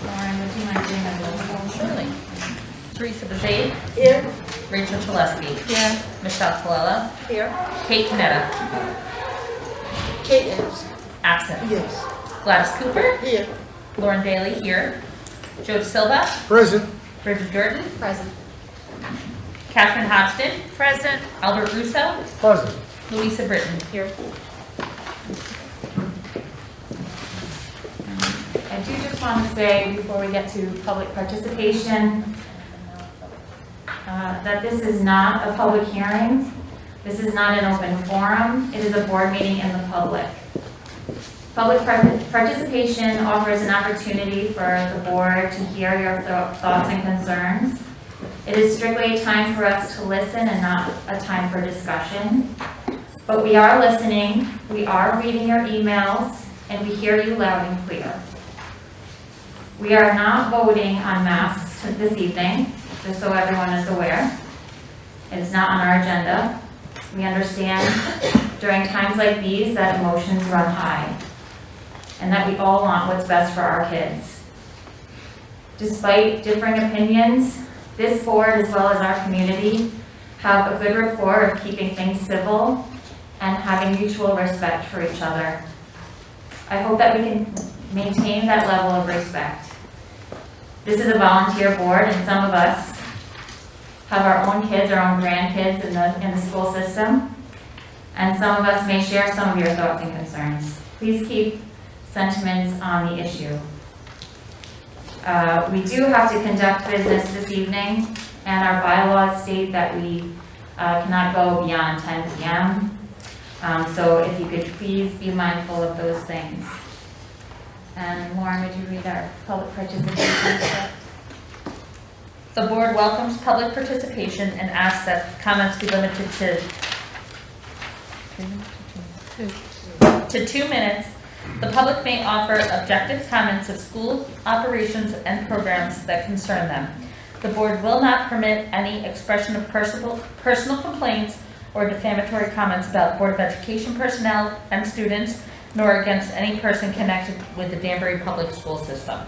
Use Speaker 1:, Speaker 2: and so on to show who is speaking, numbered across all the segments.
Speaker 1: Lauren, would you mind doing a roll call? Surely. Teresa Bazade.
Speaker 2: Here.
Speaker 1: Rachel Chalesky.
Speaker 2: Here.
Speaker 1: Michelle Colella.
Speaker 2: Here.
Speaker 1: Kate Canetta.
Speaker 2: Kate is.
Speaker 1: Absent.
Speaker 2: Yes.
Speaker 1: Gladys Cooper.
Speaker 2: Here.
Speaker 1: Lauren Bailey here. Joe Silva.
Speaker 3: Present.
Speaker 1: Bridget Jordan.
Speaker 2: Present.
Speaker 1: Catherine Hodgson. Present. Albert Russo.
Speaker 3: Present.
Speaker 1: Louisa Britton.
Speaker 2: Here.
Speaker 4: I do just want to say, before we get to public participation, that this is not a public hearing. This is not an open forum. It is a board meeting in the public. Public participation offers an opportunity for the board to hear your thoughts and concerns. It is strictly a time for us to listen and not a time for discussion. But we are listening, we are reading your emails, and we hear you loud and clear. We are not voting on masks this evening, just so everyone is aware. It is not on our agenda. We understand during times like these that emotions run high, and that we all want what's best for our kids. Despite differing opinions, this board, as well as our community, have a good rapport of keeping things civil and having mutual respect for each other. I hope that we can maintain that level of respect. This is a volunteer board, and some of us have our own kids, our own grandkids in the school system, and some of us may share some of your thoughts and concerns. Please keep sentiments on the issue. We do have to conduct business this evening, and our bylaws state that we cannot go beyond 10 p.m. So if you could please be mindful of those things. And Lauren, would you read our public participation stuff?
Speaker 1: The board welcomes public participation and asks that comments be limited to 2 minutes. The public may offer objective comments of school operations and programs that concern them. The board will not permit any expression of personal complaints or defamatory comments about Board of Education personnel and students, nor against any person connected with the Danbury Public School System.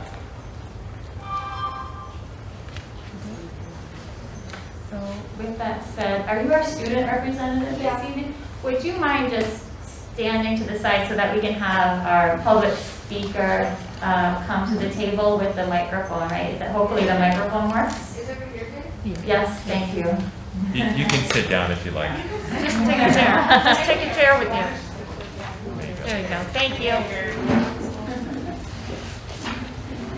Speaker 4: So with that said, are you our student representative this evening? Would you mind just standing to the side so that we can have our public speaker come to the table with the microphone, right? Hopefully the microphone works?
Speaker 5: Is over here good?
Speaker 4: Yes, thank you.
Speaker 6: You can sit down if you like.
Speaker 4: Just take a chair. Just take a chair with you. There you go. Thank you.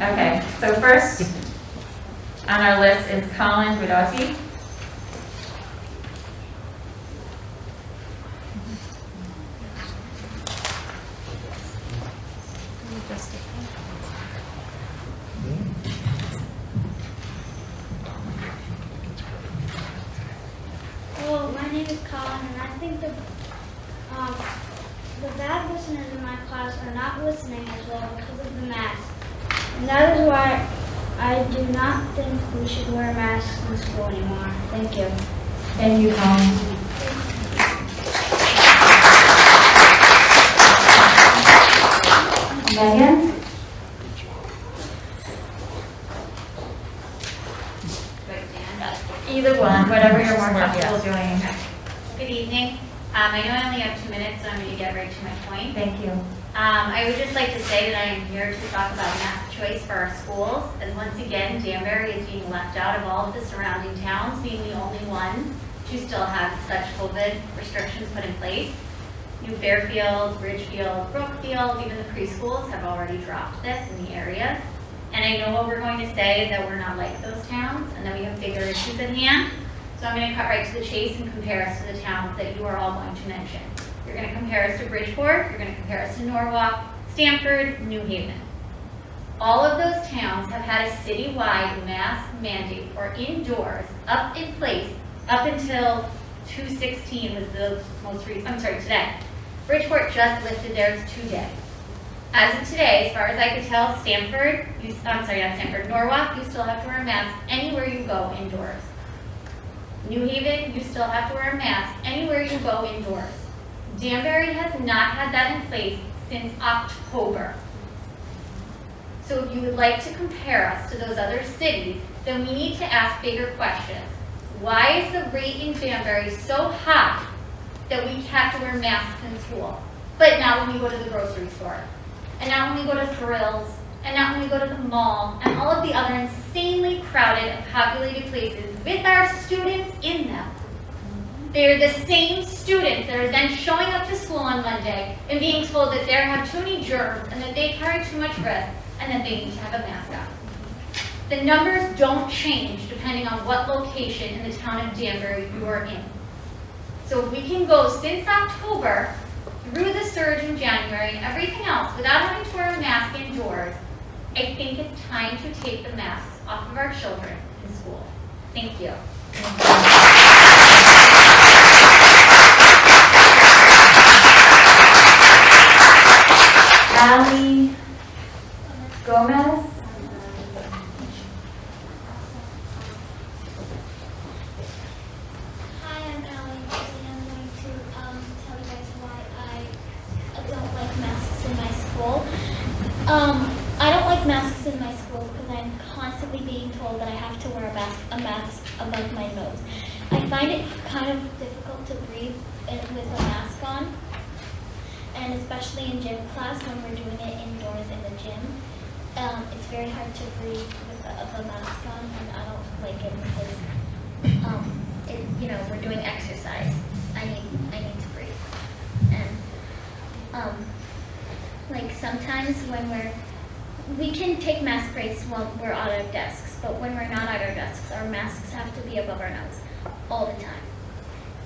Speaker 4: Okay, so first on our list is Colin Guidotti.
Speaker 7: Hello, my name is Colin, and I think the bad listeners in my class are not listening as well because of the mask. And that is why I do not think we should wear masks in school anymore. Thank you.
Speaker 4: Thank you, Colin. Megan? Either one, whatever you're more comfortable doing.
Speaker 5: Good evening. I know I only have 2 minutes, so I'm going to get right to my point.
Speaker 4: Thank you.
Speaker 5: I would just like to say that I am here to talk about mask choice for our schools. And once again, Danbury is being left out of all of the surrounding towns, being the only ones to still have such COVID restrictions put in place. New Fairfield, Ridgefield, Brookfield, even the preschools have already dropped this in the areas. And I know what we're going to say is that we're not like those towns and that we have bigger issues at hand. So I'm going to cut right to the chase and compare us to the towns that you are all going to mention. You're going to compare us to Bridgeport, you're going to compare us to Norwalk, Stamford, New Haven. All of those towns have had a citywide mask mandate or indoors up in place up until 2/16 was the most recent, today. Bridgeport just lifted theirs today. As of today, as far as I could tell, Norwalk, you still have to wear a mask anywhere you go indoors. New Haven, you still have to wear a mask anywhere you go indoors. Danbury has not had that in place since October. So if you would like to compare us to those other cities, then we need to ask bigger questions. Why is the rate in Danbury so high that we have to wear masks in school? But not when we go to the grocery store, and not when we go to Thrills, and not when we go to the mall, and all of the other insanely crowded and populated places with our students in them. They're the same students that are then showing up to school on Monday and being told that they have too many germs and that they carry too much risk and that they need to have a mask on. The numbers don't change depending on what location in the town of Danbury you are in. So if we can go since October through the surge in January and everything else without having to wear a mask indoors, I think it's time to take the masks off of our children in school. Thank you.
Speaker 4: Ali Gomez.
Speaker 7: Hi, I'm Ellen, and I'm going to tell you guys why I don't like masks in my school. I don't like masks in my school because I'm constantly being told that I have to wear a mask above my nose. I find it kind of difficult to breathe with a mask on, and especially in gym class when we're doing it indoors in the gym. It's very hard to breathe with the mask on, and I don't like it because we're doing exercise. I need to breathe. And like sometimes when we can take mask breaks while we're at our desks, but when we're not at our desks, our masks have to be above our nose all the time.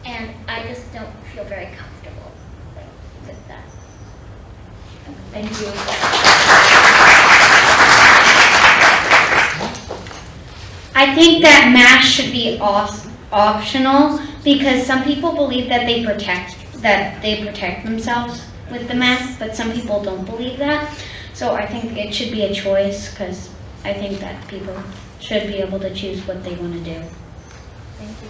Speaker 7: And I just don't feel very comfortable with that.
Speaker 4: Thank you.
Speaker 3: I think that masks should be optional because some people believe that they protect themselves with the mask, but some people don't believe that. So I think it should be a choice because I think that people should be able to choose what they want to do.
Speaker 4: Thank you.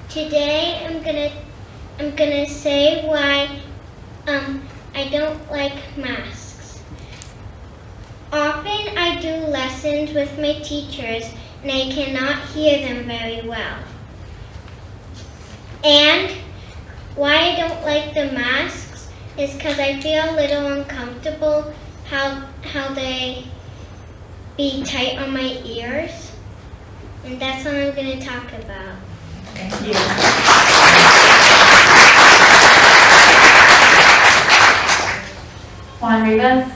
Speaker 7: Today I'm gonna say why I don't like masks. Often I do lessons with my teachers and I cannot hear them very well. And why I don't like the masks is because I feel a little uncomfortable how they be tight on my ears. And that's what I'm gonna talk about.
Speaker 4: Thank you. Juan Rivas.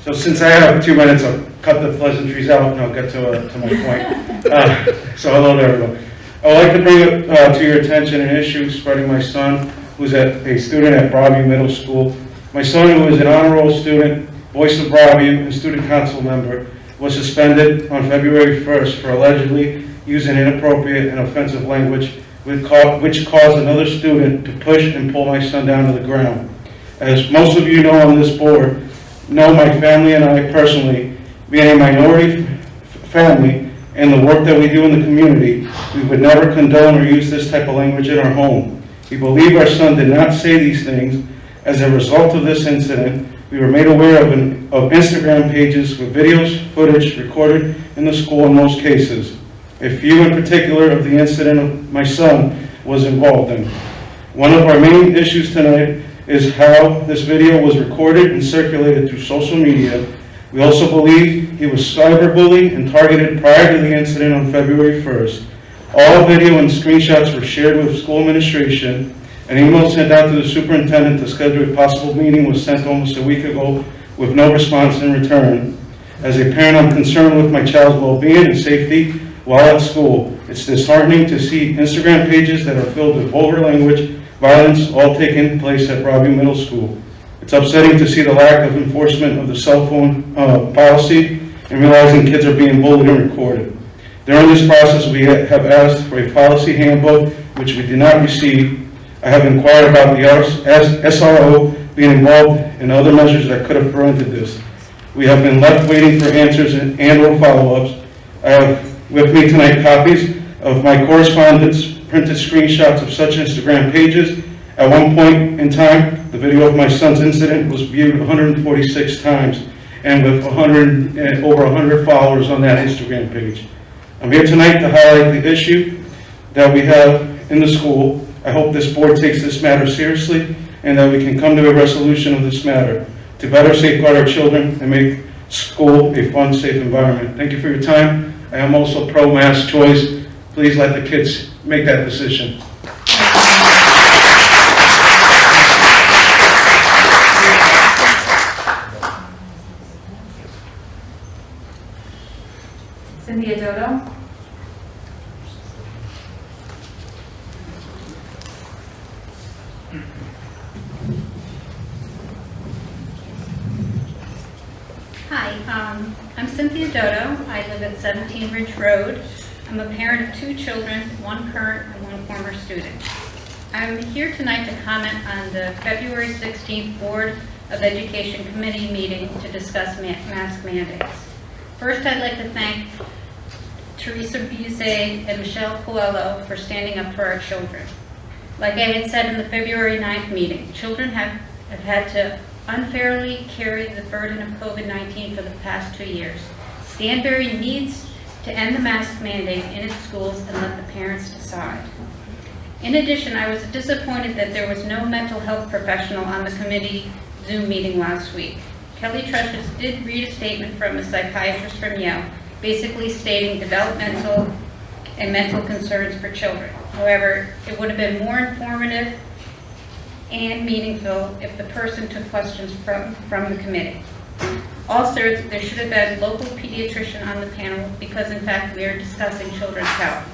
Speaker 8: So since I have 2 minutes, I'll cut the pleasantries out and I'll get to my point. So hello to everyone. I would like to bring to your attention an issue spreading my son, who's a student at Broadview Middle School. My son, who is an honor roll student, voice of Broadview, and student council member, was suspended on February 1st for allegedly using inappropriate and offensive language, which caused another student to push and pull my son down to the ground. As most of you know on this board, know my family and I personally, being a minority family, and the work that we do in the community, we would never condone or use this type of language in our home. We believe our son did not say these things. As a result of this incident, we were made aware of Instagram pages with videos, footage recorded in the school in most cases. A few in particular of the incident my son was involved in. One of our main issues tonight is how this video was recorded and circulated through social media. We also believe he was cyberbullied and targeted prior to the incident on February 1st. All video and screenshots were shared with school administration. An email sent out to the superintendent to schedule a possible meeting was sent almost a week ago with no response in return. As a parent, I'm concerned with my child's well-being and safety while at school. It's disheartening to see Instagram pages that are filled with vulgar language, violence, all taking place at Broadview Middle School. It's upsetting to see the lack of enforcement of the cell phone policy and realizing kids are being bullied and recorded. During this process, we have asked for a policy handbook, which we did not receive. I have inquired about the SRO being involved in other measures that could have prevented this. We have been left waiting for answers and/or follow-ups. I have with me tonight copies of my correspondence, printed screenshots of such Instagram pages. At one point in time, the video of my son's incident was viewed 146 times and with over 100 followers on that Instagram page. I'm here tonight to highlight the issue that we have in the school. I hope this board takes this matter seriously and that we can come to a resolution of this matter to better safeguard our children and make school a fun, safe environment. Thank you for your time. I am also pro-mask choice. Please let the kids make that decision.
Speaker 4: Cynthia Dodo?
Speaker 9: Hi, I'm Cynthia Dodo. I live at 17 Ridge Road. I'm a parent of 2 children, 1 current and 1 former student. I'm here tonight to comment on the February 16th Board of Education Committee meeting to discuss mask mandates. First, I'd like to thank Teresa Buzet and Michelle Coelho for standing up for our children. Like I had said in the February 9th meeting, children have had to unfairly carry the burden of COVID-19 for the past 2 years. Danbury needs to end the mask mandate in its schools and let the parents decide. In addition, I was disappointed that there was no mental health professional on the committee Zoom meeting last week. Kelly Trushes did read a statement from a psychiatrist from Yale, basically stating developmental and mental concerns for children. However, it would have been more informative and meaningful if the person took questions from the committee. Also, there should have been a local pediatrician on the panel because in fact we are discussing children's health.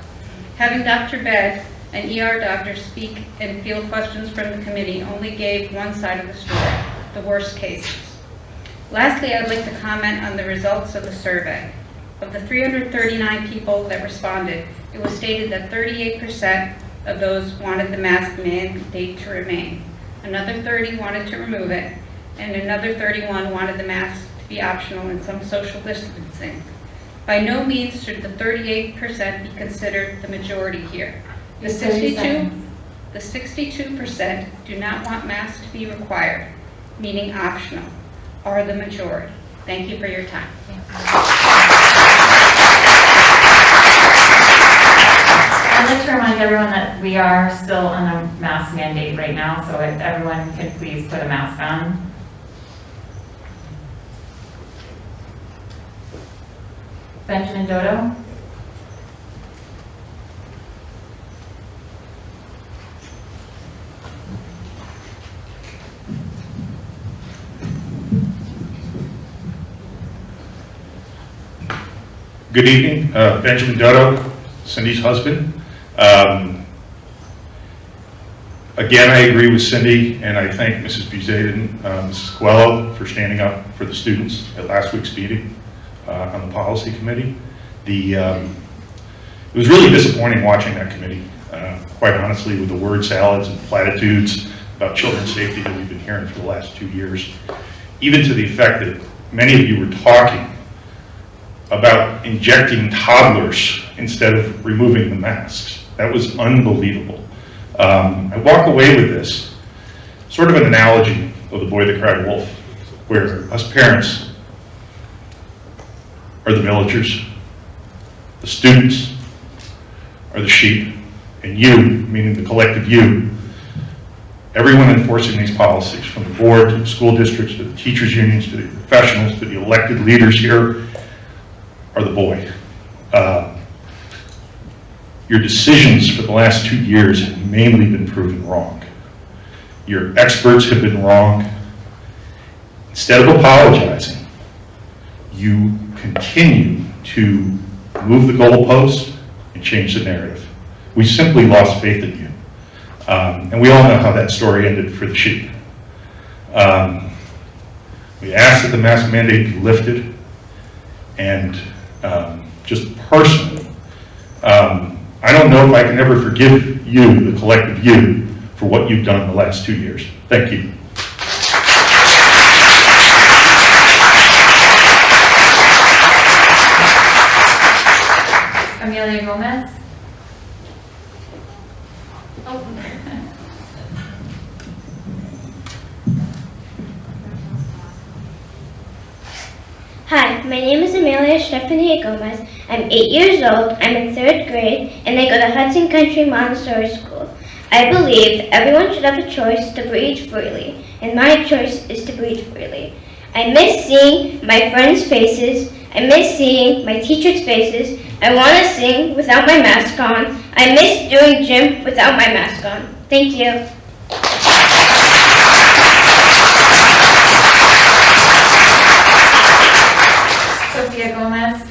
Speaker 9: Having Dr. Bed, an ER doctor, speak and field questions from the committee only gave one side of the story, the worst cases. Lastly, I'd like to comment on the results of the survey. Of the 339 people that responded, it was stated that 38% of those wanted the mask mandate to remain. Another 30 wanted to remove it, and another 31 wanted the mask to be optional and some social distancing. By no means should the 38% be considered the majority here. The 62% do not want masks to be required, meaning optional, are the majority. Thank you for your time.
Speaker 4: I'd like to remind everyone that we are still on a mask mandate right now, so if everyone could please put a mask on. Benjamin Dodo?
Speaker 10: Good evening, Benjamin Dodo, Cindy's husband. Again, I agree with Cindy, and I thank Mrs. Buzet and Mrs. Coelho for standing up for the students at last week's meeting on the policy committee. It was really disappointing watching that committee, quite honestly, with the word salads and platitudes about children's safety that we've been hearing for the last 2 years, even to the effect that many of you were talking about injecting toddlers instead of removing the masks. That was unbelievable. I walk away with this, sort of an analogy of the boy that cried wolf, where us parents are the villagers, the students are the sheep, and you, meaning the collective you, everyone enforcing these policies, from the board to the school districts to the teachers unions to the professionals to the elected leaders here, are the boy. Your decisions for the last 2 years have mainly been proven wrong. Your experts have been wrong. Instead of apologizing, you continue to move the goalpost and change the narrative. We simply lost faith in you. And we all know how that story ended for the sheep. We asked that the mask mandate be lifted, and just personally, I don't know if I can ever forgive you, the collective you, for what you've done the last 2 years. Thank you.
Speaker 4: Amelia Gomez?
Speaker 11: Hi, my name is Amelia Stephanie Gomez. I'm 8 years old, I'm in 3rd grade, and I go to Hudson Country Montessori School. I believe that everyone should have a choice to breathe freely, and my choice is to breathe freely. I miss seeing my friends' faces, I miss seeing my teachers' faces, I want to sing without my mask on, I miss doing gym without my mask on. Thank you.
Speaker 4: Sophia Gomez?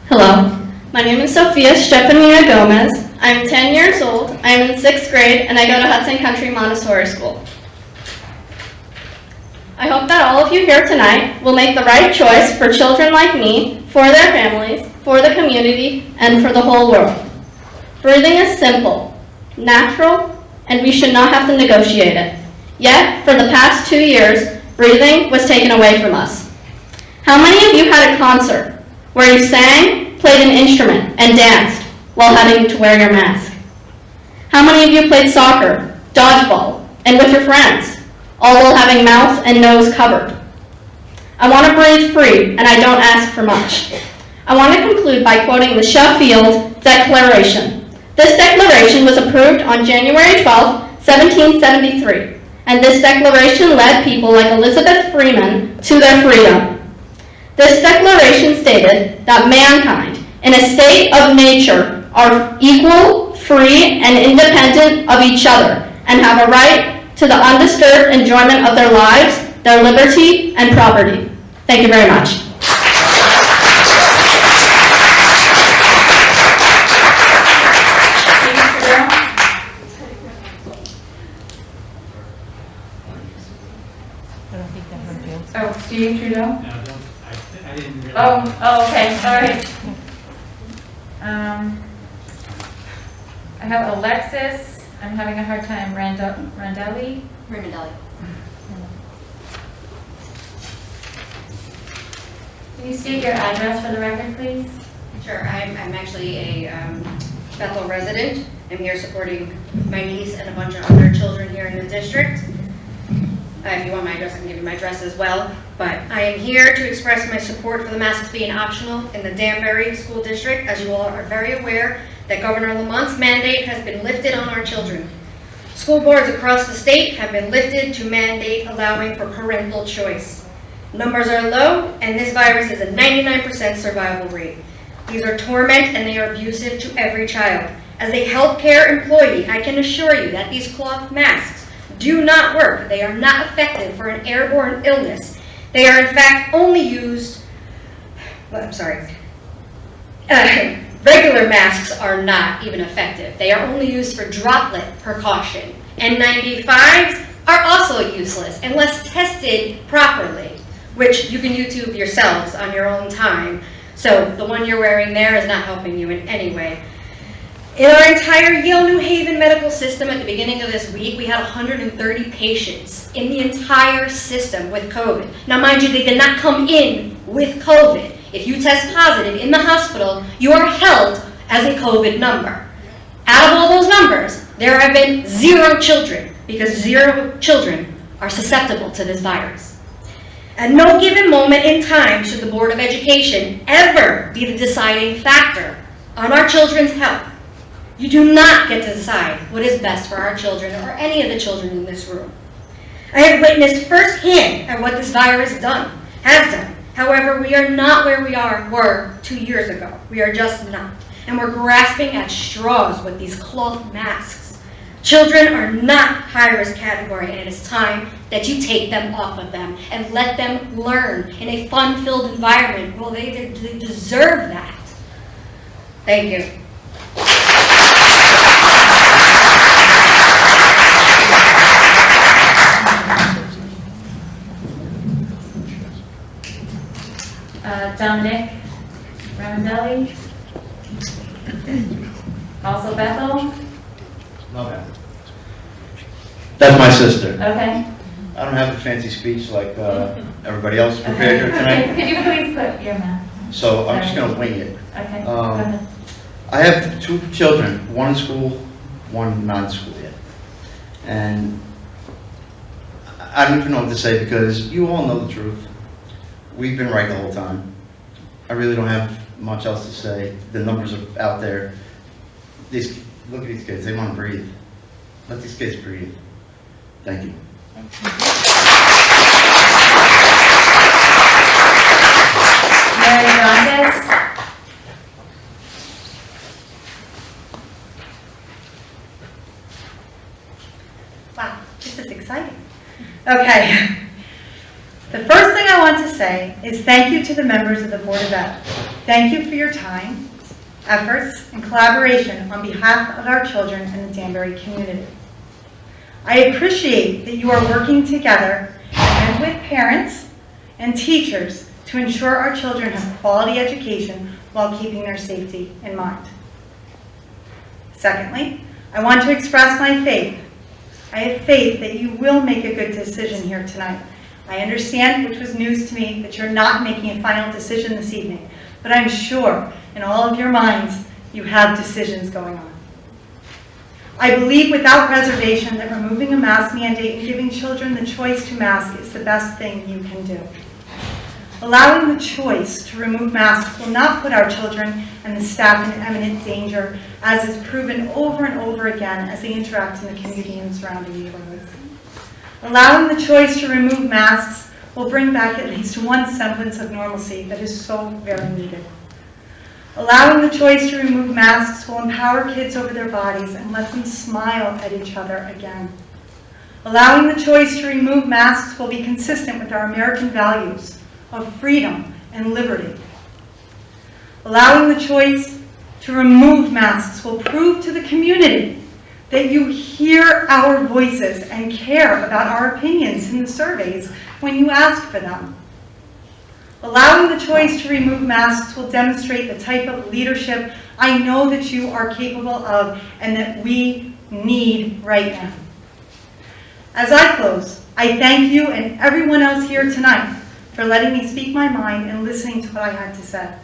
Speaker 12: Hello, my name is Sophia Stephania Gomez. I'm 10 years old, I'm in 6th grade, and I go to Hudson Country Montessori School. I hope that all of you here tonight will make the right choice for children like me, for their families, for the community, and for the whole world. Breathing is simple, natural, and we should not have to negotiate it. Yet, for the past 2 years, breathing was taken away from us. How many of you had a concert where you sang, played an instrument, and danced while having to wear your mask? How many of you played soccer, dodgeball, and with your friends, all while having mouth and nose covered? I want to breathe free, and I don't ask for much. I want to conclude by quoting the Sheffield Declaration. This declaration was approved on January 12, 1773, and this declaration led people like Elizabeth Freeman to their freedom. This declaration stated that mankind, in a state of nature, are equal, free, and independent of each other, and have a right to the undisturbed enjoyment of their lives, their liberty, and property. Thank you very much.
Speaker 4: Oh, Steve Trudeau?
Speaker 13: No, I didn't really.
Speaker 4: Oh, okay, all right. I have Alexis, I'm having a hard time, Randelli?
Speaker 5: Ramondelli.
Speaker 4: Can you state your address for the record, please?
Speaker 14: Sure, I'm actually a Bethel resident. I'm here supporting my niece and a bunch of other children here in the district. If you want my address, I can give you my address as well. But I am here to express my support for the masks being optional in the Danbury School District. As you all are very aware, that Governor Lamont's mandate has been lifted on our children. School boards across the state have been lifted to mandate allowing for parental choice. Numbers are low, and this virus is a 99% survival rate. These are torment, and they are abusive to every child. As a healthcare employee, I can assure you that these cloth masks do not work. They are not effective for an airborne illness. They are in fact only used, regular masks are not even effective. They are only used for droplet precaution. N95s are also useless unless tested properly, which you can YouTube yourselves on your own time. So the one you're wearing there is not helping you in any way. In our entire Yale New Haven medical system at the beginning of this week, we had 130 patients in the entire system with COVID. Now mind you, they did not come in with COVID. If you test positive in the hospital, you are held as a COVID number. Out of all those numbers, there have been 0 children, because 0 children are susceptible to this virus. At no given moment in time should the Board of Education ever be the deciding factor on our children's health. You do not get to decide what is best for our children or any of the children in this room. I have witnessed firsthand at what this virus has done. However, we are not where we were 2 years ago. We are just not. And we're grasping at straws with these cloth masks. Children are not high-risk category, and it is time that you take them off of them and let them learn in a fun-filled environment. Well, they deserve that. Thank you.
Speaker 15: No, ma'am. That's my sister.
Speaker 4: Okay.
Speaker 15: I don't have a fancy speech like everybody else prepared here tonight,
Speaker 4: Could you please put your mask?
Speaker 15: so I'm just gonna wing it.
Speaker 4: Okay, go ahead.
Speaker 15: I have two children, one in school, one not in school yet. And I don't even know what to say because you all know the truth. We've been right the whole time. I really don't have much else to say. The numbers are out there. Look at these kids, they want to breathe. Let these kids breathe. Thank you.
Speaker 4: Mary Hernandez?
Speaker 16: Wow, this is exciting. Okay. The first thing I want to say is thank you to the members of the Board of Ed. Thank you for your time, efforts, and collaboration on behalf of our children and the Danbury community. I appreciate that you are working together and with parents and teachers to ensure our children have quality education while keeping their safety in mind. Secondly, I want to express my faith. I have faith that you will make a good decision here tonight. I understand, which was news to me, that you're not making a final decision this evening, but I'm sure in all of your minds you have decisions going on. I believe without reservation that removing a mask mandate and giving children the choice to mask is the best thing you can do. Allowing the choice to remove masks will not put our children and the staff in imminent danger, as is proven over and over again as they interact in the community and surrounding neighborhoods. Allowing the choice to remove masks will bring back at least one semblance of normalcy that is so very needed. Allowing the choice to remove masks will empower kids over their bodies and let them smile at each other again. Allowing the choice to remove masks will be consistent with our American values of freedom and liberty. Allowing the choice to remove masks will prove to the community that you hear our voices and care about our opinions in the surveys when you ask for them. Allowing the choice to remove masks will demonstrate the type of leadership I know that you are capable of and that we need right now. As I close, I thank you and everyone else here tonight for letting me speak my mind and listening to what I had to say.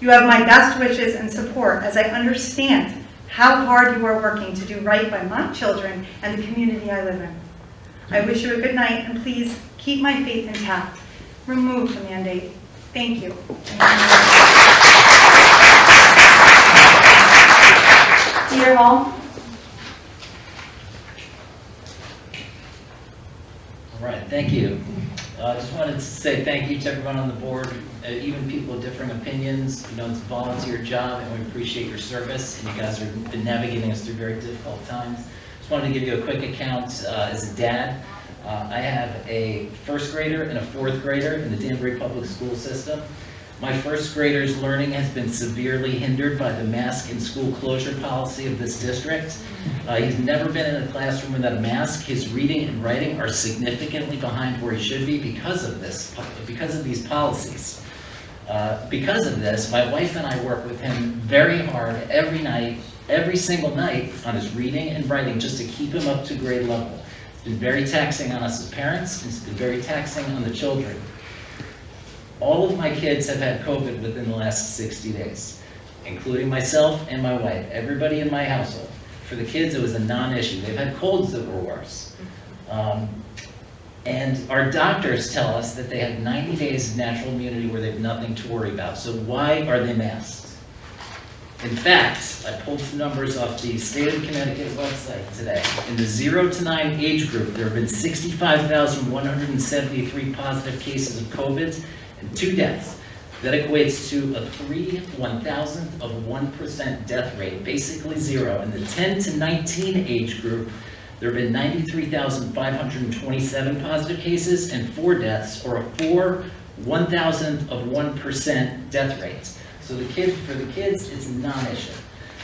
Speaker 16: You have my best wishes and support as I understand how hard you are working to do right by my children and the community I live in. I wish you a good night, and please keep my faith intact. Remove the mandate. Thank you.
Speaker 4: Peter Hall?
Speaker 13: All right, thank you. I just wanted to say thank you to everyone on the board, even people with differing opinions. You know, it's a volunteer job, and we appreciate your service, and you guys have been navigating us through very difficult times. Just wanted to give you a quick account as a dad. I have a first grader and a fourth grader in the Danbury public school system. My first grader's learning has been severely hindered by the mask and school closure policy of this district. He's never been in a classroom without a mask. His reading and writing are significantly behind where he should be because of these policies. Because of this, my wife and I work with him very hard every night, every single night on his reading and writing just to keep him up to grade level. It's been very taxing on us as parents, and it's been very taxing on the children. All of my kids have had COVID within the last 60 days, including myself and my wife, everybody in my household. For the kids, it was a non-issue. They've had colds that were worse. And our doctors tell us that they have 90 days of natural immunity where they have nothing to worry about. So why are they masked? In fact, I pulled some numbers off the State of Connecticut website today. In the 0 to 9 age group, there have been 65,173 positive cases of COVID and 2 deaths. That equates to a 3/1,000th of 1% death rate, basically zero. In the 10 to 19 age group, there have been 93,527 positive cases and 4 deaths, or a 4/1,000th of 1% death rate. So for the kids, it's a non-issue.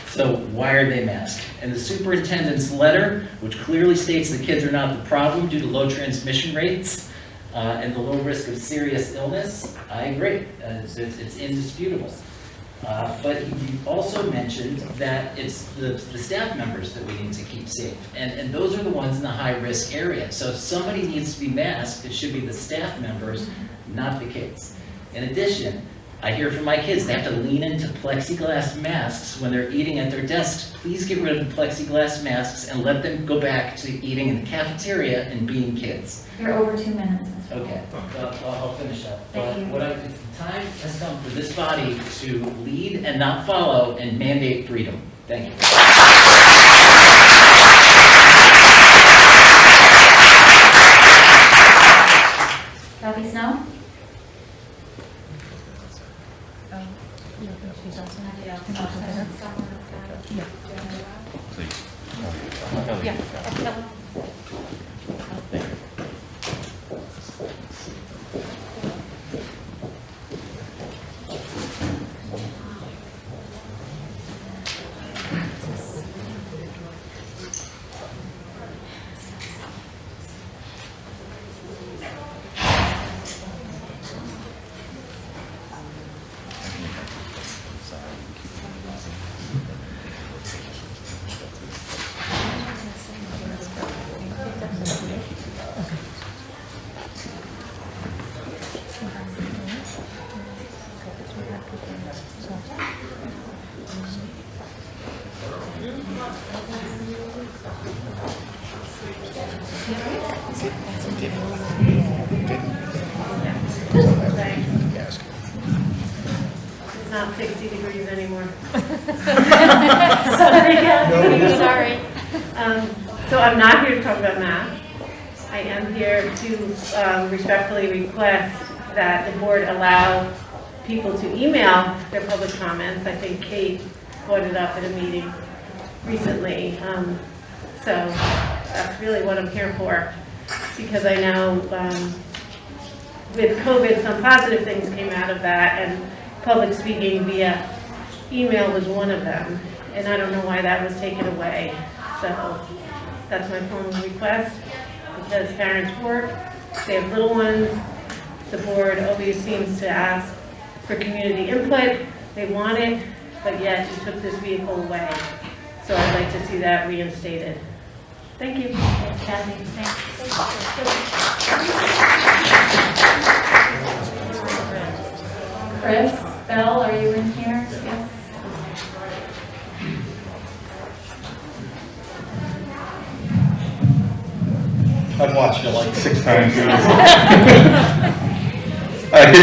Speaker 13: So why are they masked? And the superintendent's letter, which clearly states the kids are not the problem due to low transmission rates and the low risk of serious illness, I agree. It's indisputable. But you also mentioned that it's the staff members that we need to keep safe. And those are the ones in the high-risk area. So if somebody needs to be masked, it should be the staff members, not the kids. In addition, I hear from my kids, they have to lean into plexiglass masks when they're eating at their desks. Please get rid of the plexiglass masks and let them go back to eating in the cafeteria and being kids.
Speaker 4: You're over 2 minutes.
Speaker 13: Okay, I'll finish up.
Speaker 4: Thank you.
Speaker 13: It's the time has come for this body to lead and not follow and mandate freedom. Thank you.
Speaker 4: Kathy Snow?
Speaker 17: It's not 60 degrees anymore.
Speaker 4: Sorry.
Speaker 17: So I'm not here to talk about masks. I am here to respectfully request that the board allow people to email their public comments. I think Kate brought it up at a meeting recently. So that's really what I'm here for, because I know with COVID, some positive things came out of that, and public speaking via email was one of them, and I don't know why that was taken away. So that's my formal request, because parents work, they have little ones, the board always seems to ask for community input, they want it, but yet you took this vehicle away. So I'd like to see that reinstated. Thank you.
Speaker 4: Thanks, Kathy. Thanks. Chris, Bell, are you in here? Yes.
Speaker 8: I've watched it like 6 times. Good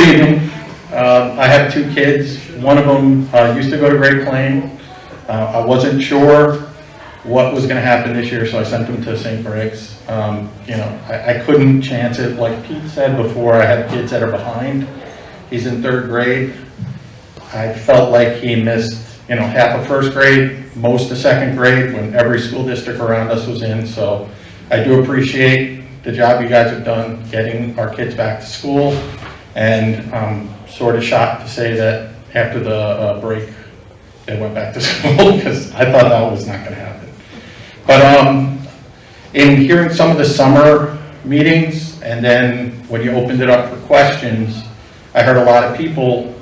Speaker 8: evening. I have 2 kids. One of them used to go to Great Plain. I wasn't sure what was going to happen this year, so I sent him to St. Greg's. I couldn't chance it. Like Pete said before, I have kids that are behind. He's in 3rd grade. I felt like he missed, half of 1st grade, most of 2nd grade, when every school district around us was in. So I do appreciate the job you guys have done getting our kids back to school, and I'm sort of shocked to say that after the break, they went back to school, because I thought that was not going to happen. But in hearing some of the summer meetings, and then when you opened it up for questions, I heard a lot of people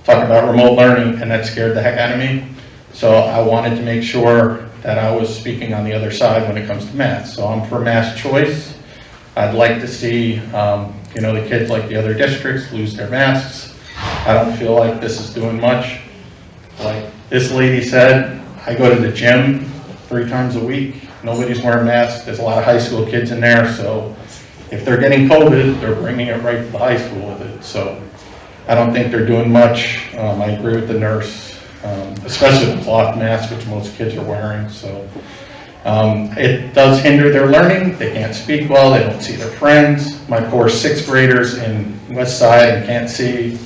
Speaker 8: talk about remote learning, and that scared the heck out of me. So I wanted to make sure that I was speaking on the other side when it comes to math. So I'm for mass choice. I'd like to see, the kids like the other districts lose their masks. I don't feel like this is doing much. Like this lady said, I go to the gym 3 times a week. Nobody's wearing masks. There's a lot of high school kids in there. So if they're getting COVID, they're bringing it right to the high school with it. So I don't think they're doing much. I agree with the nurse, especially the cloth mask, which most kids are wearing. So it does hinder their learning. They can't speak well. They don't see their friends. My poor 6th graders in West Side and can't see,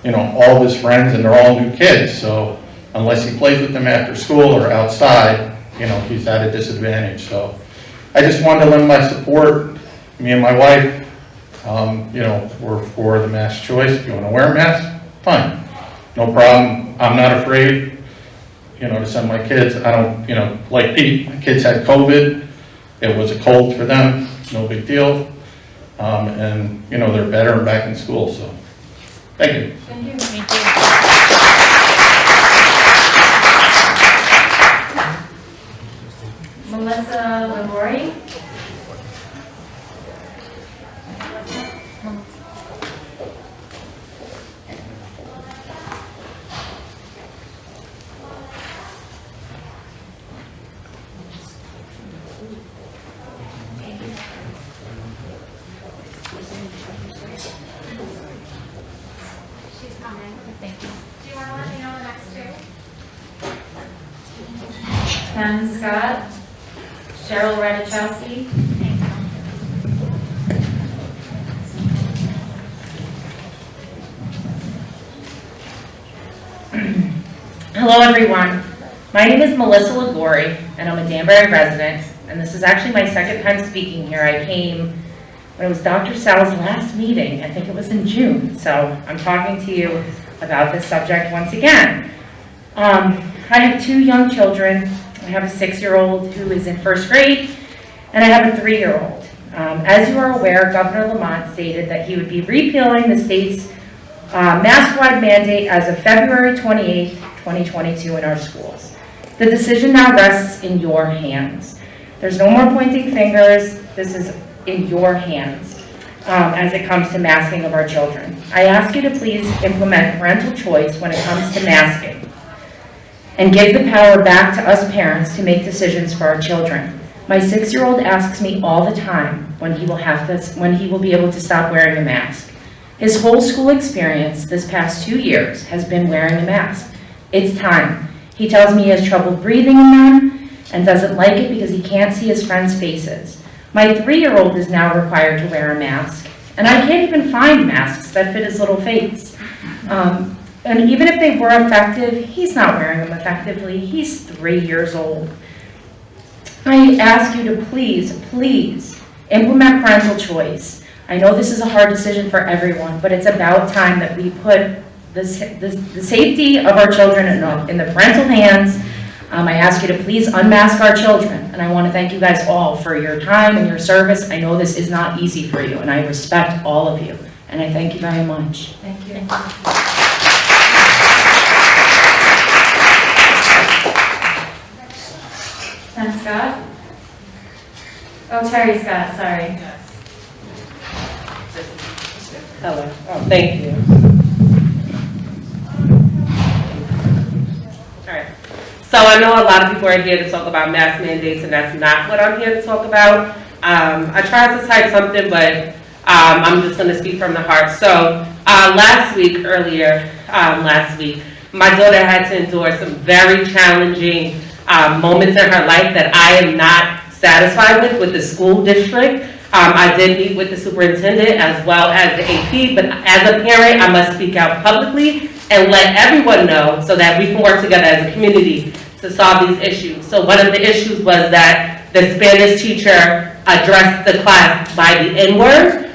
Speaker 8: all of his friends, and they're all new kids. So unless he plays with them after school or outside, he's at a disadvantage. So I just wanted to lend my support. Me and my wife, we're for the mask choice. If you want to wear a mask, fine. No problem. I'm not afraid, to send my kids. I don't, like Pete, my kids had COVID. It was a cold for them. No big deal. And, they're better and back in school. So thank you.
Speaker 4: Thank you. Thank you. Melissa Labori.
Speaker 5: She's coming. Thank you. Do you want to let me know the next two?
Speaker 4: Ken Scott, Cheryl Radachowski.
Speaker 18: Hello everyone, my name is Melissa Ligori and I'm a Danbury resident, and this is actually my second time speaking here. I came when it was Dr. Sal's last meeting, I think it was in June, so I'm talking to you about this subject once again. I have two young children. I have a 6-year-old who is in first grade, and I have a 3-year-old. As you are aware, Governor Lamont stated that he would be repealing the state's mask-wide mandate as of February 28th, 2022 in our schools. The decision now rests in your hands. There's no more pointing fingers. This is in your hands as it comes to masking of our children. I ask you to please implement parental choice when it comes to masking and give the power back to us parents to make decisions for our children. My 6-year-old asks me all the time when he will be able to stop wearing a mask. His whole school experience this past 2 years has been wearing a mask. It's time. He tells me he has trouble breathing in them and doesn't like it because he can't see his friends' faces. My 3-year-old is now required to wear a mask, and I can't even find masks that fit his little face. And even if they were effective, he's not wearing them effectively. He's 3 years old. I ask you to please, please implement parental choice. I know this is a hard decision for everyone, but it's about time that we put the safety of our children in the parental hands. I ask you to please unmask our children, and I want to thank you guys all for your time and your service. I know this is not easy for you, and I respect all of you, and I thank you very much.
Speaker 4: Thank you. Ken Scott? Oh, Terry Scott, sorry.
Speaker 19: Hello. Oh, thank you. All right. So I know a lot of people are here to talk about mask mandates, and that's not what I'm here to talk about. I tried to type something, but I'm just going to speak from the heart. So last week, my daughter had to endure some very challenging moments in her life that I am not satisfied with the school district. I did meet with the superintendent as well as the AP, but as a parent, I must speak out publicly and let everyone know so that we can work together as a community to solve these issues. So one of the issues was that the Spanish teacher addressed the class by the N-word,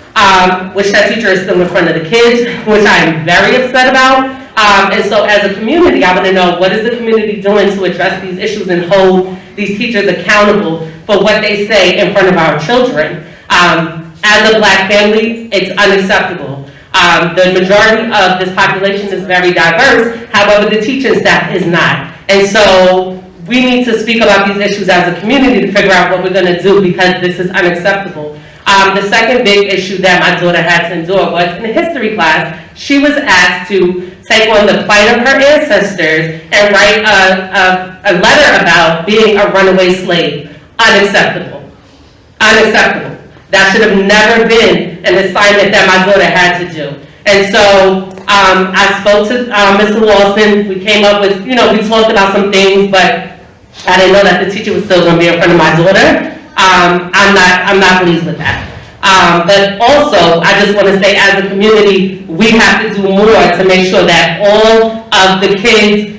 Speaker 19: which that teacher is still in front of the kids, which I'm very upset about. And so as a community, I want to know, what is the community doing to address these issues and hold these teachers accountable for what they say in front of our children? As a Black family, it's unacceptable. The majority of this population is very diverse, however, the teaching staff is not. And so we need to speak about these issues as a community to figure out what we're going to do, because this is unacceptable. The second big issue that my daughter had to endure was in history class. She was asked to take on the plight of her ancestors and write a letter about being a runaway slave. Unacceptable. Unacceptable. That should have never been an assignment that my daughter had to do. And so I spoke to Mr. Walston. We came up with, we talked about some things, but I didn't know that the teacher was still going to be in front of my daughter. I'm not pleased with that. But also, I just want to say, as a community, we have to do more to make sure that all of the kids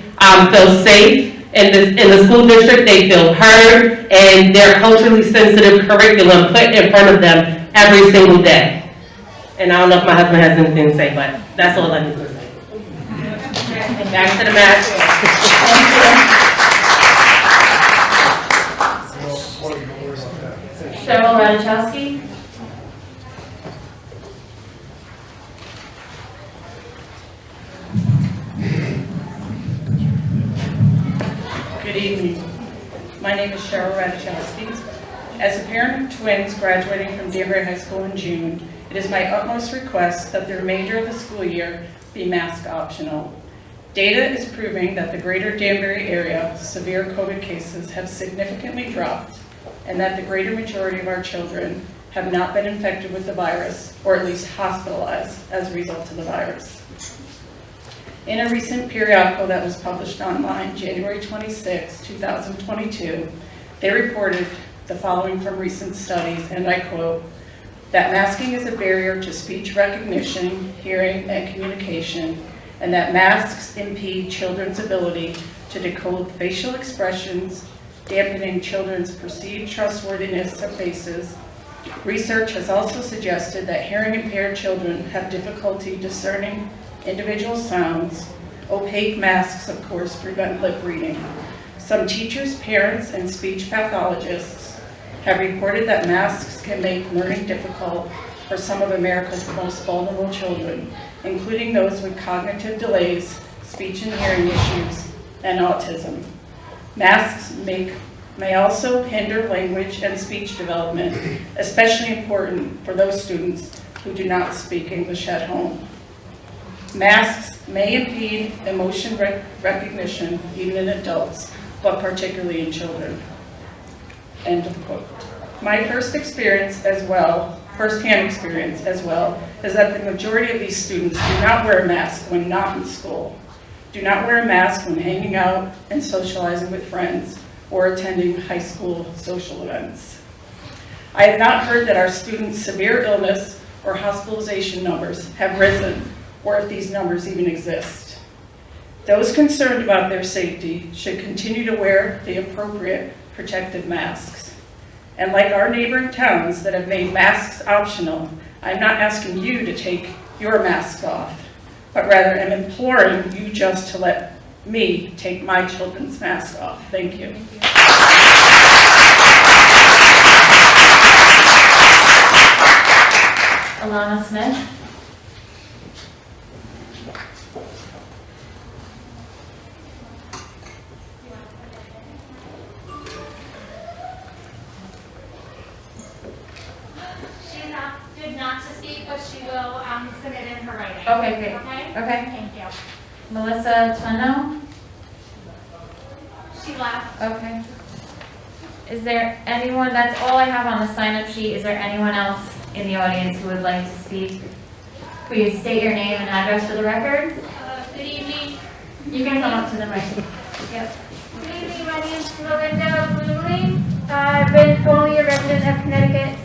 Speaker 19: feel safe in the school district. They feel heard, and their culturally sensitive curriculum put in front of them every single day. And I don't know if my husband has anything to say, but that's all I need to say. Back to the mask.
Speaker 4: Cheryl Radachowski?
Speaker 20: Good evening. My name is Cheryl Radachowski. As a parent of twins graduating from Danbury High School in June, it is my utmost request that the remainder of the school year be mask optional. Data is proving that the greater Danbury area severe COVID cases have significantly dropped, and that the greater majority of our children have not been infected with the virus, or at least hospitalized as a result of the virus. In a recent periodical that was published online, January 26, 2022, they reported the following from recent studies, and I quote, that masking is a barrier to speech recognition, hearing, and communication, and that masks impede children's ability to decode facial expressions, dampening children's perceived trustworthiness of faces. Research has also suggested that hearing-impaired children have difficulty discerning individual sounds. Opaque masks, of course, prevent lip reading. Some teachers, parents, and speech pathologists have reported that masks can make learning difficult for some of America's most vulnerable children, including those with cognitive delays, speech and hearing issues, and autism. Masks may also hinder language and speech development, especially important for those students who do not speak English at home. Masks may impede emotion recognition even in adults, but particularly in children. End of quote. My firsthand experience as well, is that the majority of these students do not wear a mask when not in school, do not wear a mask when hanging out and socializing with friends, or attending high school social events. I have not heard that our students' severe illness or hospitalization numbers have risen, or if these numbers even exist. Those concerned about their safety should continue to wear the appropriate protective masks. And like our neighboring towns that have made masks optional, I'm not asking you to take your mask off, but rather am imploring you just to let me take my children's mask off. Thank you.
Speaker 4: Alana Smith.
Speaker 21: She's did not to speak, but she will submit in her writing.
Speaker 4: Okay, great.
Speaker 21: Okay?
Speaker 4: Okay.
Speaker 21: Thank you.
Speaker 4: Melissa Tuno.
Speaker 21: She left.
Speaker 4: Okay. Is there anyone, that's all I have on the sign-up sheet. Is there anyone else in the audience who would like to speak? Please state your name and address for the record.
Speaker 21: Good evening.
Speaker 4: You can come up to the mic. Yep.
Speaker 21: Good evening. My name is Melinda Blumley. I've been only a resident of Connecticut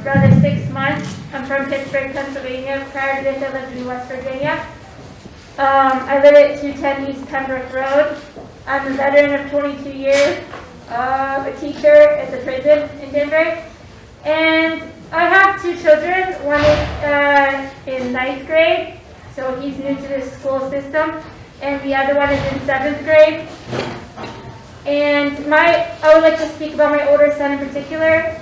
Speaker 21: rather 6 months. I'm from Pittsburgh, Pennsylvania. Prior to this, I lived in West Virginia. I live at 210 East Pembroke Road. I'm a veteran of 22 years, a teacher at the prison in Danbury. And I have 2 children. One is in 9th grade, so he's new to the school system. And the other one is in 7th grade. And I would like to speak about my older son in particular.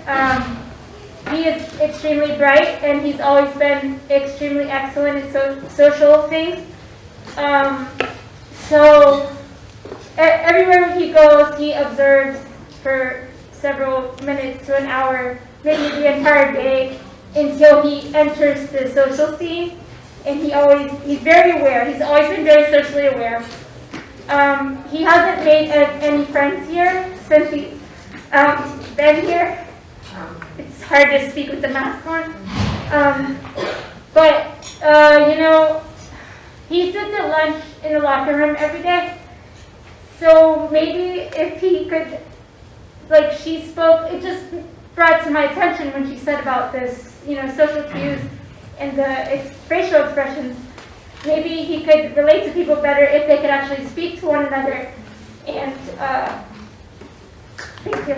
Speaker 21: He is extremely bright, and he's always been extremely excellent in social things. So everywhere he goes, he observes for several minutes to an hour, maybe the entire day, until he enters the social scene. And he's very aware. He's always been very socially aware. He hasn't made any friends here since he's been here. It's hard to speak with the mask on. He sits at lunch in the locker room every day. So maybe if he could, she spoke, it just brought to my attention when she said about this, social cues and the facial expressions. Maybe he could relate to people better if they could actually speak to one another. And thank you.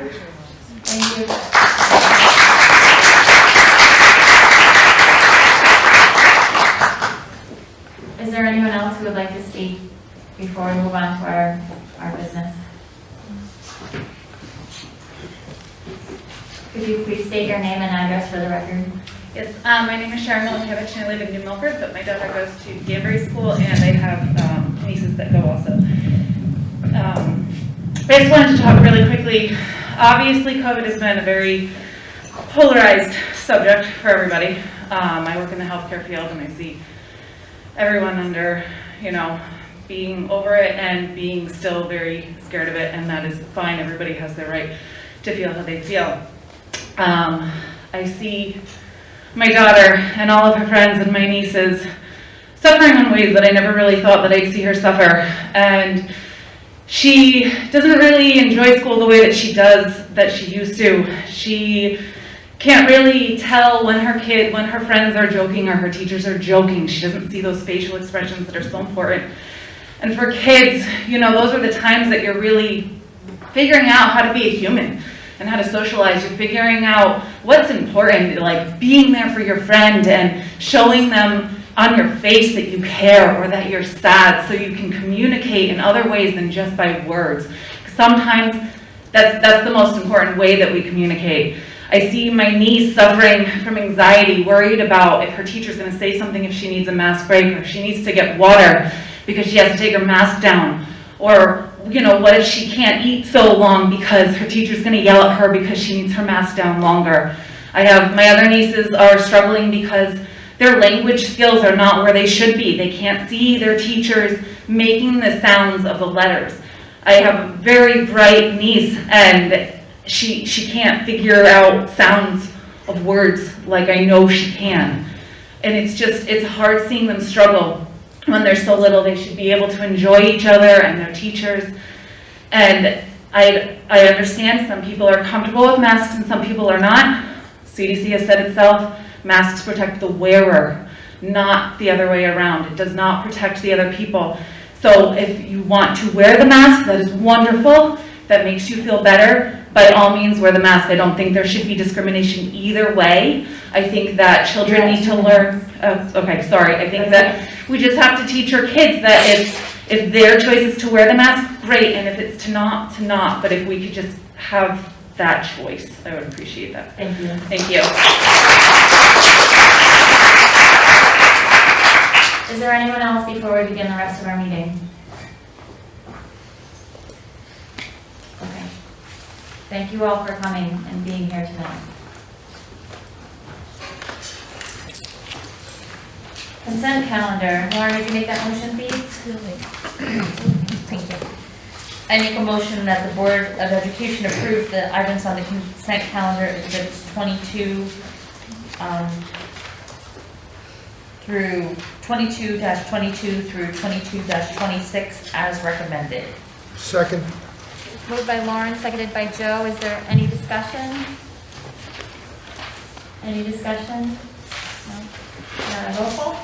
Speaker 4: Thank you. Is there anyone else who would like to speak before we move on to our business? Could you please state your name and address for the record?
Speaker 22: Yes, my name is Sharon Milikevich and I live in New Milford, but my daughter goes to Danbury School and they have nieces that go also. I just wanted to talk really quickly obviously COVID has been a very polarized subject for everybody. I work in the healthcare field and I see everyone under, being over it and being still very scared of it, and that is fine. Everybody has their right to feel how they feel. I see my daughter and all of her friends and my nieces suffering in ways that I never really thought that I'd see her suffer. And she doesn't really enjoy school the way that she used to. She can't really tell when her friends are joking or her teachers are joking. She doesn't see those facial expressions that are so important. And for kids, those are the times that you're really figuring out how to be a human and how to socialize. You're figuring out what's important, like being there for your friend and showing them on your face that you care or that you're sad, so you can communicate in other ways than just by words. Sometimes that's the most important way that we communicate. I see my niece suffering from anxiety, worried about if her teacher's going to say something if she needs a mask break, or if she needs to get water because she has to take her mask down, or what if she can't eat so long because her teacher's going to yell at her because she needs her mask down longer. My other nieces are struggling because their language skills are not where they should be. They can't see their teachers making the sounds of the letters. I have a very bright niece, and she can't figure out sounds of words like I know she can. And it's hard seeing them struggle when they're so little. They should be able to enjoy each other and their teachers. And I understand some people are comfortable with masks and some people are not. CDC has said itself, masks protect the wearer, not the other way around. It does not protect the other people. So if you want to wear the mask, that is wonderful. That makes you feel better. By all means, wear the mask. I don't think there should be discrimination either way. I think that children need to learn. I think that we just have to teach our kids that if their choice is to wear the mask, great, and if it's to not. But if we could just have that choice, I would appreciate that.
Speaker 4: Thank you.
Speaker 22: Thank you.
Speaker 4: Is there anyone else before we begin the rest of our meeting? Okay. Thank you all for coming and being here tonight. Consent calendar. Lauren, would you make that motion, please? Thank you. I make a motion that the Board of Education approve the items on the consent calendar, exhibits 22 through 22-22 through 22-26 as recommended.
Speaker 1: Second.
Speaker 4: Moved by Lauren, seconded by Joe. Is there any discussion? Any discussion? No? Roll call?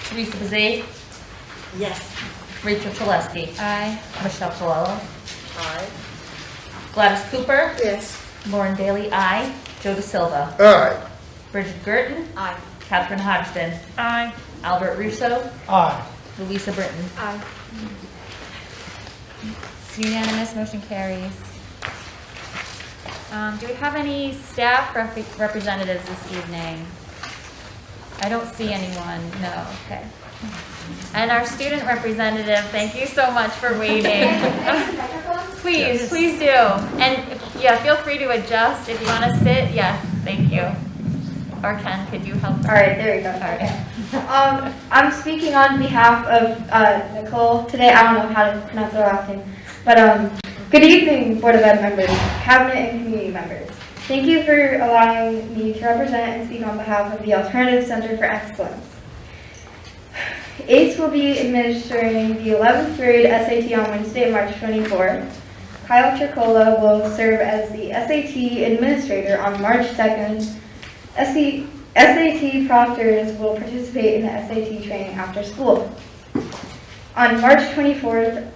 Speaker 4: Teresa Bazay?
Speaker 1: Yes.
Speaker 4: Rachel Chalesky? Aye. Michelle Colello?
Speaker 1: Aye.
Speaker 4: Gladys Cooper?
Speaker 1: Yes.
Speaker 4: Lauren Daly? Aye. Joe De Silva?
Speaker 1: Aye.
Speaker 4: Bridget Girton?
Speaker 1: Aye.
Speaker 4: Catherine Hodgson?
Speaker 1: Aye.
Speaker 4: Albert Russo?
Speaker 1: Aye.
Speaker 4: Louisa Britton?
Speaker 1: Aye.
Speaker 4: It's unanimous, motion carries. Do we have any staff representatives this evening? I don't see anyone, no, okay. And our student representative, thank you so much for waiting. Please do. And yeah, feel free to adjust if you want to sit. Yes, thank you. Or Ken, could you help?
Speaker 2: All right, there we go. Okay. I'm speaking on behalf of Nicole today. I don't know how to pronounce her last name, but good evening, Board of Ed members, cabinet, and community members. Thank you for allowing me to represent and speak on behalf of the Alternative Center for Excellence. ACE will be administering the 11th grade SAT on Wednesday, March 24th. Kyle Tricola will serve as the SAT administrator on March 2nd. SAT proctors will participate in the SAT training after school. On March 24th,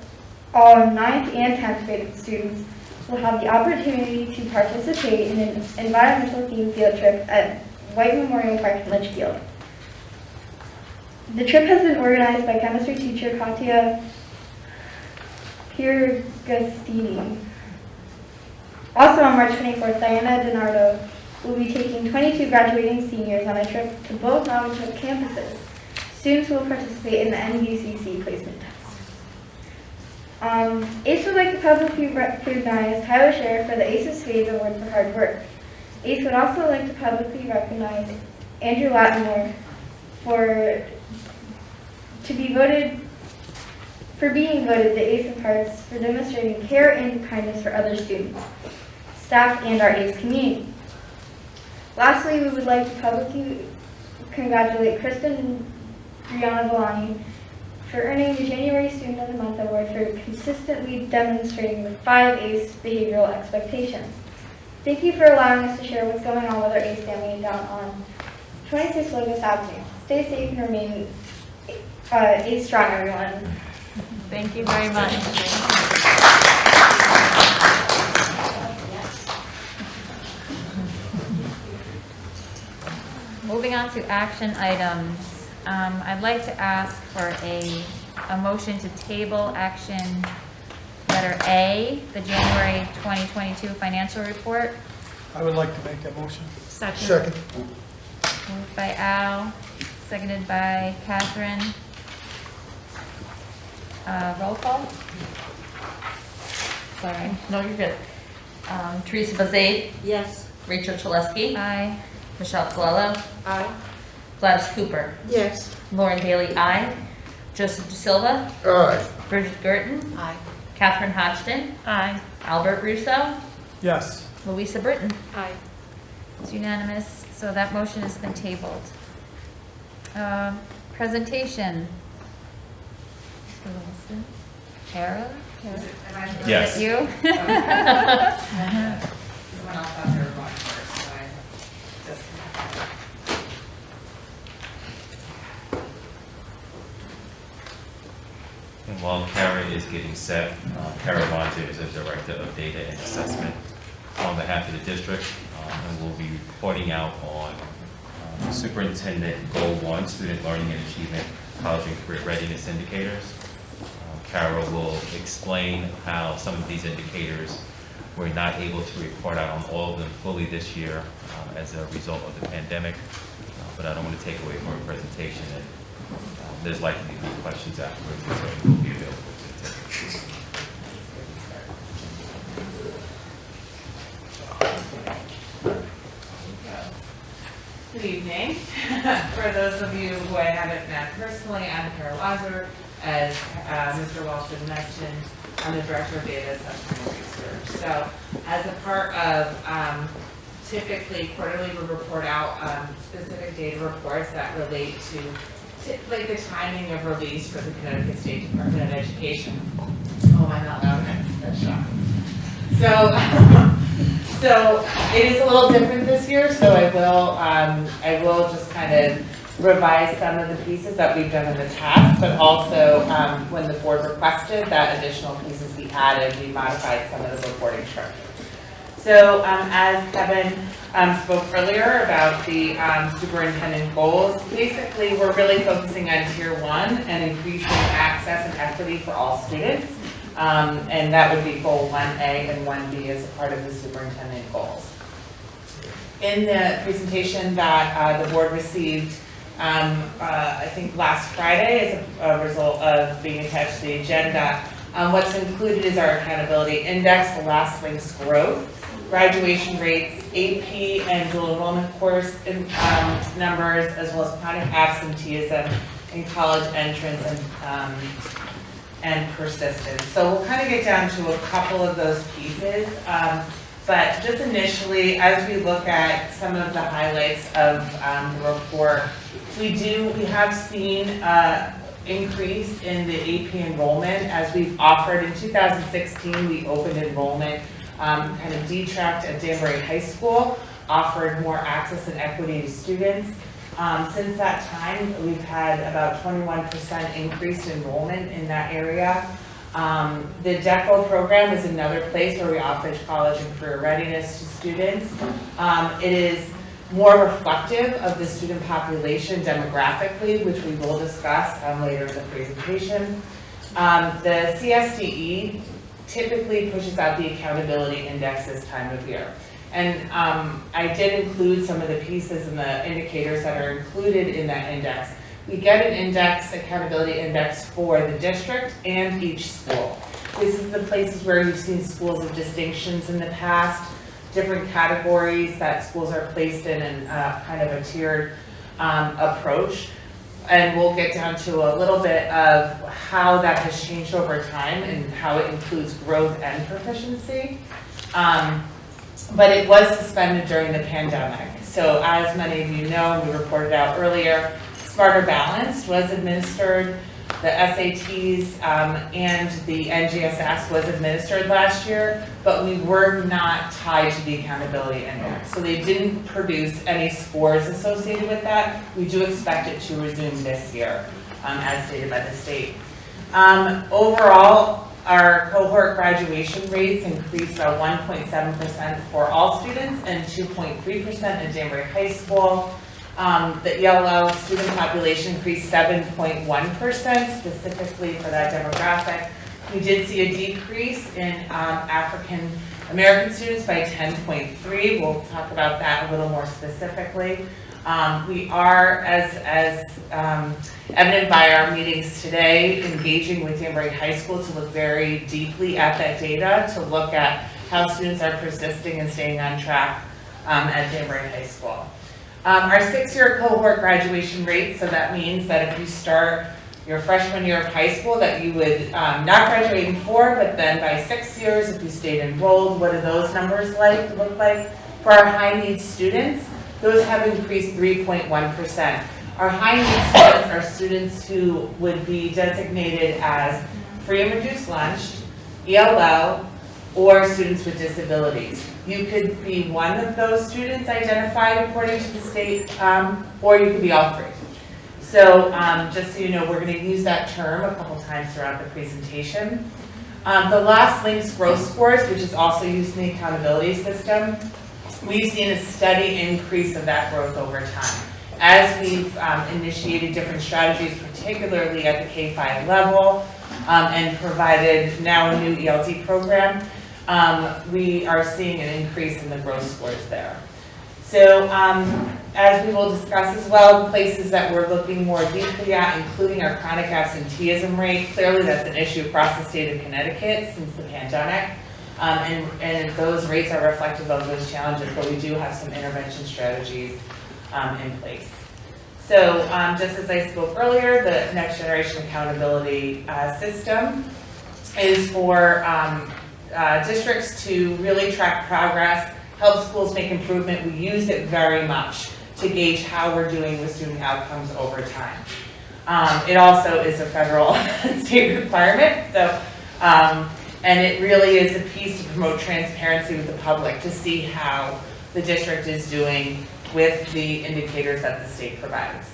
Speaker 2: all 9th and 10th grade students will have the opportunity to participate in an environmental themed field trip at White Memorial Park in Litchfield. The trip has been organized by chemistry teacher Katya Piergastini. Also on March 24th, Diana DiNardo will be taking 22 graduating seniors on a trip to both Novichok campuses. Students will participate in the NVCC placement test. ACE would like to publicly recognize Tyler Sheriff for the ACE of Spades Award for hard work. ACE would also like to publicly recognize Andrew Lattimore for being voted the ACE of Hearts for demonstrating care and kindness for other students, staff, and our ACE community. Lastly, we would like to publicly congratulate Kristen and Brianna Villani for earning the January Student of the Month Award for consistently demonstrating the 5 ACE behavioral expectations. Thank you for allowing us to share what's going on with our ACE family down on 26 Locust Avenue. Stay safe and remain ACE strong, everyone.
Speaker 4: Thank you very much. Moving on to action items. I'd like to ask for a motion to table action letter A, the January 2022 financial report.
Speaker 1: I would like to make that motion.
Speaker 4: Second. Moved by Al, seconded by Catherine. Roll call?
Speaker 3: Sorry, no, you're good. Teresa Bazade?
Speaker 1: Yes.
Speaker 3: Rachel Chalesky?
Speaker 4: Aye.
Speaker 3: Michelle Colello?
Speaker 1: Aye.
Speaker 3: Gladys Cooper?
Speaker 1: Yes.
Speaker 3: Lauren Bailey, aye. Joseph De Silva?
Speaker 1: Aye.
Speaker 3: Bridget Gerton?
Speaker 14: Aye.
Speaker 3: Catherine Hodgson?
Speaker 4: Aye.
Speaker 3: Albert Russo?
Speaker 1: Yes.
Speaker 3: Louisa Britton?
Speaker 14: Aye.
Speaker 4: It's unanimous, so that motion has been tabled. Presentation. Kara?
Speaker 10: Yes.
Speaker 4: Is it you?
Speaker 6: Someone else out there going first, so I just.
Speaker 23: And while Kara is getting set, Kara Wante is the Director of Data and Assessment on behalf of the district, and will be reporting out on Superintendent Goal 1, Student Learning and Achievement, College and Career Readiness Indicators. Kara will explain how some of these indicators we're not able to report out on all of them fully this year as a result of the pandemic, but I don't want to take away from her presentation, and there's likely to be questions afterwards, and so it will be available to the district.
Speaker 6: Good evening. For those of you who I haven't met personally, I'm Kara Lazar. As Mr. Walsh had mentioned, I'm the Director of Data Assessment and Research. So as a part of typically quarterly we report out specific data reports that relate to like the timing of release for the Connecticut State Department of Education. Oh, I'm not loud enough. That's shocking. So it is a little different this year, so I will just kind of revise some of the pieces that we've done in the past, but also when the board requested that additional pieces be added, we modified some of the reporting structure. So as Kevin spoke earlier about the superintendent goals, basically we're really focusing on tier 1 and increasing access and equity for all students. And that would be goal 1A and 1B as a part of the superintendent goals. In the presentation that the board received, I think last Friday as a result of being attached to the agenda, what's included is our accountability index, the last link's growth, graduation rates, AP and dual enrollment course numbers, as well as chronic absenteeism in college entrance and persistence. So we'll kind of get down to a couple of those pieces. But just initially, as we look at some of the highlights of the report, we have seen increase in the AP enrollment as we've offered. In 2016, we opened enrollment kind of detracked at Danbury High School, offered more access and equity to students. Since that time, we've had about 21% increased enrollment in that area. The DECO program is another place where we offer college and career readiness to students. It is more reflective of the student population demographically, which we will discuss later in the presentation. The CSDE typically pushes out the accountability index this time of year. And I did include some of the pieces and the indicators that are included in that index. We get an index, accountability index for the district and each school. This is the places where you've seen schools of distinctions in the past, different categories that schools are placed in and kind of a tiered approach. And we'll get down to a little bit of how that has changed over time and how it includes growth and proficiency. But it was suspended during the pandemic. So as many of you know, we reported out earlier, Smarter Balanced was administered, the SATs and the NGSS was administered last year, but we were not tied to the accountability index. So they didn't produce any scores associated with that. We do expect it to resume this year, as stated by the state. Overall, our cohort graduation rates increased by 1.7% for all students and 2.3% at Danbury High School. The ELL student population increased 7.1% specifically for that demographic. We did see a decrease in African American students by 10.3. We'll talk about that a little more specifically. We are, as evident by our meetings today, engaging with Danbury High School to look very deeply at that data, to look at how students are persisting and staying on track at Danbury High School. Our 6-year cohort graduation rate, so that means that if you start your freshman year of high school, that you would not graduate in 4, but then by 6 years, if you stayed enrolled, what do those numbers look like? For our high needs students, those have increased 3.1%. Our high needs students are students who would be designated as free and reduced lunch, ELL, or students with disabilities. You could be one of those students identified according to the state, or you could be all 3. So just so you know, we're going to use that term a couple times throughout the presentation. The last link's growth scores, which is also used in the accountability system, we've seen a steady increase of that growth over time. As we've initiated different strategies, particularly at the K-5 level, and provided now a new ELD program, we are seeing an increase in the growth scores there. So as we will discuss as well, the places that we're looking more deeply at, including our chronic absenteeism rate, clearly that's an issue across the state of Connecticut since the pandemic. And those rates are reflective of those challenges, but we do have some intervention strategies in place. So just as I spoke earlier, the next generation accountability system is for districts to really track progress, help schools make improvement. We use it very much to gauge how we're doing with student outcomes over time. It also is a federal state requirement, so and it really is a piece to promote transparency with the public, to see how the district is doing with the indicators that the state provides.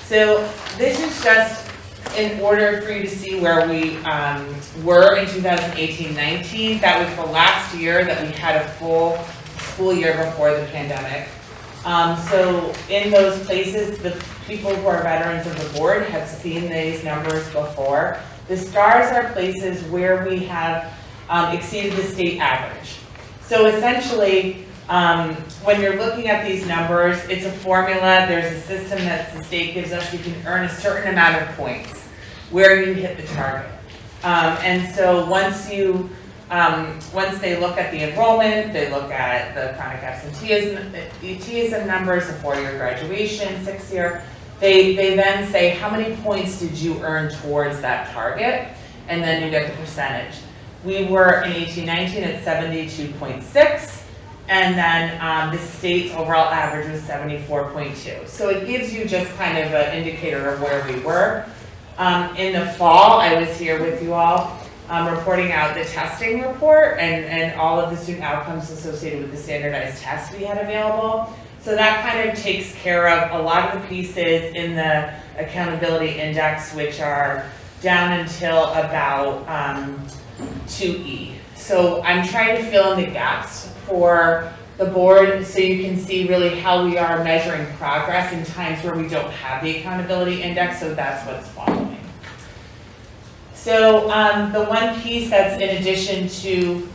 Speaker 6: So this is just in order for you to see where we were in 2018-19. That was the last year that we had a full school year before the pandemic. So in those places, the people who are veterans of the board have seen these numbers before. The stars are places where we have exceeded the state average. So essentially, when you're looking at these numbers, it's a formula. There's a system that the state gives us. You can earn a certain amount of points where you hit the target. And so once they look at the enrollment, they look at the chronic absenteeism numbers, the 4-year graduation, 6-year, they then say, how many points did you earn towards that target? And then you get the percentage. We were in 18-19 at 72.6, and then the state's overall average was 74.2. So it gives you just kind of an indicator of where we were. In the fall, I was here with you all reporting out the testing report and all of the student outcomes associated with the standardized tests we had available. So that kind of takes care of a lot of the pieces in the accountability index, which are down until about 2E. So I'm trying to fill in the gaps for the board so you can see really how we are measuring progress in times where we don't have the accountability index, so that's what's following. So the one piece that's in addition to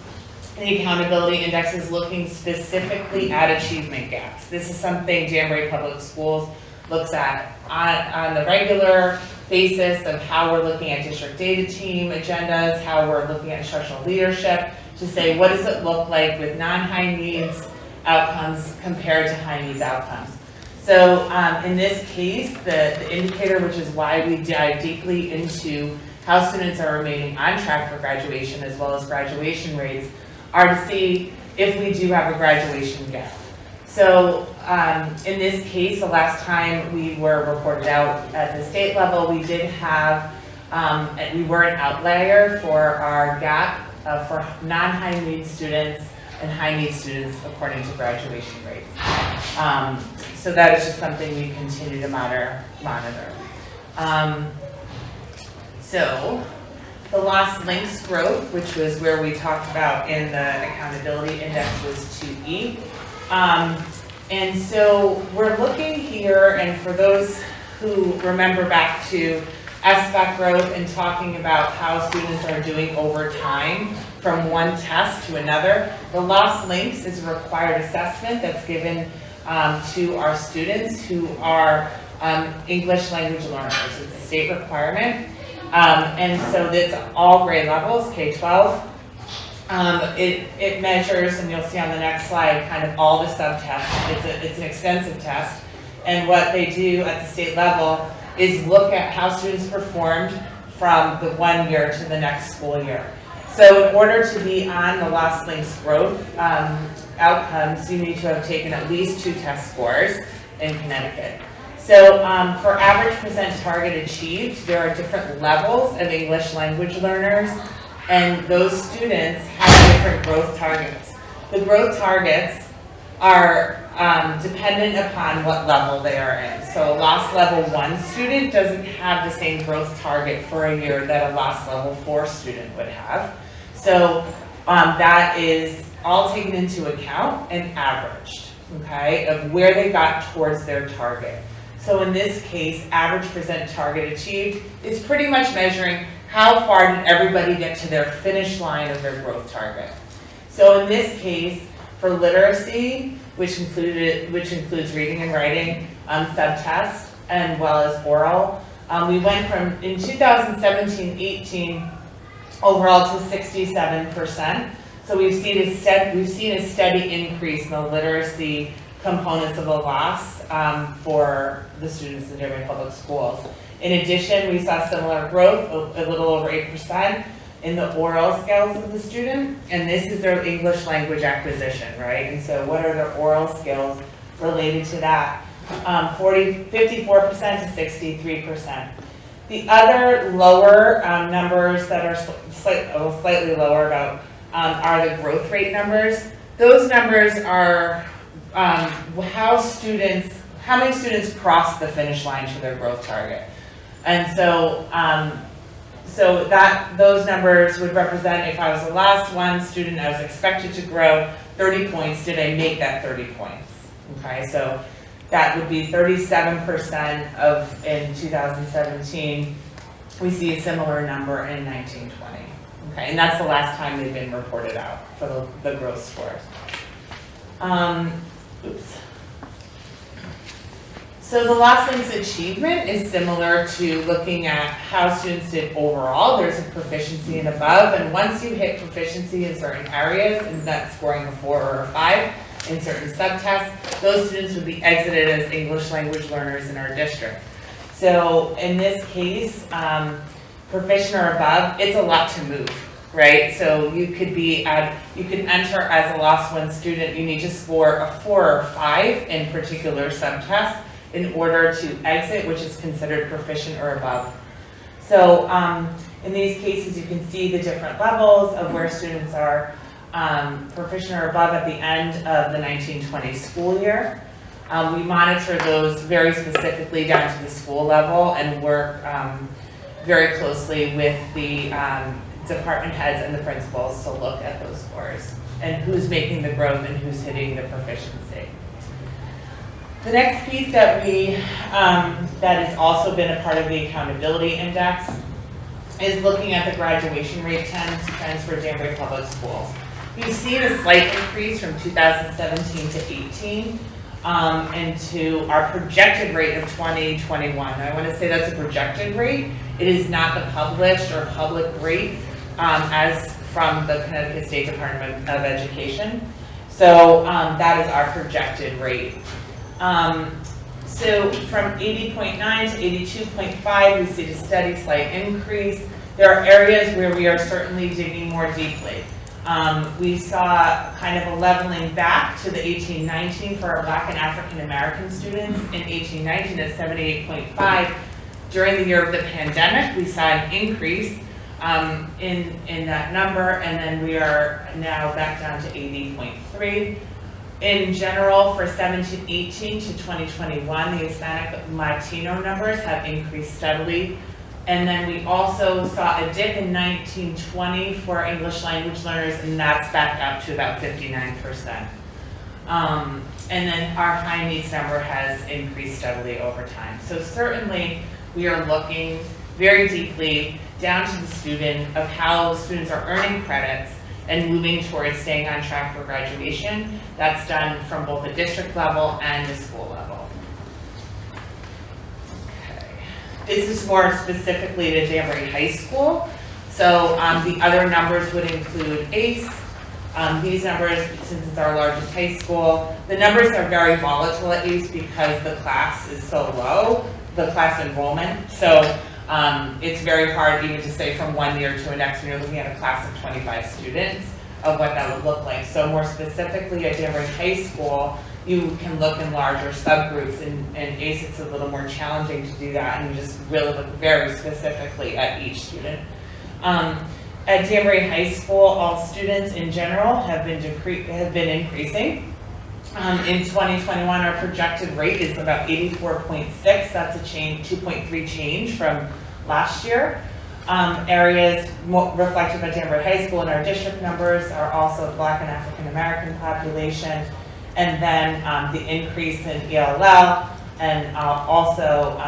Speaker 6: the accountability index is looking specifically at achievement gaps. This is something Danbury Public Schools looks at on the regular basis of how we're looking at district data team agendas, how we're looking at instructional leadership, to say what does it look like with non-high needs outcomes compared to high needs outcomes. So in this case, the indicator, which is why we dive deeply into how students are remaining on track for graduation as well as graduation rates, are to see if we do have a graduation gap. So in this case, the last time we were reported out at the state level, we did have, we were an outlier for our gap for non-high needs students and high needs students according to graduation rates. So that is just something we continue to monitor. So the lost links growth, which was where we talked about in the accountability index, was 2E. And so we're looking here, and for those who remember back to SBAC growth and talking about how students are doing over time from one test to another, the lost links is a required assessment that's given to our students who are English language learners. It's a state requirement. And so that's all grade levels, K-12. It measures, and you'll see on the next slide, kind of all the subtests. It's an extensive test. And what they do at the state level is look at how students performed from the 1 year to the next school year. So in order to be on the lost links growth outcomes, you need to have taken at least 2 test scores in Connecticut. So for average percent target achieved, there are different levels of English language learners, and those students have different growth targets. The growth targets are dependent upon what level they are in. So a lost level 1 student doesn't have the same growth target for a year that a lost level 4 student would have. So that is all taken into account and averaged, okay, of where they got towards their target. So in this case, average percent target achieved is pretty much measuring how far did everybody get to their finish line of their growth target. So in this case, for literacy, which includes reading and writing subtest, and well as oral, we went from, in 2017-18, overall to 67%. So we've seen a steady increase in the literacy components of the loss for the students in Danbury Public Schools. In addition, we saw similar growth, a little over 8%, in the oral skills of the student, and this is their English language acquisition, right? And so what are their oral skills related to that? 54% to 63%. The other lower numbers that are slightly lower about are the growth rate numbers. Those numbers are how many students cross the finish line to their growth target. And so, those numbers would represent if I was the last 1 student, I was expected to grow 30 points, did I make that 30 points? Okay, so that would be 37% in 2017. We see a similar number in 1920. Okay, and that's the last time they've been reported out for the growth scores. So the lost links achievement is similar to looking at how students did overall. There's a proficiency and above, and once you hit proficiency in certain areas, and that's scoring a 4 or a 5 in certain subtests, those students would be exited as English language learners in our district. So in this case, proficient or above, it's a lot to move, right? So you could enter as a lost 1 student, you need to score a 4 or 5 in particular subtests in order to exit, which is considered proficient or above. So in these cases, you can see the different levels of where students are proficient or above at the end of the 1920 school year. We monitor those very specifically down to the school level and work very closely with the department heads and the principals to look at those scores and who's making the growth and who's hitting the proficiency. The next piece that that has also been a part of the accountability index is looking at the graduation rate trends for Danbury Public Schools. We've seen a slight increase from 2017 to 18. and to our projected rate of 2021. I want to say that's a projected rate. It is not the published or public rate as from the Connecticut State Department of Education. So that is our projected rate. So from 80.9 to 82.5, we see a steady slight increase. There are areas where we are certainly digging more deeply. We saw kind of a leveling back to the 18-19 for our Black and African American students in 18-19 at 78.5. During the year of the pandemic, we saw an increase in that number, and then we are now back down to 80.3. In general, for 17-18 to 2021, the Hispanic and Latino numbers have increased steadily. And then we also saw a dip in 19-20 for English language learners, and that's back up to about 59%. And then our high needs number has increased steadily over time. So certainly we are looking very deeply down to the student of how students are earning credits and moving towards staying on track for graduation. That's done from both the district level and the school level. Okay. This is more specifically to Danbury High School. So the other numbers would include ACE. These numbers, since it's our largest high school, the numbers are very volatile at ACE because the class is so low, the class enrollment. So it's very hard even to say from one year to the next when you're looking at a class of 25 students of what that would look like. So more specifically at Danbury High School, you can look in larger subgroups. In ACE, it's a little more challenging to do that, and you just really look very specifically at each student. At Danbury High School, all students in general have been increasing. In 2021, our projected rate is about 84.6. That's a change, 2.3 change from last year. Areas reflective of Danbury High School in our district numbers are also Black and African American population, and then the increase in ELL, and also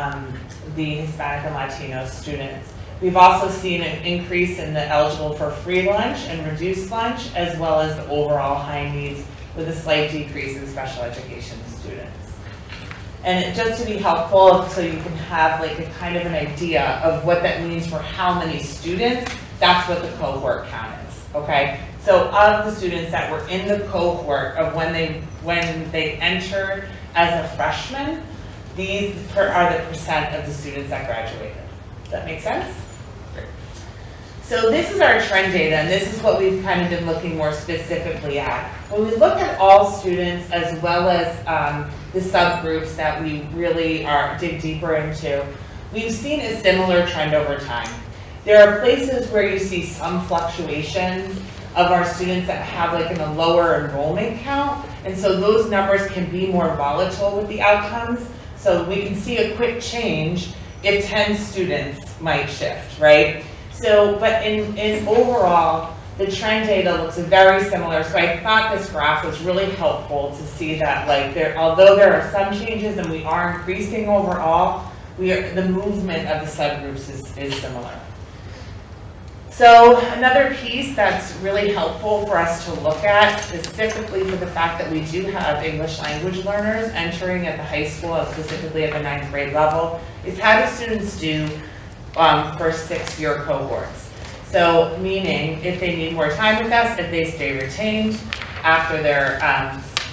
Speaker 6: the Hispanic and Latino students. We've also seen an increase in the eligible for free lunch and reduced lunch, as well as the overall high needs, with a slight decrease in special education students. And just to be helpful, so you can have like a kind of an idea of what that means for how many students, that's what the cohort count is, okay? So of the students that were in the cohort of when they entered as a freshman, these are the percent of the students that graduated. Does that make sense? Great. So this is our trend data, and this is what we've kind of been looking more specifically at. When we look at all students as well as the subgroups that we really dig deeper into, we've seen a similar trend over time. There are places where you see some fluctuations of our students that have like a lower enrollment count, and so those numbers can be more volatile with the outcomes. So we can see a quick change if 10 students might shift, right? So, but in overall, the trend data looks very similar. So I thought this graph was really helpful to see that, like, although there are some changes and we are increasing overall, the movement of the subgroups is similar. So another piece that's really helpful for us to look at, specifically for the fact that we do have English language learners entering at the high school, specifically at the 9th grade level, is how do students do for 6-year cohorts. So meaning if they need more time with us, if they stay retained after their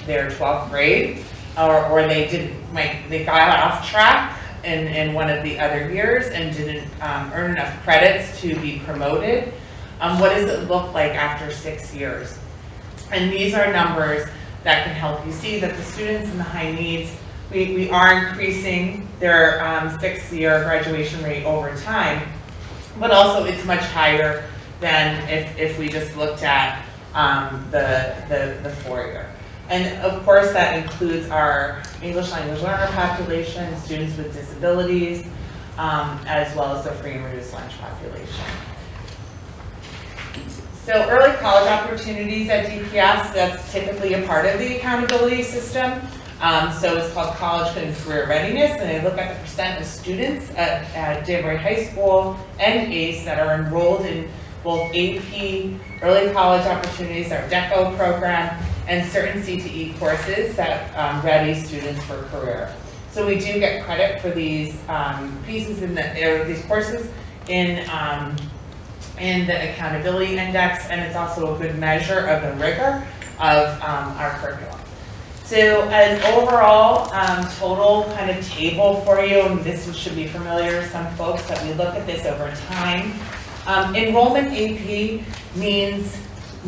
Speaker 6: 12th grade, or they got off track in one of the other years and didn't earn enough credits to be promoted, what does it look like after 6 years? And these are numbers that can help you see that the students in the high needs, we are increasing their 6-year graduation rate over time, but also it's much higher than if we just looked at the 4-year. And of course that includes our English language learner population, students with disabilities, as well as the free and reduced lunch population. So early college opportunities at DPS, that's typically a part of the accountability system. So it's called College and Career Readiness, and they look at the percent of students at Danbury High School and ACE that are enrolled in both AP, early college opportunities, our DECO program, and certain CTE courses that ready students for career. So we do get credit for these pieces these courses in the accountability index, and it's also a good measure of the rigor of our curriculum. So an overall total kind of table for you, and this should be familiar to some folks that we look at this over time. Enrollment AP means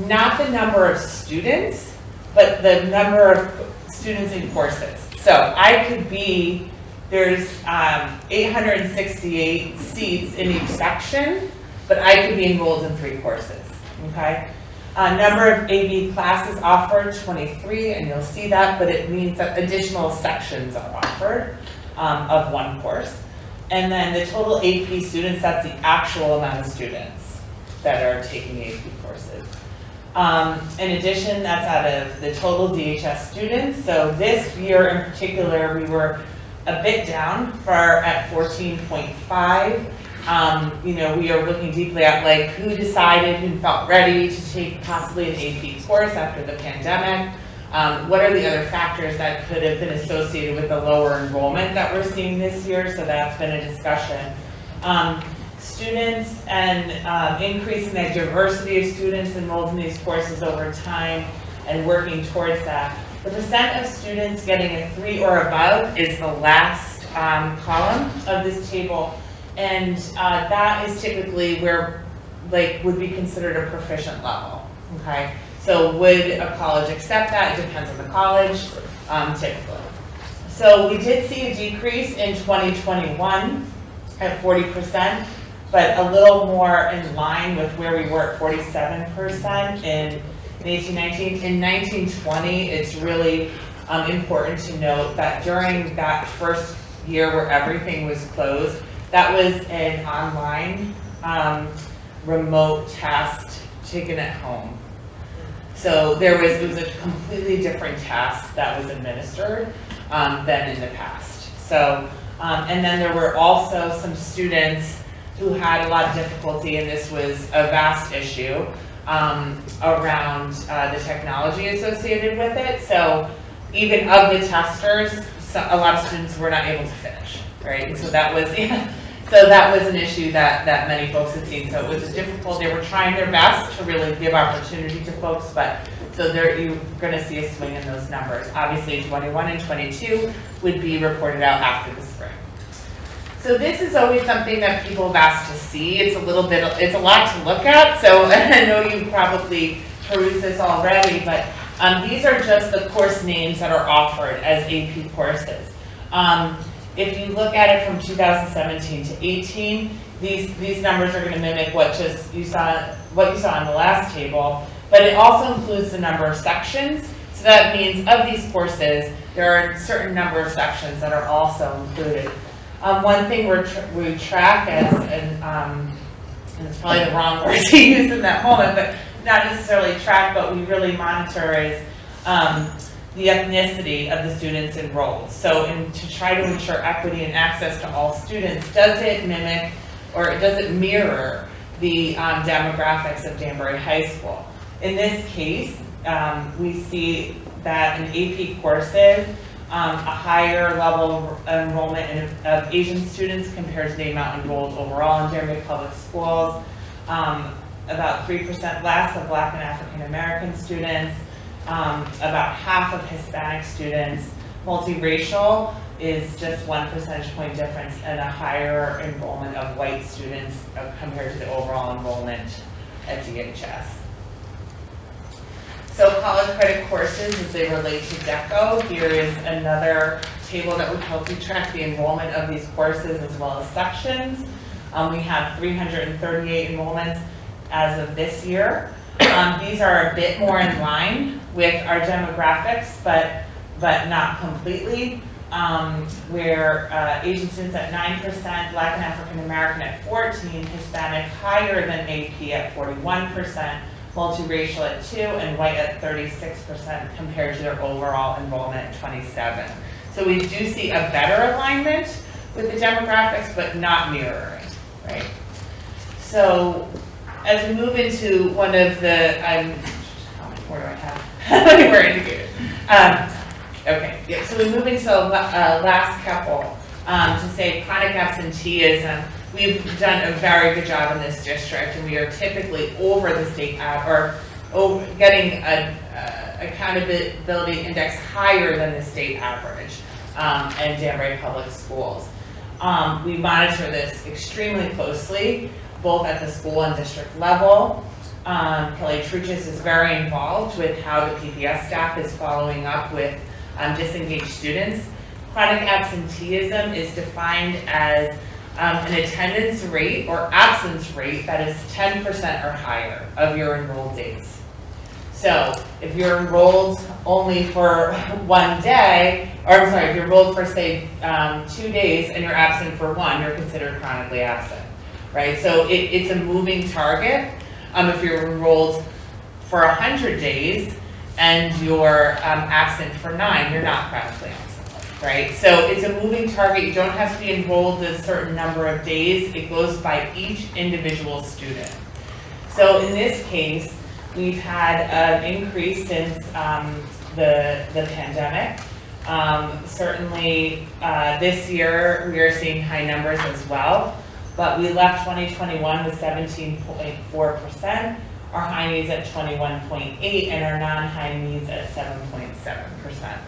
Speaker 6: not the number of students, but the number of students in courses. So I could be, there's 868 seats in each section, but I could be enrolled in 3 courses, okay? Number of AB classes offered, 23, and you'll see that, but it means that additional sections are offered of 1 course. And then the total AP students, that's the actual amount of students that are taking AP courses. In addition, that's out of the total DHS students. So this year in particular, we were a bit down at 14.5. You know, we are looking deeply at like who decided and felt ready to take possibly an AP course after the pandemic. What are the other factors that could have been associated with the lower enrollment that we're seeing this year? So that's been a discussion. Students and increasing the diversity of students enrolled in these courses over time and working towards that. The percent of students getting a 3 or above is the last column of this table. And that is typically where, like, would be considered a proficient level, okay? So would a college accept that? It depends on the college, typically. So we did see a decrease in 2021 at 40%, but a little more in line with where we were at 47% in 1819. In 1920, it's really important to note that during that first year where everything was closed, that was an online remote test taken at home. So it was a completely different test that was administered than in the past. So, and then there were also some students who had a lot of difficulty, and this was a vast issue around the technology associated with it. So even of the testers, a lot of students were not able to finish, right? And so that was, so that was an issue that many folks had seen. So it was difficult. They were trying their best to really give opportunity to folks, but so there you're going to see a swing in those numbers. Obviously, 21 and 22 would be reported out after the spring. So this is always something that people have asked to see. It's a lot to look at. So I know you probably perused this already, but these are just the course names that are offered as AP courses. If you look at it from 2017 to 18, these numbers are going to mimic what you saw on the last table, but it also includes the number of sections. So that means of these courses, there are a certain number of sections that are also included. One thing we track as, and it's probably the wrong word to use in that moment, but not necessarily track, but we really monitor is the ethnicity of the students enrolled. So to try to ensure equity and access to all students, does it mimic or does it mirror the demographics of Danbury High School? In this case, we see that in AP courses, a higher level of enrollment of Asian students compared to the amount enrolled overall in Danbury Public Schools, about 3% less of Black and African American students, about half of Hispanic students. Multiracial is just 1 percentage point difference and a higher enrollment of white students compared to the overall enrollment at DHS. So college credit courses as they relate to DECO, here is another table that would help you track the enrollment of these courses as well as sections. We have 338 enrollments as of this year. These are a bit more in line with our demographics, but not completely. Where Asian students at 9%, Black and African American at 14%, Hispanic higher than AP at 41%, multiracial at 2%, and white at 36% compared to their overall enrollment at 27%. So we do see a better alignment with the demographics, but not mirroring, right? So as we move into one of the, where do I have? They were indicated. Okay, yeah, so we move into the last couple, to say chronic absenteeism. We've done a very good job in this district, and we are typically over the state getting an accountability index higher than the state average in Danbury Public Schools. We monitor this extremely closely, both at the school and district level. Kelly Truchis is very involved with how the PPS staff is following up with disengaged students. Chronic absenteeism is defined as an attendance rate or absence rate that is 10% or higher of your enrolled days. So if you're enrolled only for one day, or I'm sorry, if you're enrolled for say 2 days and you're absent for one, you're considered chronically absent, right? So it's a moving target. If you're enrolled for 100 days and you're absent for 9, you're not chronically absent, right? So it's a moving target. You don't have to be enrolled a certain number of days. It goes by each individual student. So in this case, we've had an increase since the pandemic. Certainly this year we are seeing high numbers as well, but we left 2021 with 17.4%, our high needs at 21.8%, and our non-high needs at 7.7%.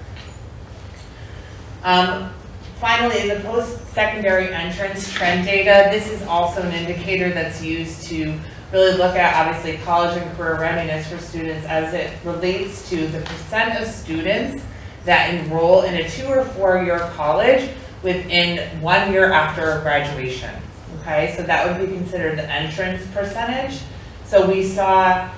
Speaker 6: Finally, the post-secondary entrance trend data. This is also an indicator that's used to really look at, obviously, college and career readiness for students as it relates to the percent of students that enroll in a 2 or 4 year college within 1 year after graduation. Okay, so that would be considered the entrance percentage. So we saw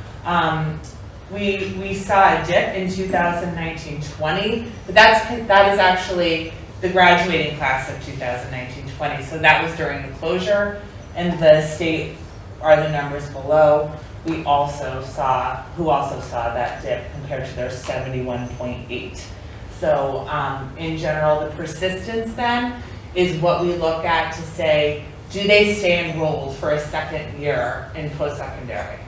Speaker 6: we saw a dip in 2019-20, but that is actually the graduating class of 2019-20. So that was during the closure, and the state are the numbers below. We also saw that dip compared to their 71.8. So in general, the persistence then is what we look at to say, do they stay enrolled for a second year in post-secondary?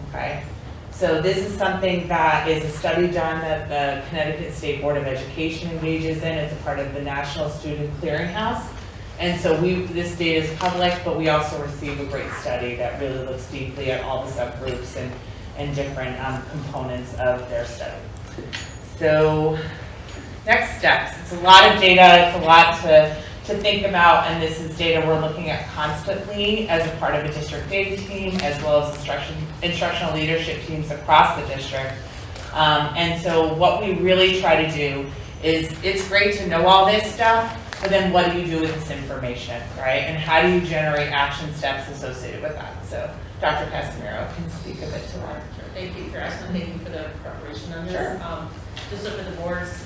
Speaker 6: Okay. So this is something that is a study done that the Connecticut State Board of Education engages in. It's a part of the National Student Clearinghouse. And so this data is public, but we also receive a great study that really looks deeply at all the subgroups and different components of their study. So next steps. It's a lot of data. It's a lot to think about, and this is data we're looking at constantly as a part of a district data team, as well as instructional leadership teams across the district. And so what we really try to do is, it's great to know all this stuff, but then what do you do with this information, right? And how do you generate action steps associated with that? So Dr. Casimiro can speak a bit to that.
Speaker 7: Sure. Thank you for asking. Thank you for the preparation on this.
Speaker 6: Sure.
Speaker 7: Just so for the board's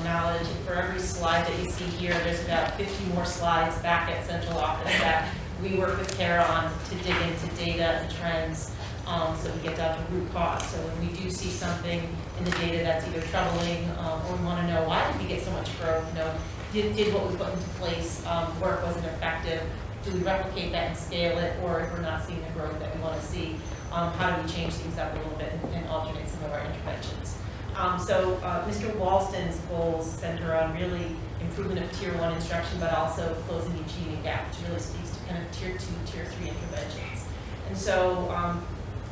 Speaker 7: knowledge, for every slide that you see here, there's about 50 more slides back at central office that we work with Kara on to dig into data and trends, so we get down to root cause. So when we do see something in the data that's either troubling, or we want to know why did we get so much growth, did what we put into place work, wasn't effective, do we replicate that and scale it, or if we're not seeing the growth that we want to see, how do we change things up a little bit and alternate some of our interventions. So Mr. Walston's goals center on really improvement of Tier 1 instruction, but also closing the achievement gap, which really speaks to kind of Tier 2, Tier 3 interventions. And so,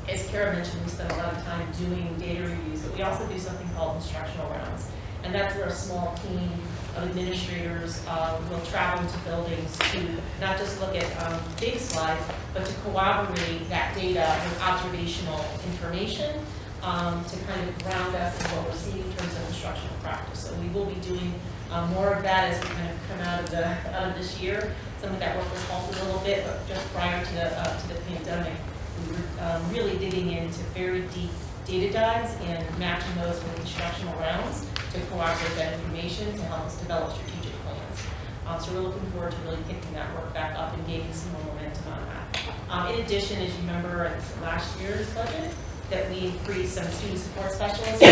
Speaker 7: as Kara mentioned, we spend a lot of time doing data reviews, but we also do something called instructional rounds. And that's where a small team of administrators will travel into buildings to not just look at data slides, but to corroborate that data with observational information to kind of ground us in what we're seeing in terms of instructional practice. So we will be doing more of that as we kind of come out of this year. Some of that work was halted a little bit, but just prior to the pandemic, we were really digging into very deep data dives and matching those with instructional rounds to corroborate that information to help us develop strategic plans. So we're looking forward to really picking that work back up and gaining some more momentum on that. In addition, as you remember, last year's budget, that we increased some student support specialists,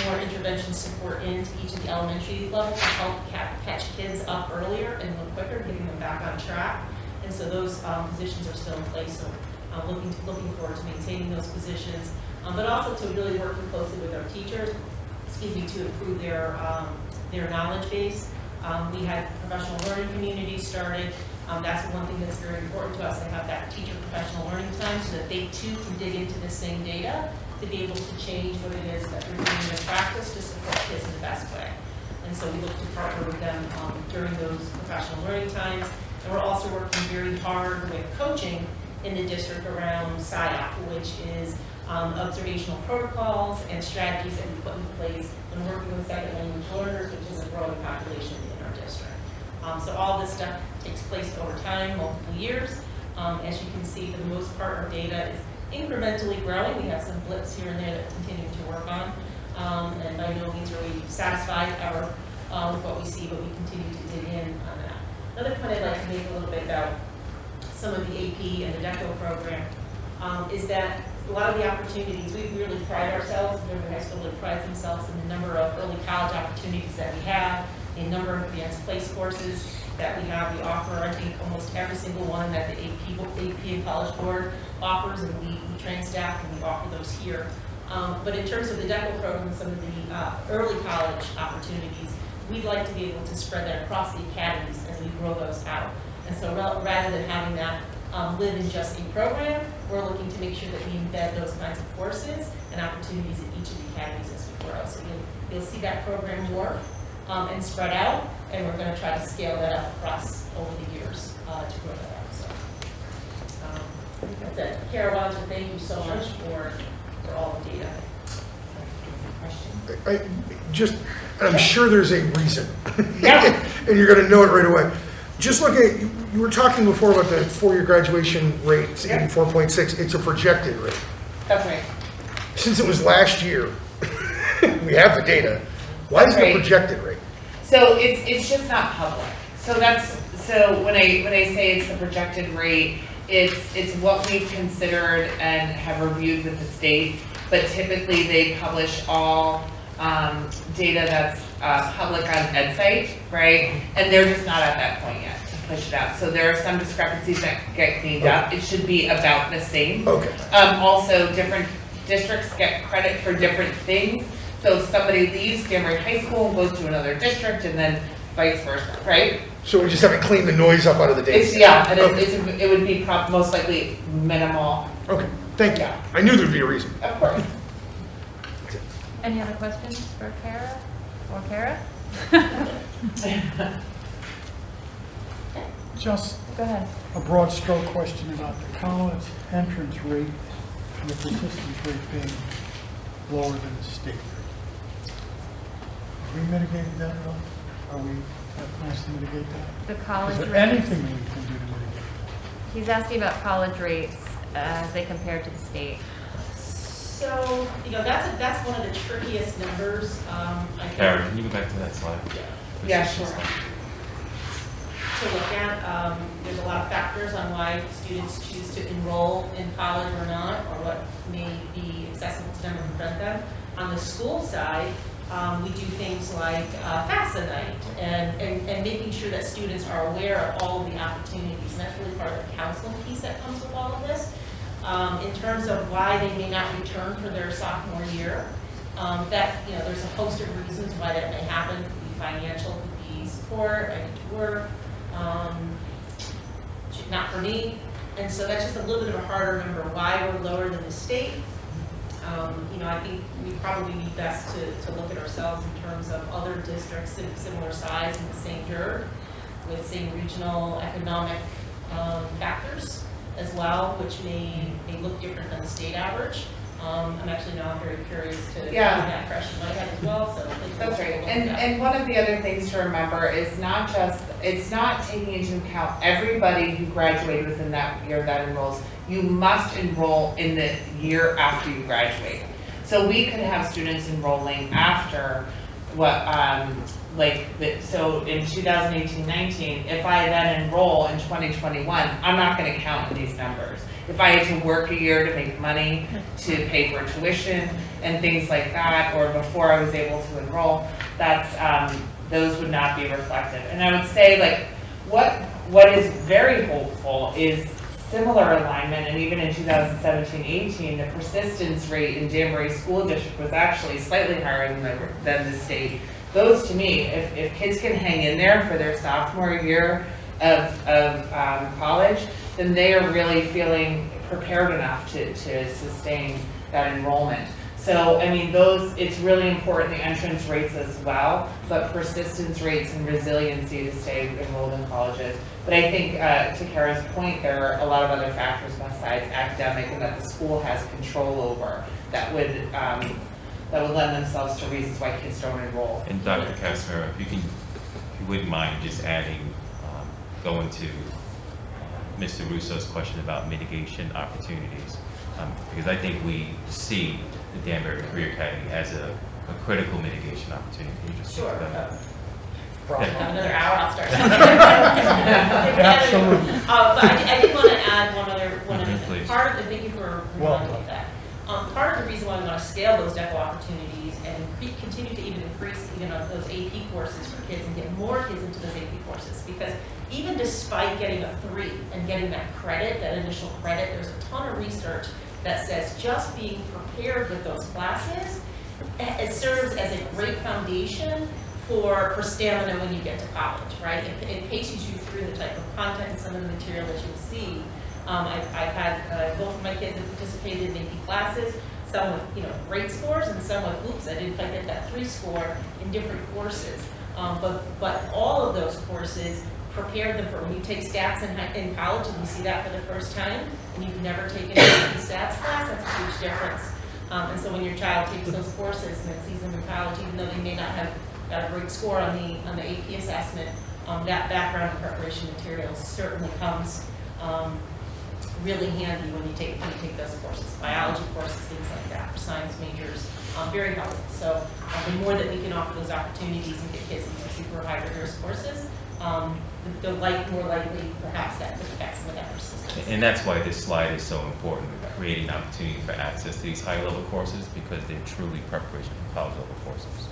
Speaker 7: more intervention support into each of the elementary levels to help catch kids up earlier and a little quicker, getting them back on track. And so those positions are still in place. So looking forward to maintaining those positions. but also to really working closely with our teachers, to improve their knowledge base. We had professional learning communities started. That's one thing that's very important to us, to have that teacher professional learning time so that they too can dig into the same data to be able to change what it is that we're doing in practice to support kids in the best way. And so we look to partner with them during those professional learning times. And we're also working very hard with coaching in the district around SIOP, which is observational protocols and strategies that we put in place when working with second language learners, which is a growing population in our district. So all this stuff takes place over time, multiple years. As you can see, for the most part, our data is incrementally growing. We have some blips here and there that we're continuing to work on. And by no means are we satisfied ever with what we see, but we continue to dig in on that. Another point I'd like to make a little bit about some of the AP and the DECO program is that a lot of the opportunities, we really pride ourselves, Danbury High School really prides themselves in the number of early college opportunities that we have, the number of advanced place courses that we have. We offer, I think, almost every single one that the AP and College Board offers, and we train staff and we offer those here. But in terms of the DECO program, some of the early college opportunities, we'd like to be able to spread that across the academies as we grow those out. And so rather than having that live in just a program, we're looking to make sure that we embed those kinds of courses and opportunities in each of the academies as we grow. So you'll see that program morph and spread out, and we're going to try to scale that up across over the years to grow that out. So I think that's it. Kara Wanzer, thank you so much for all the data.
Speaker 9: I'm sure there's a reason.
Speaker 7: Yeah.
Speaker 9: And you're going to know it right away. Just look at, you were talking before about the four-year graduation rate, it's 84.6, it's a projected rate.
Speaker 6: That's right.
Speaker 9: Since it was last year, we have the data, why is it a projected rate?
Speaker 6: So it's just not public. So when I say it's the projected rate, it's what we've considered and have reviewed with the state, but typically they publish all data that's public on EdSite, right? And they're just not at that point yet to push it out. So there are some discrepancies that get cleaned up. It should be about the same.
Speaker 9: Okay.
Speaker 6: Also, different districts get credit for different things. So if somebody leaves Danbury High School and goes to another district, and then vice versa, right?
Speaker 9: So we just haven't cleaned the noise up out of the data?
Speaker 6: It would be most likely minimal.
Speaker 9: Okay, thank you. I knew there'd be a reason.
Speaker 6: Of course.
Speaker 3: Any other questions for Kara or Kara?
Speaker 1: Just
Speaker 3: Go ahead.
Speaker 1: a broad stroke question about the college entrance rate and the persistence rate being lower than the state rate. Have we mitigated that at all? Are we have plans to mitigate that?
Speaker 3: The college
Speaker 1: Is there
Speaker 3: rates.
Speaker 1: anything we can do to mitigate
Speaker 3: He's asking about college rates as they compare to the state.
Speaker 7: So, that's one of the trickiest numbers.
Speaker 23: Karen, can you go back to that slide?
Speaker 6: Yeah, sure.
Speaker 7: To look at. There's a lot of factors on why students choose to enroll in college or not, or what may be accessible to them or prevent them. On the school side, we do things like FAFSA night and making sure that students are aware of all of the opportunities. And that's really part of the counseling piece that comes with all of this. In terms of why they may not return for their sophomore year, there's a host of reasons why that may happen. It could be financial, it could be support, I need to work, not for me. And so that's just a little bit of a harder number why we're lower than the state. I think we probably need best to look at ourselves in terms of other districts of similar size in the same dirt with same regional economic factors as well, which may look different than the state average. I'm actually now very curious to get that question I had as well. So
Speaker 6: that's right. And one of the other things to remember is it's not taking into account everybody who graduated within that year that enrolls. You must enroll in the year after you graduate. So we could have students enrolling after so in 2018-19, if I then enroll in 2021, I'm not going to count in these numbers. If I had to work a year to make money, to pay for tuition and things like that, or before I was able to enroll, those would not be reflected. And I would say what is very hopeful is similar alignment, and even in 2017-18, the persistence rate in Danbury School District was actually slightly higher than the state. Those, to me, if kids can hang in there for their sophomore year of college, then they are really feeling prepared enough to sustain that enrollment. So, I mean, it's really important, the entrance rates as well, but persistence rates and resiliency to stay enrolled in colleges. But I think, to Kara's point, there are a lot of other factors besides academic and that the school has control over that would lend themselves to reasons why kids don't enroll.
Speaker 23: And Dr. Casimiro, if you wouldn't mind just adding, going to Mr. Russo's question about mitigation opportunities, because I think we see the Danbury Career Academy as a critical mitigation opportunity. Can you just speak to that?
Speaker 7: Another hour, I'll start.
Speaker 1: Absolutely.
Speaker 7: But I did want to add one other thing.
Speaker 23: Please.
Speaker 7: Part of the, thank you for reminding me of that. Part of the reason why we want to scale those DECO opportunities and continue to even increase, those AP courses for kids and get more kids into those AP courses, because even despite getting a 3 and getting that credit, that initial credit, there's a ton of research that says just being prepared with those classes, it serves as a great foundation for stamina when you get to college, right? It paces you through the type of content and some of the material that you'll see. I've had both of my kids have participated in AP classes, some with great scores and some with, oops, I didn't quite get that 3 score in different courses. But all of those courses prepare them for when you take stats in college and you see that for the first time and you've never taken a stats class, that's a huge difference. And so when your child takes those courses and then sees them in college, even though they may not have got a great score on the AP assessment, that background and preparation materials certainly comes really handy when you take those courses, biology courses, things like that, for science majors, very helpful. So the more that we can offer those opportunities and get kids into super high rigorous courses, the more likely perhaps that could affect some of that persistence.
Speaker 23: And that's why this slide is so important, creating opportunity for access to these high level courses, because they're truly preparation for college level courses.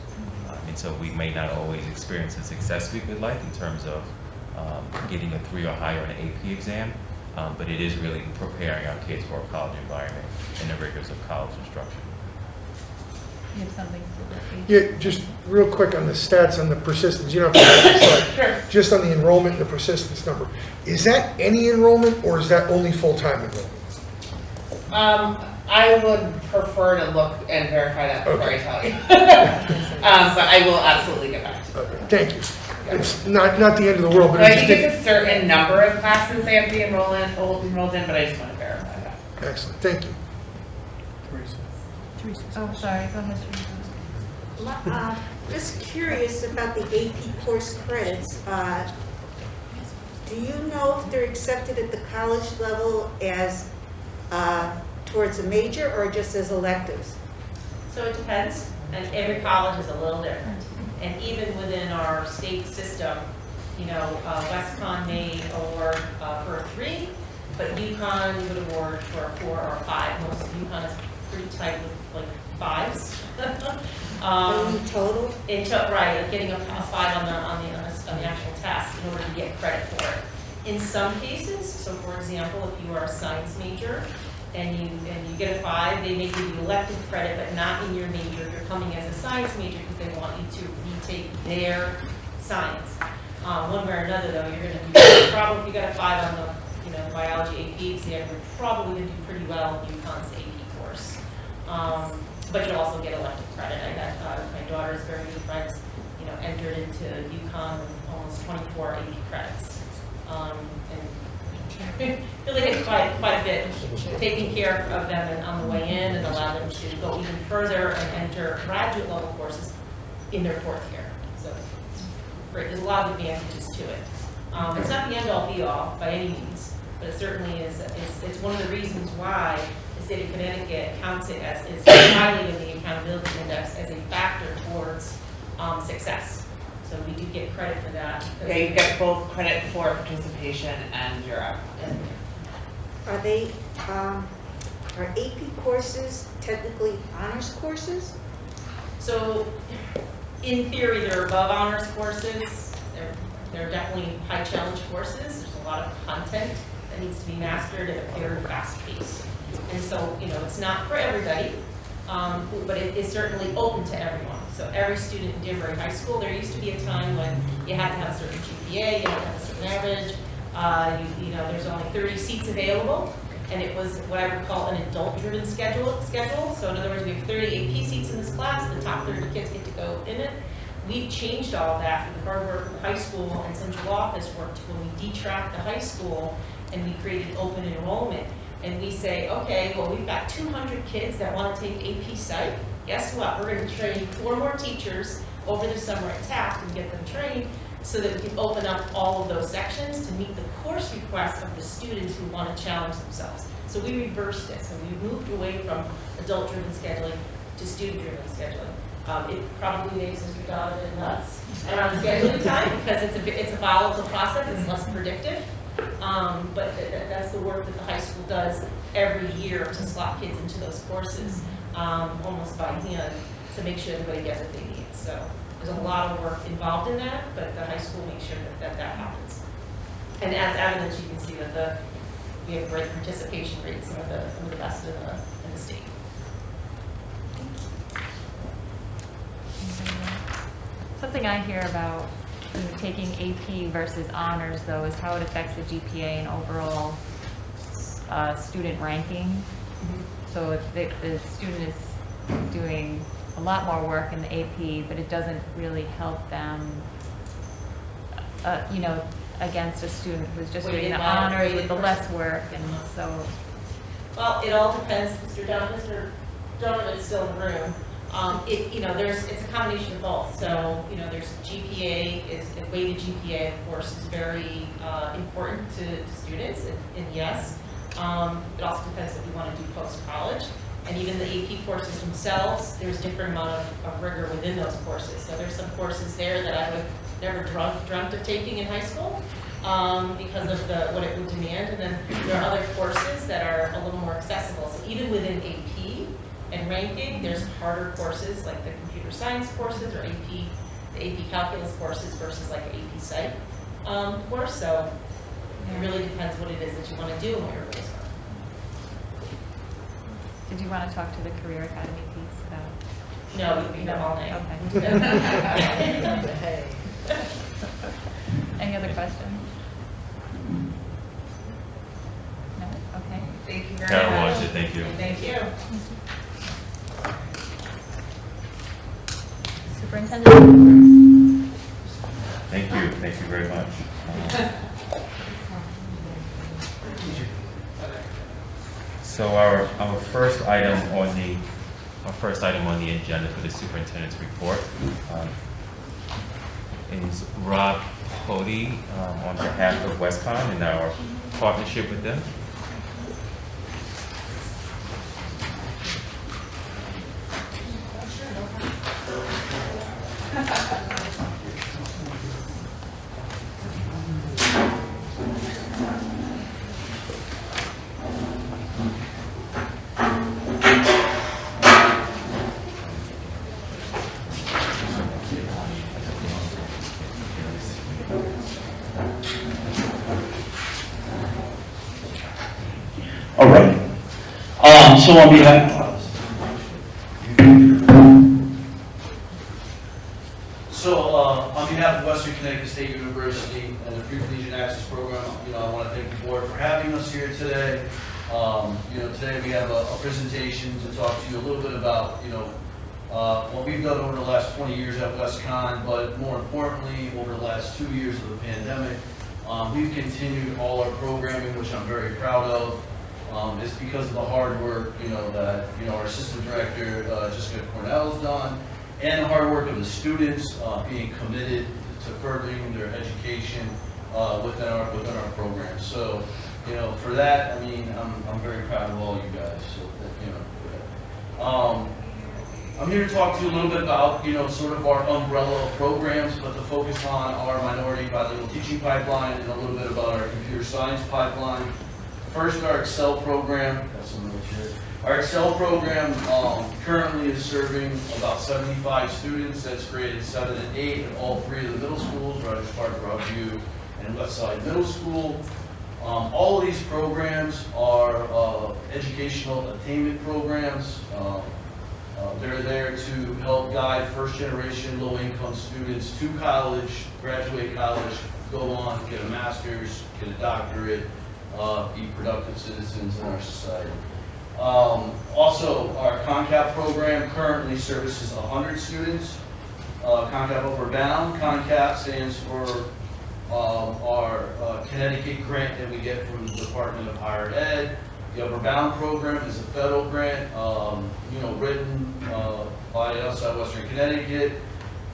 Speaker 23: And so we may not always experience the success we would like in terms of getting a 3 or higher on an AP exam, but it is really preparing our kids for a college environment and the rigors of college instruction.
Speaker 3: You have something to
Speaker 9: Yeah, just real quick on the stats on the persistence, you don't have to have the slide. Just on the enrollment and the persistence number. Is that any enrollment or is that only full-time enrollment?
Speaker 6: I would prefer to look and verify that before I tell you. But I will absolutely get back to you.
Speaker 9: Okay, thank you. It's not the end of the world, but
Speaker 6: I think it's a certain number of classes they have to be enrolled in, but I just want to verify that.
Speaker 9: Excellent, thank you.
Speaker 3: Oh, sorry, go ahead, Teresa.
Speaker 11: Just curious about the AP course credits. Do you know if they're accepted at the college level as towards a major or just as electives?
Speaker 7: So it depends, and every college is a little different. And even within our state system, Westcon may award for a 3, but UConn would award for a 4 or a 5. Most of UConn is pretty tight with like 5s.
Speaker 11: In total?
Speaker 7: Right, like getting a 5 on the actual test in order to get credit for it. In some cases, so for example, if you are a science major and you get a 5, they may give you elective credit, but not in your major. You're coming as a science major because they want you to retake their science. One way or another, though, you're going to probably, if you got a 5 on the biology AP exam, you're probably going to do pretty well in UConn's AP course. But you'll also get elective credit. I got my daughter's very good friends, entered into UConn with almost 24 AP credits. And really did quite a bit, taking care of them and on the way in, and allow them to go even further and enter graduate level courses in their 4th year. So it's great. There's a lot of advantages to it. It's not the end-all be-all by any means, but it certainly is. It's one of the reasons why the state of Connecticut counts it as highly in the accountability index as a factor towards success. So we do get credit for that.
Speaker 6: Yeah, you get both credit for participation and your outcome.
Speaker 11: Are they, are AP courses technically honors courses?
Speaker 7: So in theory, they're above honors courses. They're definitely high challenge courses. There's a lot of content that needs to be mastered at a very fast pace. And so, it's not for everybody, but it is certainly open to everyone. So every student in Danbury High School, there used to be a time when you had to have a certain GPA, you had to have a certain average, there's only 30 seats available, and it was what I would call an adult-driven schedule. So in other words, we have 30 AP seats in this class, the top 30 kids get to go in it. We've changed all of that from the hard work of the high school and central office work to when we detract the high school and we created open enrollment. And we say, okay, well, we've got 200 kids that want to take AP Psych. Guess what? We're going to train 4 more teachers over the summer at Taft and get them trained so that we can open up all of those sections to meet the course requests of the students who want to challenge themselves. So we reversed it. So we moved away from adult-driven scheduling to student-driven scheduling. It probably makes Mr. Donovan nuts around scheduling time because it's a volatile process. It's less predictive. But that's the work that the high school does every year to slot kids into those courses almost by hand to make sure everybody gets what they need. So there's a lot of work involved in that, but the high school makes sure that happens. And as evidence, you can see that we have great participation rates, some of the best in the state.
Speaker 3: Something I hear about taking AP versus honors, though, is how it affects the GPA and overall student ranking. So if the student is doing a lot more work in the AP, but it doesn't really help them, against a student who's just doing the honors with the less work, and so.
Speaker 7: Well, it all depends. Mr. Donovan is still in the room. It's a combination of both. So, there's GPA, weighted GPA, of course, is very important to students, and yes. It also depends what you want to do post-college. And even the AP courses themselves, there's different amount of rigor within those courses. So there's some courses there that I would never dreamt of taking in high school because of what it would demand. And then there are other courses that are a little more accessible. So even within AP and ranking, there's harder courses like the computer science courses or the AP calculus courses versus like an AP Psych course. So it really depends what it is that you want to do and what your goals are.
Speaker 3: Did you want to talk to the Career Academy piece about?
Speaker 7: No, we have all night.
Speaker 3: Okay. Any other questions? No? Okay.
Speaker 7: Thank you very
Speaker 23: Carol
Speaker 7: much.
Speaker 23: watched it, thank you.
Speaker 7: Thank you.
Speaker 3: Superintendent?
Speaker 23: Thank you very much. So our first item on the agenda for the superintendent's report is Rob Cody on behalf of Westcon and our partnership with them.
Speaker 12: All right. So on behalf of Western Connecticut State University and the Pre-Collegiate Access Program, I want to thank the board for having us here today. Today we have a presentation to talk to you a little bit about, what we've done over the last 20 years at Westcon, but more importantly, over the last 2 years of the pandemic, we've continued all our programming, which I'm very proud of. It's because of the hard work, that, our assistant director, Jessica Cornell has done, and the hard work of the students, being committed to furthering their education, within our program. So, for that, I'm very proud of all you guys. So, I'm here to talk to you a little bit about, sort of our umbrella of programs, but to focus on our minority bilingual teaching pipeline and a little bit about our computer science pipeline. First, our Excel program. Our Excel program currently is serving about 75 students. That's grades 7 and 8 at all 3 of the middle schools, Rogers Park, Broadview, and Westside Middle School. All of these programs are educational attainment programs. They're there to help guide first-generation low-income students to college, graduate college, go on, get a master's, get a doctorate, be productive citizens in our society. Also, our CONCAP program currently services 100 students. CONCAP Upward Bound. CONCAP stands for our Connecticut grant that we get from the Department of Higher Ed. The Upward Bound program is a federal grant, written by us at Western Connecticut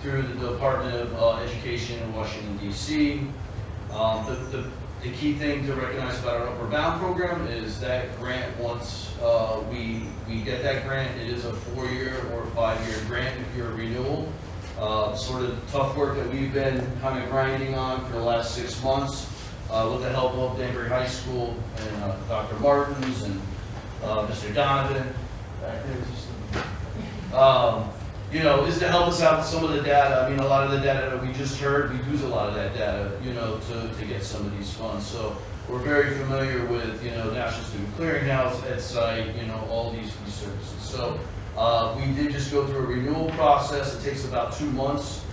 Speaker 12: through the Department of Education in Washington, D.C. The key thing to recognize about our Upward Bound program is that grant, once we get that grant, it is a 4-year or 5-year grant if you're a renewal. Sort of tough work that we've been kind of grinding on for the last 6 months with the help of Danbury High School and Dr. Martins and Mr. Donovan. Is to help us out with some of the data. I mean, a lot of the data that we just heard, we use a lot of that data, to get some of these funds. So we're very familiar with, National Student Clearinghouse, EdSite, all these services. So we did just go through a renewal process. It takes about 2 months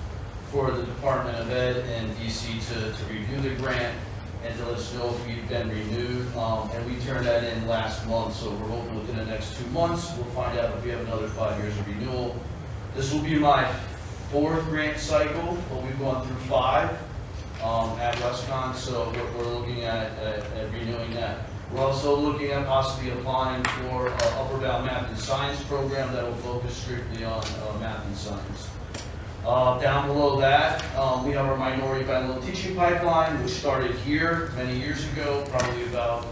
Speaker 12: for the Department of Ed and DC to review the grant and to let us know if we've been renewed. And we turned that in last month, so we're hoping within the next 2 months, we'll find out if we have another 5 years of renewal. This will be my 4th grant cycle, but we've gone through 5 at Westcon, so we're looking at renewing that. We're also looking at possibly applying for an Upward Bound Math and Science program that will focus strictly on math and science. Down below that, we have our minority bilingual teaching pipeline, which started here many years ago, probably about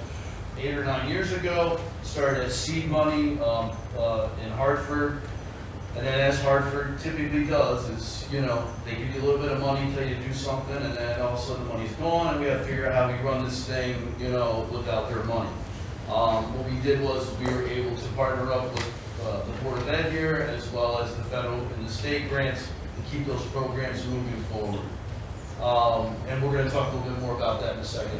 Speaker 12: 8 or 9 years ago. Started as seed money in Hartford. And then as Hartford typically does is, they give you a little bit of money, tell you to do something, and then all of a sudden the money's gone, and we have to figure out how we run this thing, without their money. What we did was we were able to partner up with the Board of Ed here, as well as the federal and the state grants to keep those programs moving forward. And we're going to talk a little bit more about that in a second.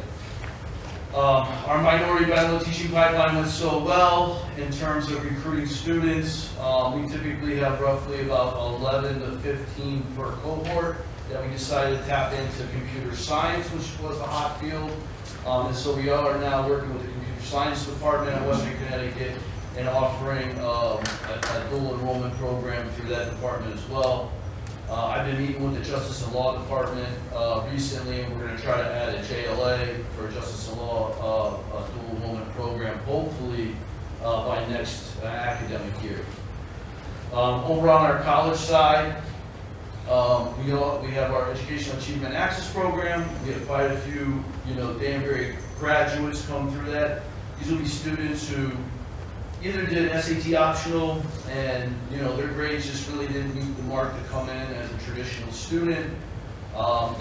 Speaker 12: Our minority bilingual teaching pipeline went so well in terms of recruiting students. We typically have roughly about 11 to 15 per cohort that we decided to tap into computer science, which was a hot field. And so we are now working with the computer science department at Western Connecticut and offering a dual enrollment program through that department as well. I've been meeting with the Justice and Law Department recently, and we're going to try to add a JLA for Justice and Law dual enrollment program, hopefully by next academic year. Over on our college side, we have our Educational Achievement Access Program. We have quite a few, Danbury graduates come through that. These will be students who either did SAT optional and, their grades just really didn't meet the mark to come in as a traditional student. One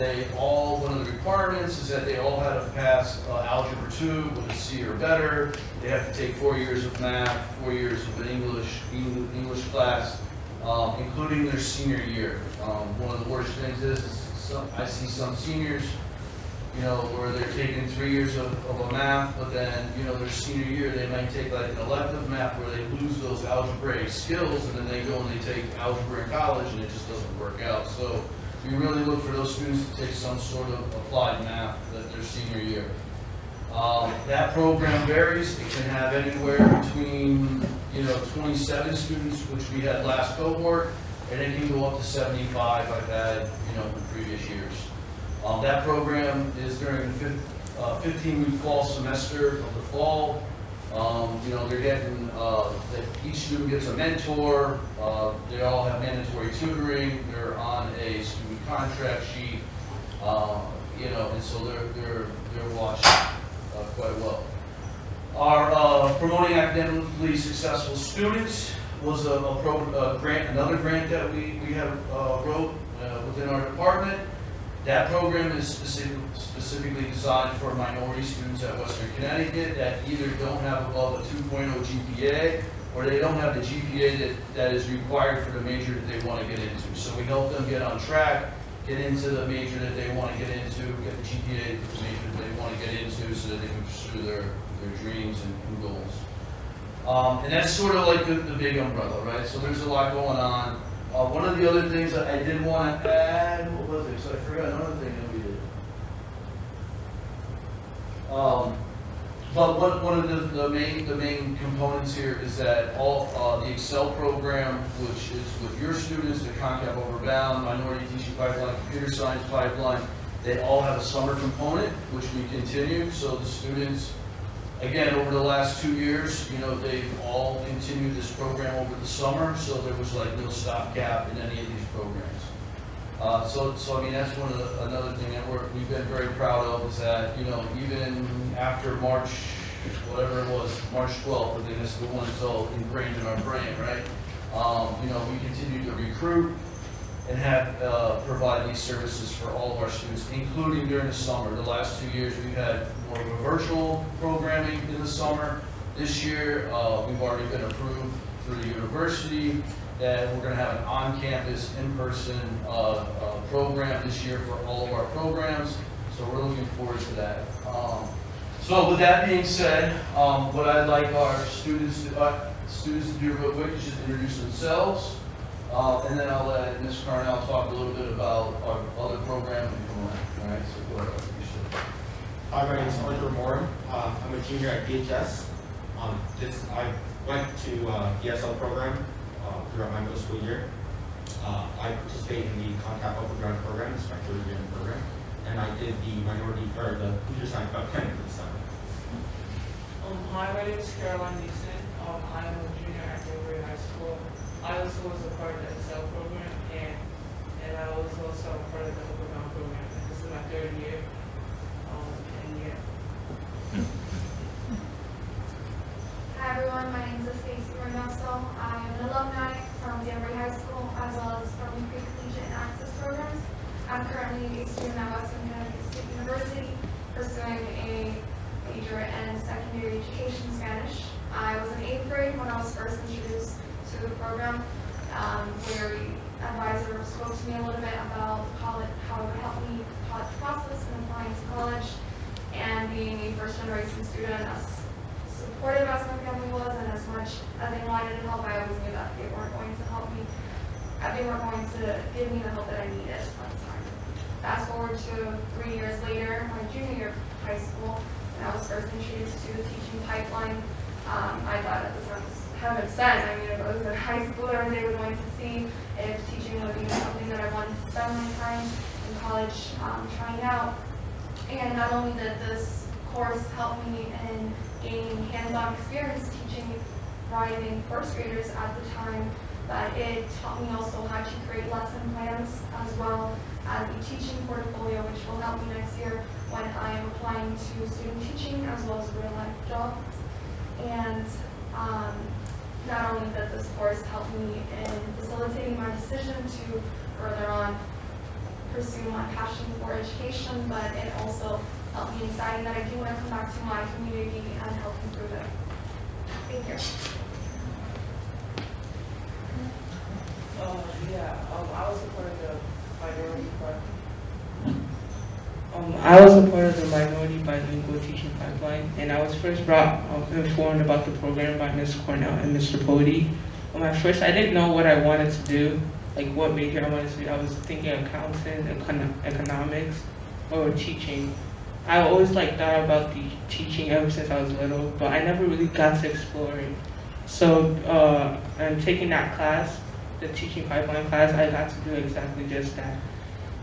Speaker 12: of the requirements is that they all had to pass Algebra 2 with a C or better. They have to take 4 years of math, 4 years of an English class, including their senior year. One of the worst things is I see some seniors, where they're taking 3 years of a math, but then, their senior year, they might take like an elective math where they lose those algebraic skills, and then they go and they take algebra in college, and it just doesn't work out. So we really look for those students to take some sort of applied math their senior year. That program varies. It can have anywhere between, 27 students, which we had last cohort, and it can go up to 75 I've had, in previous years. That program is during the 15-week fall semester of the fall. They're getting, each student gets a mentor. They all have mandatory tutoring. They're on a student contract sheet, and so they're watched quite well. Our Promoting Academically Successful Students was another grant that we have wrote within our department. That program is specifically designed for minority students at Western Connecticut that either don't have above a 2.0 GPA or they don't have the GPA that is required for the major that they want to get into. So we help them get on track get into the major that they want to get into, get the GPA for the major that they want to get into so that they can pursue their dreams and goals. And that's sort of like the big umbrella, right? So there's a lot going on. One of the other things that I did want to add, what was it? So I forgot another thing that we did. But one of the main components here is that all the Excel program, which is with your students, the CONCAP Overbound, Minority Teaching Pipeline, Computer Science Pipeline, they all have a summer component, which we continue. So the students, again, over the last 2 years, you know, they've all continued this program over the summer. So there was like no stopgap in any of these programs. So I mean, that's another thing that we've been very proud of is that, you know, even after March, whatever it was, March 12th, I think that's the one that's all ingrained in our brain, right? You know, we continue to recruit and have provide these services for all of our students, including during the summer. The last 2 years, we've had more of a virtual programming in the summer. This year, we've already been approved through the university that we're going to have an on-campus, in-person program this year for all of our programs. So we're looking forward to that. So with that being said, what I'd like our students to do real quick is just introduce themselves. And then I'll let Ms. Carnell talk a little bit about our other program. All right, so go ahead.
Speaker 13: Hi, my name is Arthur Moore. I'm a junior at DHS. I went to ESL program throughout my middle school year. I participated in the CONCAP Overground program, it's my third year in the program, and I did the computer science pipeline for the summer.
Speaker 15: Hi, my name is Caroline Neeson. I am a junior at Danbury High School. I also was a part of the Excel program, and I was also a part of the Overground program. And this is my third year. And yeah.
Speaker 16: Hi everyone, my name is Stacey Reynoso. I am an alumni from Danbury High School as well as from pre-collegiate and access programs. I'm currently a student at Westcon State University pursuing a major in secondary education Spanish. I was in 8th grade when I was first introduced to the program, where the advisor spoke to me a little bit about how it would help me college process and applying to college, and being a first-generation student, as supportive as my family was and as much as they wanted to help, I always knew that they weren't going to help me. They weren't going to give me the help that I needed at the time. Fast forward to 3 years later, my junior year of high school, when I was first introduced to the teaching pipeline. I thought at the time it was heaven sent. I mean, if I was in high school, I was able to see if teaching was even something that I wanted to spend my time in college trying out. And not only did this course help me in gaining hands-on experience teaching rising first graders at the time, but it taught me also how to create lesson plans as well as a teaching portfolio, which will help me next year when I am applying to student teaching as well as real-life jobs. And not only did this course help me in facilitating my decision to further on pursue my passion for education, but it also helped me in deciding that I do want to come back to my community and help improve it. Thank you.
Speaker 15: I was a part of the minority part.
Speaker 24: I was a part of the minority bilingual teaching pipeline, and I was first informed about the program by Ms. Cornell and Mr. Pody. At first, I didn't know what I wanted to do, like what major I wanted to do. I was thinking accounting, economics, or teaching. I always thought about the teaching ever since I was little, but I never really got to explore it. So, I'm taking that class, the teaching pipeline class. I got to do exactly just that,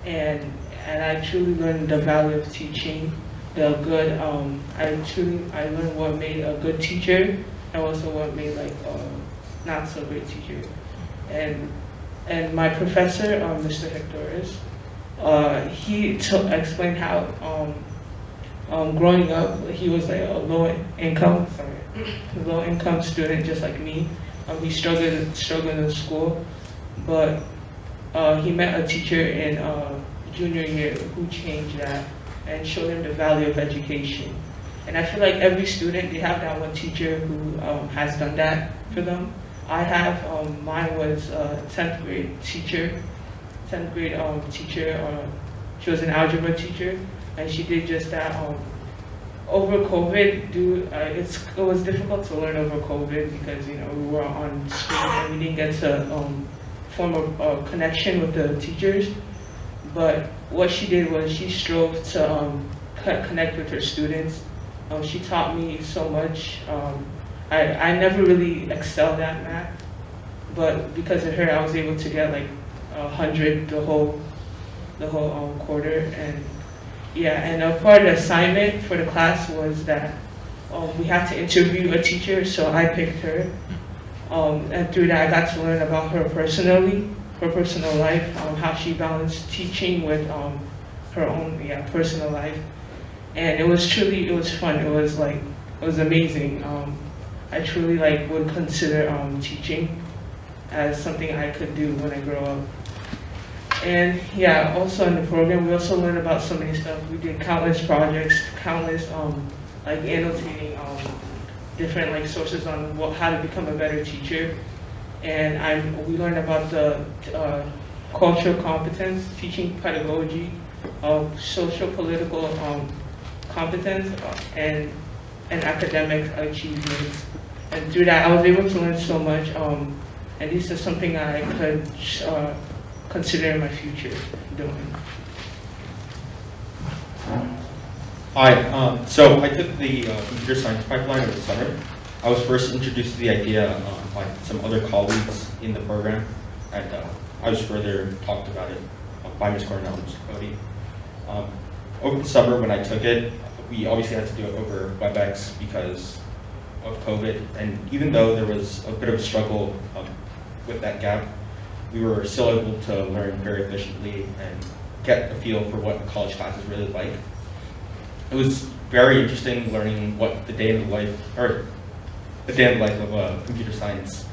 Speaker 24: and I truly learned the value of teaching, the good. I learned what made a good teacher, and also what made not so great teacher, and my professor, Mr. Hectoris, he explained how growing up, he was a low income student just like me. He struggled in school, but he met a teacher in junior year who changed that and showed him the value of education. And I feel like every student, they have that one teacher who has done that for them. I have, mine was a 10th grade teacher 10th grade teacher. She was an algebra teacher, and she did just that. Over COVID, it was difficult to learn over COVID because we were on screen and we didn't get to form a connection with the teachers. But what she did was she strove to connect with her students. She taught me so much. I never really excelled at math, but because of her, I was able to get like 100 the whole quarter. And yeah, and a part of the assignment for the class was that we had to interview a teacher, so I picked her. And through that, I got to learn about her personally, her personal life, how she balanced teaching with her own personal life. And it was fun. It was amazing. I truly would consider teaching as something I could do when I grow up. And yeah, also in the program, we also learned about so many stuff. We did countless projects, countless annotating different sources on how to become a better teacher. And we learned about the cultural competence, teaching pedagogy, social political competence, and academic achievements. And through that, I was able to learn so much. And this is something I could consider in my future doing.
Speaker 13: Hi, so I took the computer science pipeline over the summer. I was first introduced to the idea by some other colleagues in the program, and I was further talked about it by Ms. Cornell and Mr. Cody. Over the summer when I took it, we obviously had to do it over WebEx because of COVID, and even though there was a bit of a struggle with that gap, we were still able to learn very efficiently and get a feel for what a college class is really like. It was very interesting learning what the day in the life of a computer science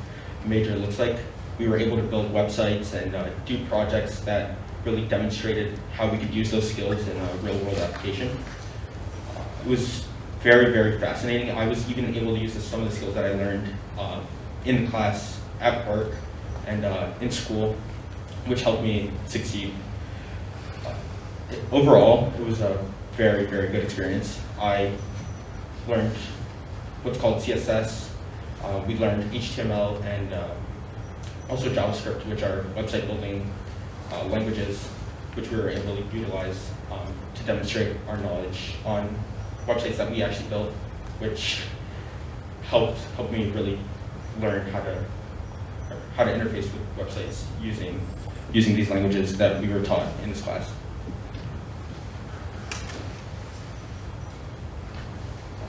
Speaker 13: major looks like. We were able to build websites and do projects that really demonstrated how we could use those skills in a real-world application. It was very, very fascinating. I was even able to use some of the skills that I learned in class, at work, and in school, which helped me succeed. Overall, it was a very, very good experience. I learned what's called CSS. We learned HTML and also JavaScript, which are website building languages, which we were able to utilize to demonstrate our knowledge on websites that we actually built, which helped me really learn how to interface with websites using these languages that we were taught in this class.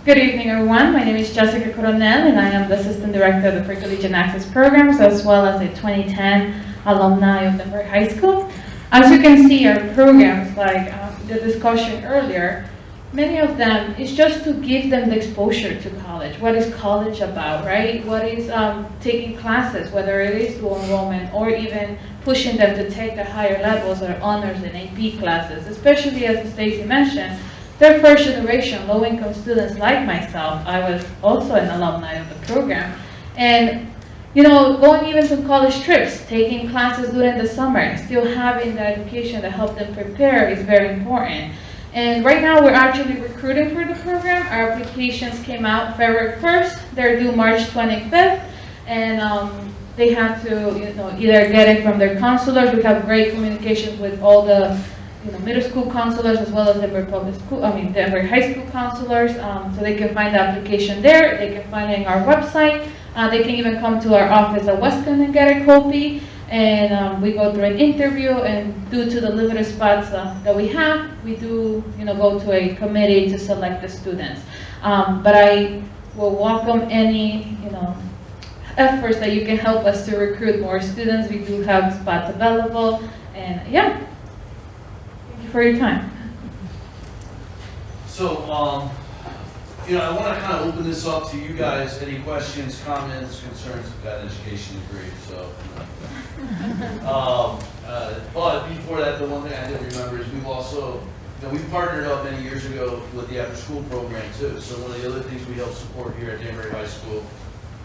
Speaker 5: Good evening, everyone. My name is Jessica Coronel, and I am the Assistant Director of the Pre-Collegiate Access Programs, as well as a 2010 alumni of Danbury High School. As you can see, our programs, like the discussion earlier, many of them is just to give them the exposure to college. What is college about, right? What is taking classes, whether it is dual enrollment or even pushing them to take the higher levels or honors and AP classes, especially as Stacy mentioned, they're first generation low-income students like myself. I was also an alumni of the program. And going even to college trips, taking classes during the summer, still having the education to help them prepare is very important. And right now we're actually recruiting for the program. Our applications came out February 1st. They're due March 25th. And they have to either get it from their counselors. We have great communications with all the middle school counselors as well as Danbury High School counselors. So they can find the application there. They can find it on our website. They can even come to our office at Westcon and get a copy. And we go through an interview, and due to the limited spots that we have, we do go to a committee to select the students. But I will welcome any efforts that you can help us to recruit more students. We do have spots available, and yeah. For your time.
Speaker 12: So, I want to kind of open this up to you guys. Any questions, comments, concerns? I've got an education degree, so. But before that, the one thing I did remember is we've also, we partnered up many years ago with the after-school program too. So one of the other things we help support here at Danbury High School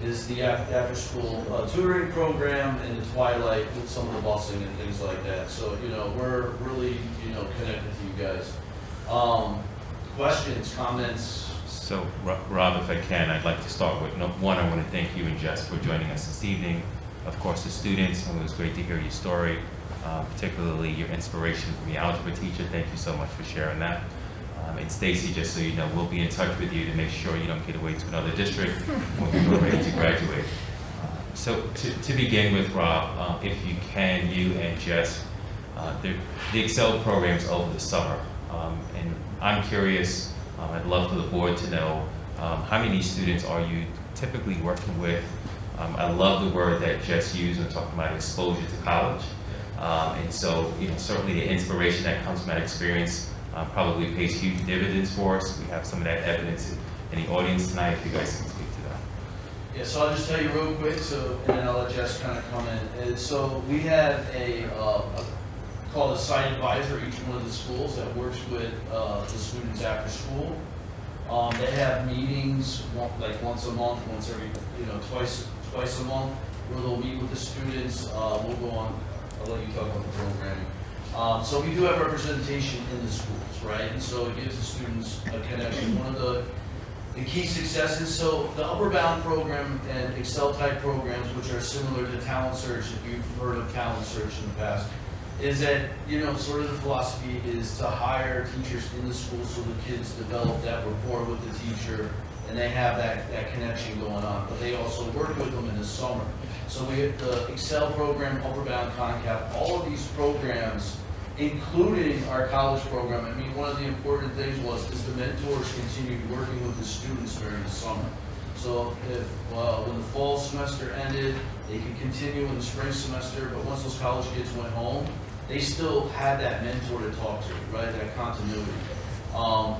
Speaker 12: is the after-school tutoring program and the twilight with some of the busing and things like that. So, we're really, connected to you guys. Questions, comments?
Speaker 23: So, Rob, if I can, I'd like to start with, one, I want to thank you and Jess for joining us this evening. Of course, the students, it was great to hear your story, particularly your inspiration from the algebra teacher. Thank you so much for sharing that. And Stacy, just so you know, we'll be in touch with you to make sure you don't get away to another district when you're ready to graduate. So to begin with, Rob, if you can, you and Jess, the Excel programs over the summer. And I'm curious, I'd love for the board to know, how many students are you typically working with? I love the word that Jess used when talking about exposure to college. And so, certainly the inspiration that comes from that experience probably pays huge dividends for us. We have some of that evidence in the audience tonight, if you guys can speak to that.
Speaker 12: Yeah, so I'll just tell you real quick, and then I'll let Jess kind of come in. And so we have a called a site advisor, each one of the schools that works with the students after school. They have meetings like once a month, once every, twice a month, where they'll meet with the students. We'll go on, I'll let you talk about the programming. So we do have representation in the schools, right? And so it gives the students a connection. One of the key successes, so the Upper Bound program and Excel type programs, which are similar to Talent Search, if you've heard of Talent Search in the past, is that, sort of the philosophy is to hire teachers in the school so the kids develop that rapport with the teacher and they have that connection going on. But they also work with them in the summer. So we have the Excel program, Upper Bound, Concap, all of these programs, including our college program. I mean, one of the important things is the mentors continued working with the students during the summer. So if when the fall semester ended, they could continue in the spring semester, but once those college kids went home, they still had that mentor to talk to, right? That continuity.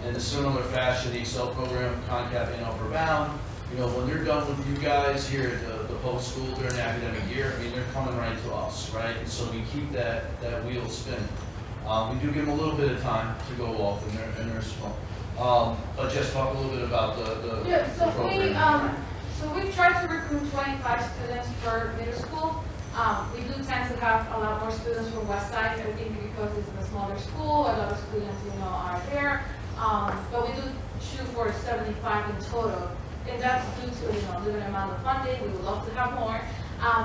Speaker 12: In a similar fashion, the Excel program, Concap and Upper Bound, when they're done with you guys here at the post school during the academic year, I mean, they're coming right to us, right? And so we keep that wheel spinning. We do give them a little bit of time to go off in their small. But just talk a little bit about the program.
Speaker 16: So we try to recruit 25 students per middle school. We do tend to have a lot more students from Westside, I think because it's a smaller school, a lot of students, are there. But we do shoot for 75 in total. And that's due to, limited amount of funding. We would love to have more.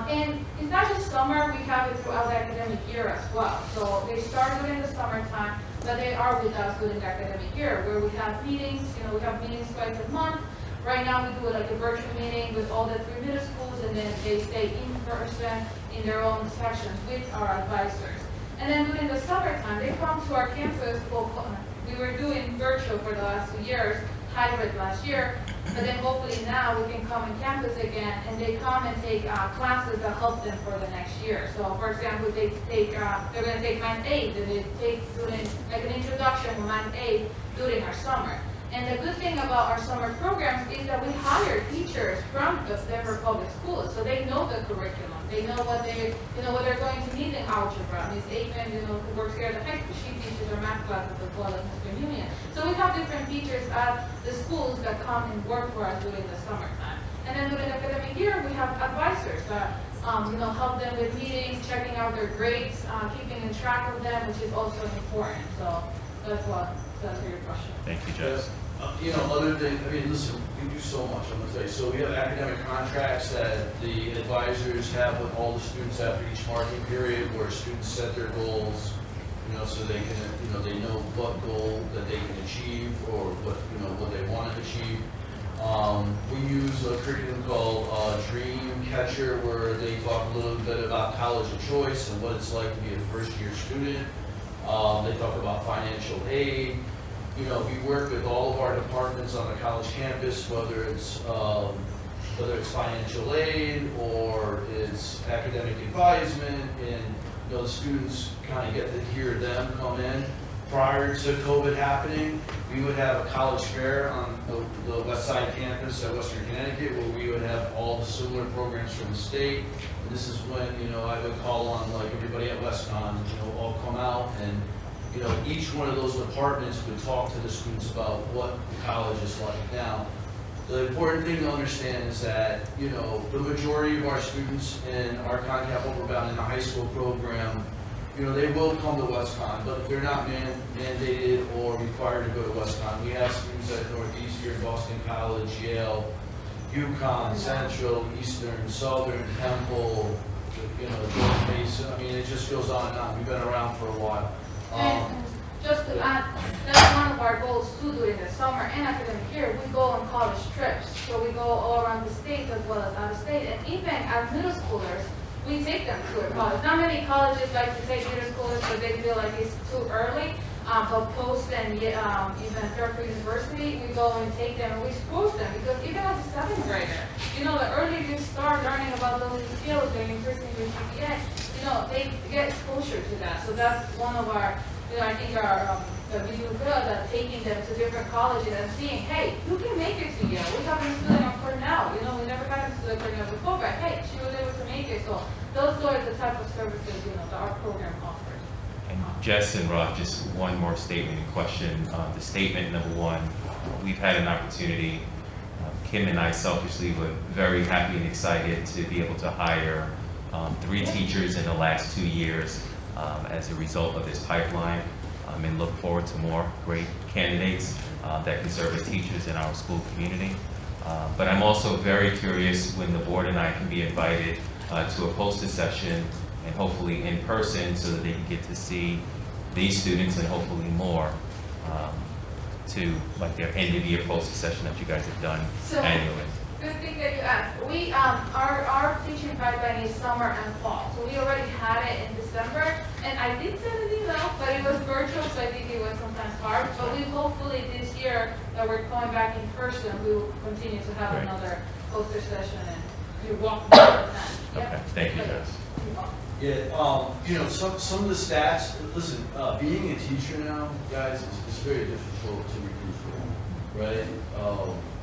Speaker 16: And it's not just summer, we have it throughout the academic year as well. So they start during the summertime, but they are with us during the academic year, where we have meetings, we have meetings twice a month. Right now we do like a virtual meeting with all the 3 middle schools, and then they stay in person in their own sections with our advisors. And then during the summertime, they come to our campus. We were doing virtual for the last 2 years, hybrid last year, but then hopefully now we can come on campus again, and they come and take classes that help them for the next year. So for example, they're going to take Math 8, and they take like an introduction to Math 8 during our summer. And the good thing about our summer programs is that we hire teachers from the Denver public schools, so they know the curriculum. They know what they're going to need in algebra. Ms. Aikman, who works here at the high school, she teaches our math classes as well as Mr. Union. So we have different teachers at the schools that come and work for us during the summertime. And then during the academic year, we have advisors that help them with meetings, checking out their grades, keeping in track of them, which is also important. So that's your question.
Speaker 23: Thank you, Jess.
Speaker 12: Other than, listen, we do so much, I'm gonna tell you. So we have academic contracts that the advisors have with all the students after each marking period, where students set their goals, so they can, they know what goal that they can achieve, or what they want to achieve. We use a curriculum called Dream Catcher, where they talk a little bit about college of choice and what it's like to be a first-year student. They talk about financial aid. We work with all of our departments on the college campus, whether it's financial aid or it's academic advisement, and the students kind of get to hear them come in. Prior to COVID happening, we would have a college fair on the West Side campus at Western Connecticut, where we would have all the similar programs from the state. And this is when I would call on like everybody at Westcon, all come out, and each one of those departments would talk to the students about what the college is like. Now, The important thing to understand is that, you know, the majority of our students in our CONCAP Overbound in the high school program, you know, they will come to Westcon, but they're not mandated or required to go to Westcon. We have students at Northeastern, Boston College, Yale, UConn, Central, Eastern, Southern, Temple, you know, George Mason. I mean, it just goes on and on. We've been around for a while.
Speaker 16: And just to add, that's one of our goals too during the summer and academic year. We go on college trips. So we go all around the state as well as out of state. And even as middle schoolers, we take them to a college. Not many colleges like to take middle schoolers, but they feel like it's too early. But post and even Fairfield University, we go and take them and we expose them, because even as a 7th grader, you know, the earlier you start learning about those skills and increasing your GPA, you know, they get exposure to that. So that's one of our, you know, I think our we do good at taking them to different colleges and seeing, hey, you can make it to Yale. We have a student on Cornell. You know, we never got into Cornell before, but hey, she was able to make it. So those are the type of services, you know, that our program offers.
Speaker 23: And Jess and Rob, just one more statement and question. The statement number one, we've had an opportunity, Kim and I selfishly were very happy and excited to be able to hire 3 teachers in the last 2 years as a result of this pipeline, and look forward to more great candidates that can serve as teachers in our school community. But I'm also very curious when the board and I can be invited to a posted session, and hopefully in person, so that they can get to see these students and hopefully more, to like their end of year posted session that you guys have done annually.
Speaker 16: Good thing that you asked. We our teaching pipeline is summer and fall, so we already had it in December, and I did send an email, but it was virtual, so I think it was sometimes hard. But we hopefully this year that we're going back in person, we will continue to have another poster session, and you walk through the time.
Speaker 23: Okay, thank you guys.
Speaker 12: Yeah, you know, some of the stats, listen, being a teacher now, guys, is very difficult to recruit for, right?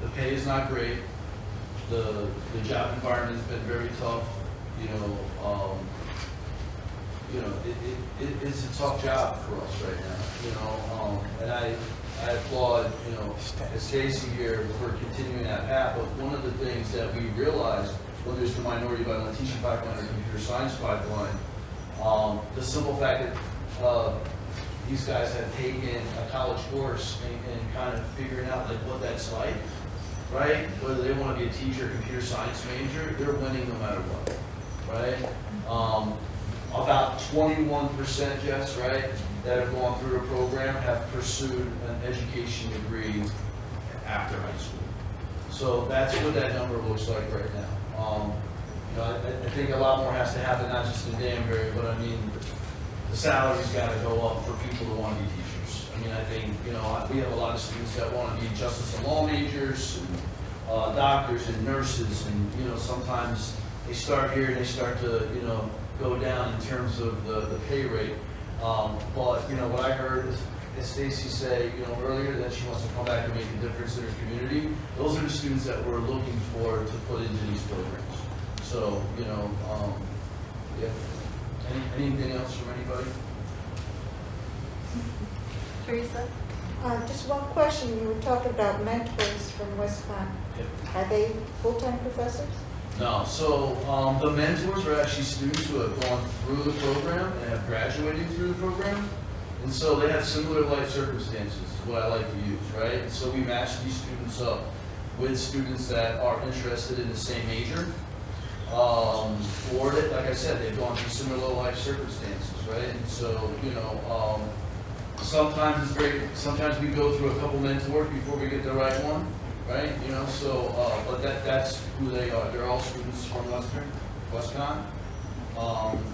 Speaker 12: The pay is not great. The job environment's been very tough. It's a tough job for us right now, and I applaud, as Stacy here, for continuing that path. But one of the things that we realized, whether it's the minority pipeline, teaching pipeline, or computer science pipeline, the simple fact that these guys have taken a college course and kind of figuring out like what that's like, right? Whether they want to be a teacher, computer science major, they're winning no matter what, right? About 21%, Jess, right, that have gone through a program have pursued an education degree after high school. So that's what that number looks like right now. I think a lot more has to happen, not just in Danbury, but I mean, the salary's got to go up for people who want to be teachers. I mean, I think, we have a lot of students that want to be justice and law majors, and doctors and nurses, and, sometimes they start here and they start to, go down in terms of the pay rate. But, what I heard is Stacy say, earlier that she wants to come back and make a difference in her community. Those are the students that we're looking for to put into these programs. So, yeah. Anything else from anybody?
Speaker 11: Teresa? Just one question. You were talking about mentors from Westcon.
Speaker 12: Yep.
Speaker 11: Are they full-time professors?
Speaker 12: No. So the mentors are actually students who have gone through the program and have graduated through the program. And so they have similar life circumstances, is what I like to use, right? And so we match these students up with students that are interested in the same major. Or that, like I said, they've gone through similar life circumstances, right? And so, sometimes it's great. Sometimes we go through a couple mentors before we get the right one, right? But that's who they are. They're all students from Westcon.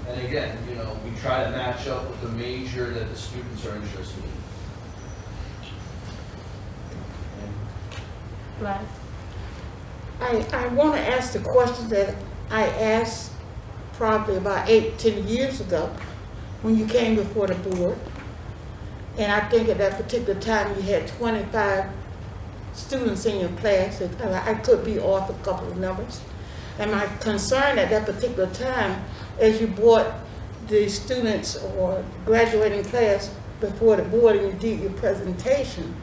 Speaker 12: And again, we try to match up with the major that the students are interested in.
Speaker 8: I want to ask the question that I asked probably about 8-10 years ago when you came before the board. And I think at that particular time you had 25 students in your class. I could be off a couple of numbers. And my concern at that particular time, as you brought the students or graduating class before the board and you did your presentation,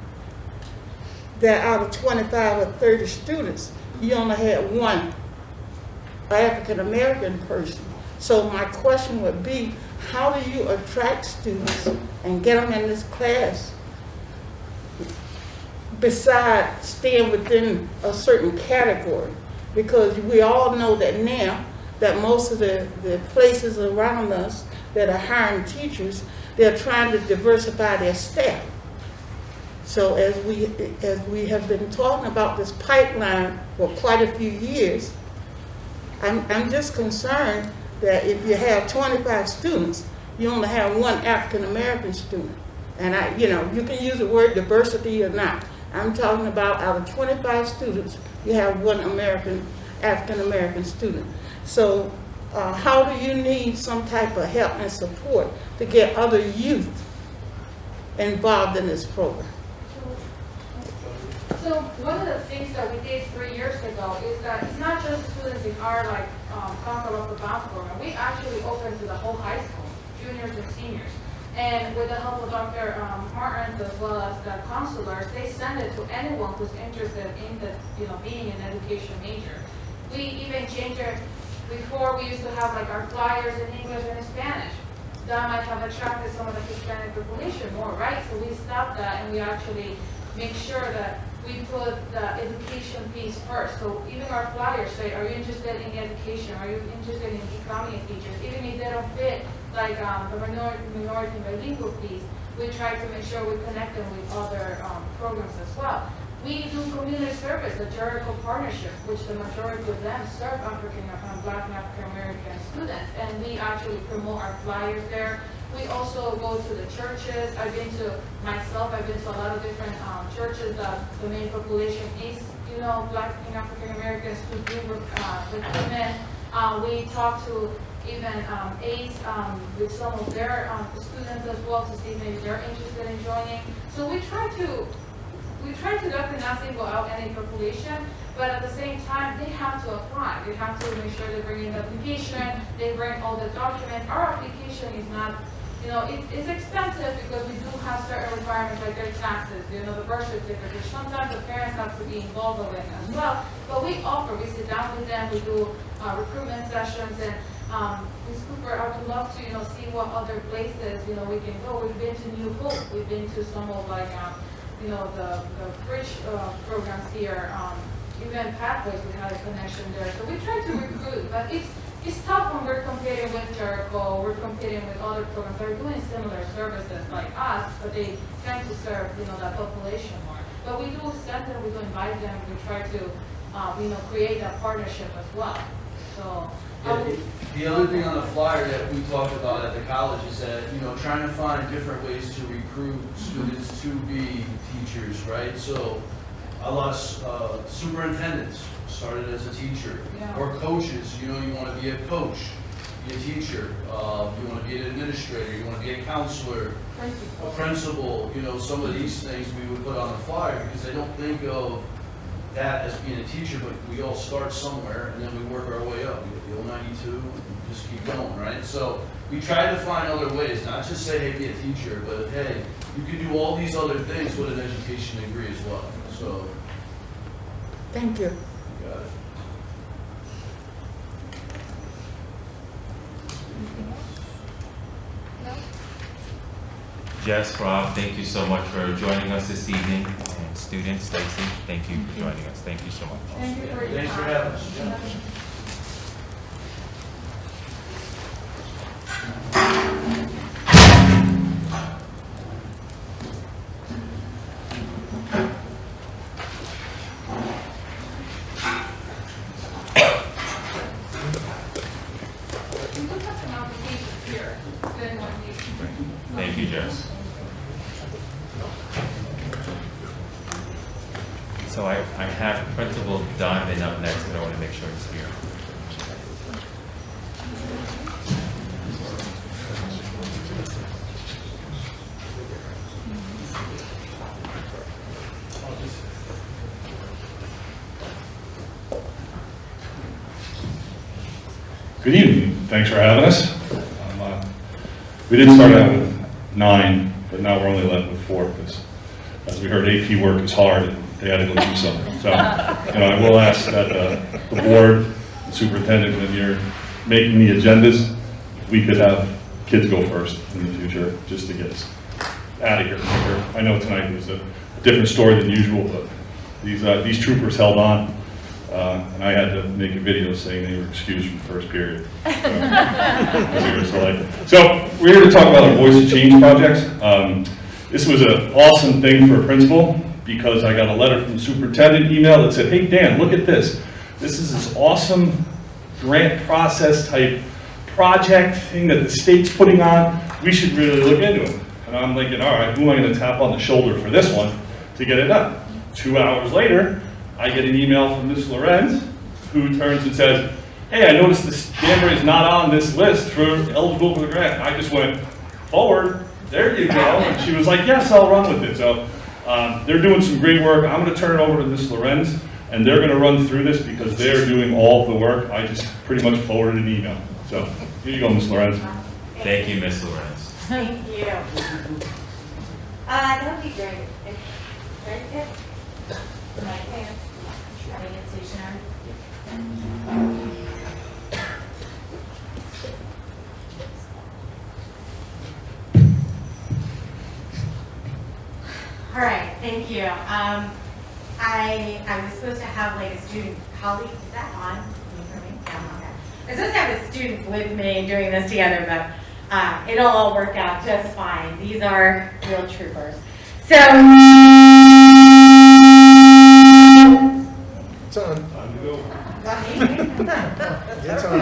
Speaker 8: that out of 25 or 30 students, you only had one African-American person. So my question would be, how do you attract students and get them in this class besides staying within a certain category? Because we all know that now that most of the places around us that are hiring teachers, they're trying to diversify their staff. So as we have been talking about this pipeline for quite a few years, I'm just concerned that if you have 25 students, you only have one African American student. And you can use the word diversity or not. I'm talking about out of 25 students, you have one African American student. So how do you need some type of help and support to get other youth involved in this program?
Speaker 15: So one of the things that we did 3 years ago is that it's not just students in our Conquer Local Bounds program. We actually opened to the whole high school, juniors and seniors. And with the help of Dr. Martins as well as the counselors, they send it to anyone who's interested in being an education major. We even changed it. Before we used to have our flyers in English and in Spanish. That might have attracted some of the Hispanic population more, right? So we stopped that and we actually make sure that we put the education piece first. So even our flyers say, are you interested in education? Are you interested in becoming a teacher? Even if they don't fit the minority bilingual piece, we try to make sure we connect them with other programs as well. We do community service, the Jericho Partnership, which the majority of them serve Black and African American students, and we actually promote our flyers there. We also go to the churches. I've been to a lot of different churches that the main population is, Black and African Americans who do recruitment. We talk to even AIDS with some of their students as well to see if maybe they're interested in joining. So we try to definitely not single out any population, but at the same time, they have to apply. They have to make sure they bring in the application, they bring all the documents. Our application is not, it's expensive because we do have certain requirements like their taxes, the birth certificate, which sometimes the parents have to be involved with as well. But we sit down with them, we do recruitment sessions, and Ms. Cooper, I would love to, see what other places, we can go. We've been to New Hope, we've been to some of the bridge programs here, even Pathways, we had a connection there. So we try to recruit, but it's tough when we're competing with Jericho, we're competing with other programs that are doing similar services like us, but they tend to serve, that population more. But we do send them, we do invite them, we try to, create that partnership as well. So.
Speaker 12: The other thing on the flyer that we talked about at the college is that, trying to find different ways to recruit students to be teachers, right? So a lot of superintendents started as a teacher, or coaches, you want to be a coach, be a teacher, you want to be an administrator, you want to be a counselor, a principal, some of these things we would put on the flyer because they don't think of that as being a teacher, but we all start somewhere and then we work our way up. We get the 092 and just keep going, right? So we try to find other ways, not just say, hey, be a teacher, but hey, you can do all these other things with an education degree as well. So.
Speaker 8: Thank you.
Speaker 12: You got it.
Speaker 23: Jess, Rob, thank you so much for joining us this evening. And students, Stacy, thank you for joining us. Thank you so much.
Speaker 12: Thanks for having us.
Speaker 23: Thank you, Jess. So I have Principal Donovan up next, but I want to make sure he's here.
Speaker 10: Good evening. Thanks for having us. We did start out with 9, but now we're only left with 4 because, as we heard, AP work is hard. And they had to go do something. So, I will ask that the board, the superintendent, when you're making the agendas, if we could have kids go first in the future, just to get us out of here quicker. I know tonight was a different story than usual, but these troopers held on, and I had to make a video saying they were excused from the first period. So we're here to talk about our Voice of Change projects. This was an awesome thing for a principal because I got a letter from the superintendent email that said, hey Dan, look at this. This is this awesome grant process type project thing that the state's putting on. We should really look into it. And I'm thinking, all right, who am I going to tap on the shoulder for this one to get it done? 2 hours later, I get an email from Ms. Lorenz, who turns and says, hey, I noticed this Danbury is not on this list for eligible for the grant. I just went, forward, there you go. And she was like, yes, I'll run with it. So they're doing some great work. I'm going to turn it over to Ms. Lorenz, and they're going to run through this because they're doing all of the work. I just pretty much forwarded an email. So here you go, Ms. Lorenz.
Speaker 23: Thank you, Ms. Lorenz.
Speaker 11: Thank you. That would be great. Right, yes? My hand. Having it stationary. All right, thank you. I was supposed to have like a student colleague. Is that on? Can you hear me? Yeah, I'm on there. I was supposed to have a student with me doing this together, but it'll all work out just fine. These are real troopers. So.
Speaker 9: It's on.
Speaker 11: It's
Speaker 9: on.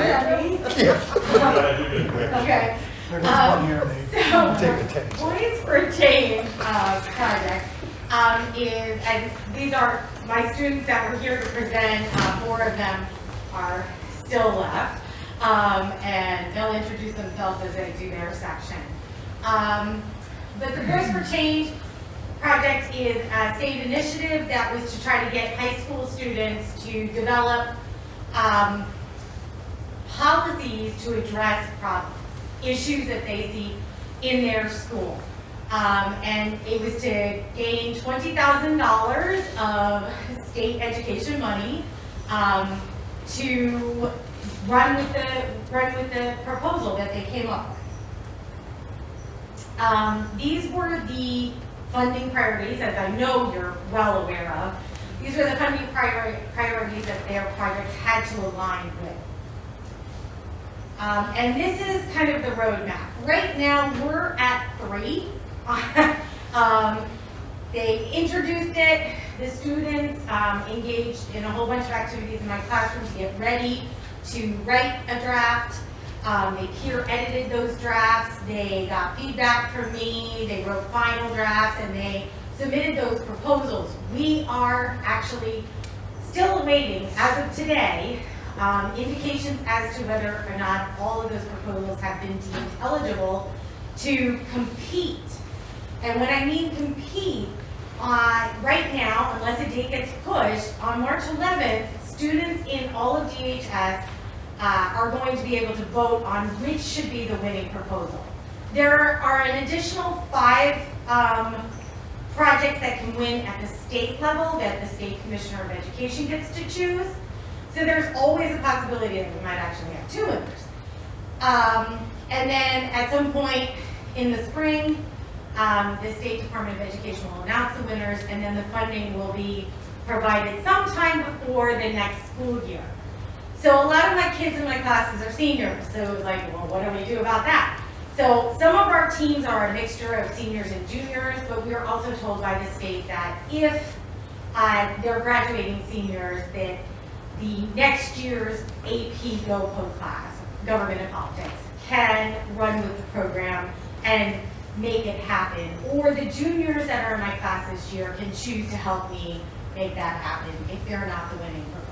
Speaker 11: Okay. So, Voice for Change project is, and these are my students that were here to present. 4 of them are still left, and they'll introduce themselves as they do their section. But the Voice for Change project is a state initiative that was to try to get high school students to develop policies to address problems, issues that they see in their school. And it was to gain $20,000 of state education money to run with the proposal that they came up with. These were the funding priorities, as I know you're well aware of. These were the funding priorities that their projects had to align with. And this is kind of the roadmap. Right now, we're at 3. They introduced it. The students engaged in a whole bunch of activities in my classroom to get ready to write a draft. They peer edited those drafts. They got feedback from me. They wrote final drafts, and they submitted those proposals. We are actually still awaiting, as of today, indications as to whether or not all of those proposals have been deemed eligible to compete. And when I mean compete, right now, unless a date gets pushed, on March 11th, students in all of DHS are going to be able to vote on which should be the winning proposal. There are an additional 5 projects that can win at the state level that the State Commissioner of Education gets to choose. So there's always a possibility that we might actually have 2 winners. And then at some point in the spring, the State Department of Education will announce the winners, and then the funding will be provided sometime before the next school year. So a lot of my kids in my classes are seniors, so it's like, well, what do we do about that? So some of our teams are a mixture of seniors and juniors, but we are also told by the state that if they're graduating seniors, that the next year's AP GoPo class, Government and Politics, can run with the program and make it happen. Or the juniors that are in my class this year can choose to help me make that happen if they're not the winning proposal.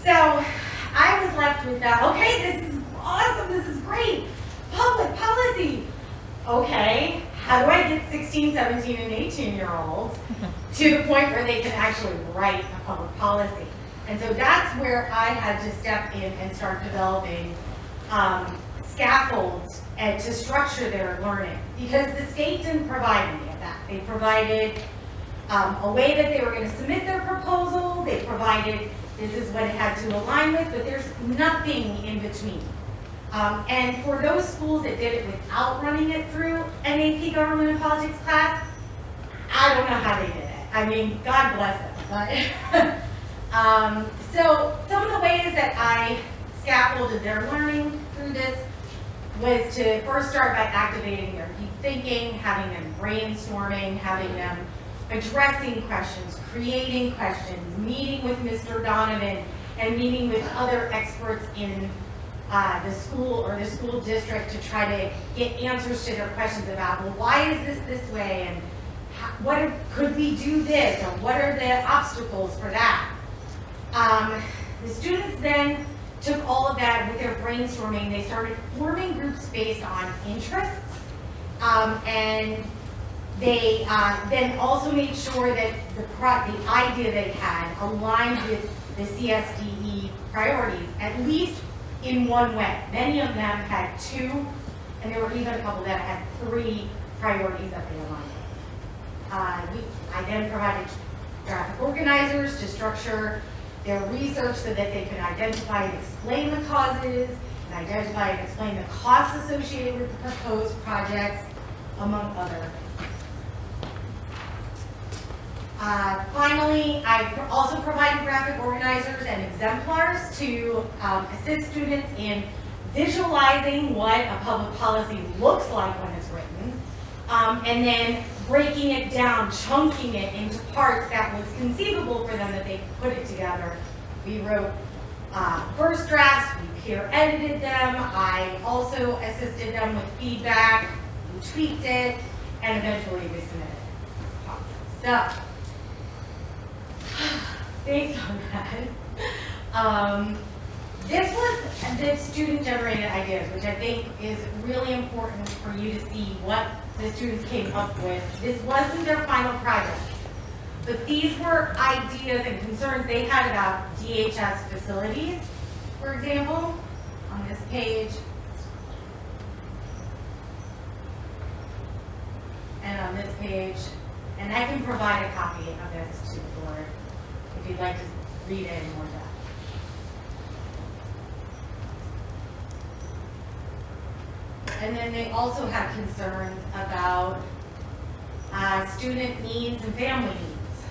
Speaker 11: So I was left with that, okay, this is awesome, this is great. Public policy. Okay, how do I get 16, 17, and 18-year-olds to the point where they can actually write a public policy? And so that's where I had to step in and start developing scaffolds and to structure their learning, because the state didn't provide any of that. They provided
Speaker 17: a way that they were going to submit their proposal. They provided this is what it had to align with, but there's nothing in between. And for those schools that did it without running it through an AP Government and Politics class, I don't know how they did it. I mean, God bless them. But so some of the ways that I scaffolded their learning through this was to first start by activating their deep thinking, having them brainstorming, having them addressing questions, creating questions, meeting with Mr. Donovan, and meeting with other experts in the school or the school district to try to get answers to their questions about, well, why is this way, and could we do this, or what are the obstacles for that? The students then took all of that with their brainstorming. They started forming groups based on interests, and they then also made sure that the idea they had aligned with the CSDE priorities, at least in one way. Many of them had 2, and there were even a couple that had 3 priorities that they aligned with. I then provided graphic organizers to structure their research so that they could identify and explain the causes, and identify and explain the costs associated with the proposed projects, among other. Finally, I also provided graphic organizers and exemplars to assist students in visualizing what a public policy looks like when it's written, and then breaking it down, chunking it into parts that was conceivable for them that they could put it together. We wrote first drafts, we peer edited them, I also assisted them with feedback, we tweaked it, and eventually we submitted it. So, based on that, this was the student-generated ideas, which I think is really important for you to see what the students came up with. This wasn't their final project, but these were ideas and concerns they had about DHS facilities, for example, on this page, and on this page, and I can provide a copy of this to the board if you'd like to read it in more depth. And then they also had concerns about student needs and family needs.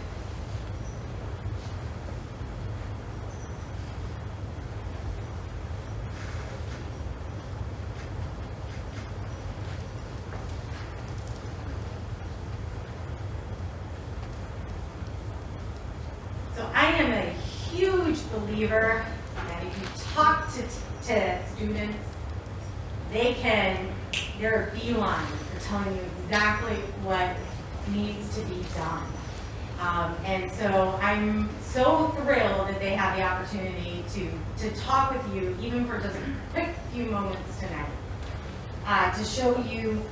Speaker 17: So I am a huge believer that if you talk to students, they're beeline for telling you exactly what needs to be done. And so I'm so thrilled that they have the opportunity to talk with you, even for just a quick few moments tonight, to show you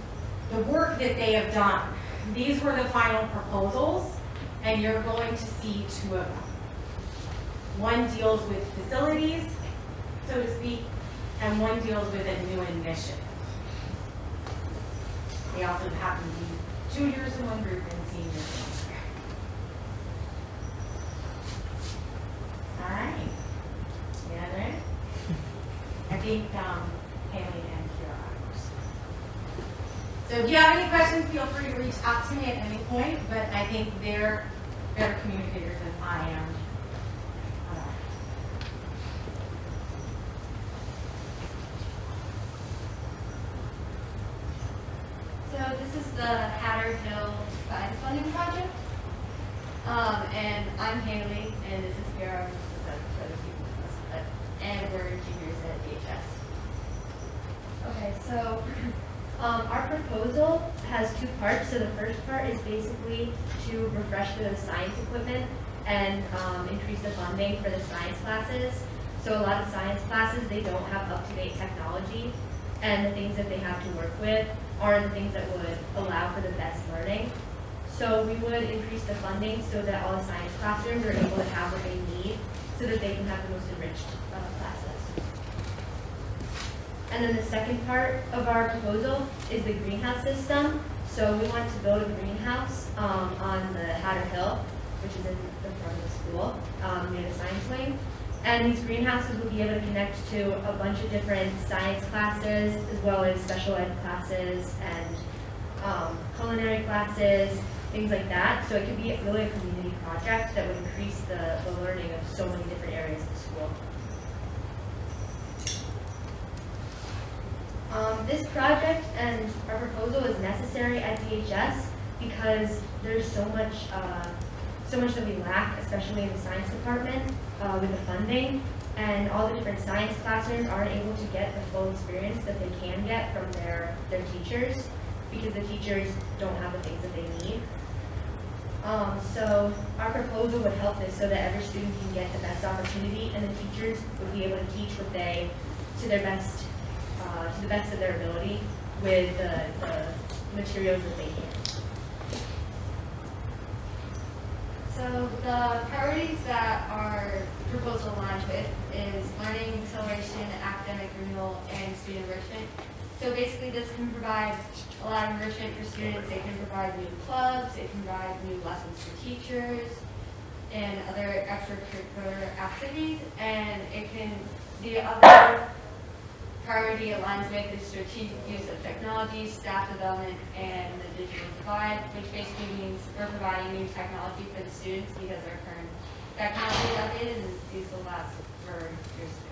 Speaker 17: the work that they have done. These were the final proposals, and you're going to see 2 of them. One deals with facilities, so to speak, and one deals with a new initiative. They also happen to be juniors in one group and seniors in another. All right. Yeah, right? I think Haley and Kira are first. So if you have any questions, feel free to reach out to me at any point, but I think they're better communicators than I am.
Speaker 18: So this is the Hatter Hill Science Funding Project. And I'm Haley, and this is Kira, and we're juniors at DHS.
Speaker 2: Okay, so our proposal has 2 parts. So the first part is basically to refresh the science equipment and increase the funding for the science classes. So a lot of science classes, they don't have up-to-date technology, and the things that they have to work with are the things that would allow for the best learning. So we would increase the funding so that all the science classrooms are able to have what they need so that they can have the most enriched classes. And then the second part of our proposal is the greenhouse system. So we wanted to build a greenhouse on the Hatter Hill, which is in the front of the school, near the science wing. And these greenhouses will be able to connect to a bunch of different science classes, as well as special ed classes and culinary classes, things like that. So it could be really a community project that would increase the learning of so many different areas of the school. This project and our proposal is necessary at DHS because there's so much that we lack, especially in the science department with the funding, and all the different science classrooms aren't able to get the full experience that they can get from their teachers because the teachers don't have the things that they need. So our proposal would help this so that every student can get the best opportunity, and the teachers would be able to teach what they, to the best of their ability with the materials that they can.
Speaker 18: So the priorities that our proposal aligns with is learning, acceleration, academic renewal, and student enrichment. So basically this can provide a lot of enrichment for students. It can provide new clubs, it can provide new lessons for teachers, and other extracurricular activities. And it can, the other priority aligns with is strategic use of technology, staff development, and the digital divide, which basically means we're providing new technology for the students because our current technology is outdated and these will last for years to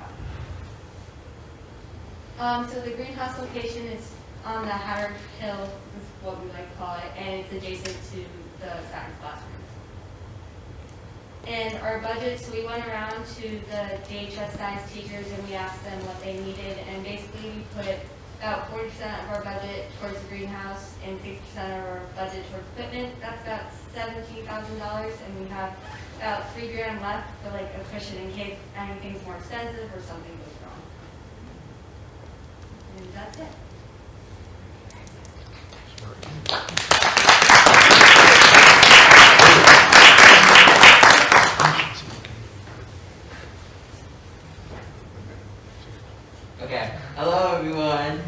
Speaker 18: come. So the greenhouse location is on the Hatter Hill, is what we like to call it, and it's adjacent to the science classroom. And our budget, so we went around to the DHS science teachers and we asked them what they needed, and basically we put about 40% of our budget towards the greenhouse and 60% of our budget towards equipment. That's about $17,000, and we have about $3,000 left for like a cushion in case anything's more expensive or something goes wrong. And that's it.
Speaker 19: Okay, hello everyone.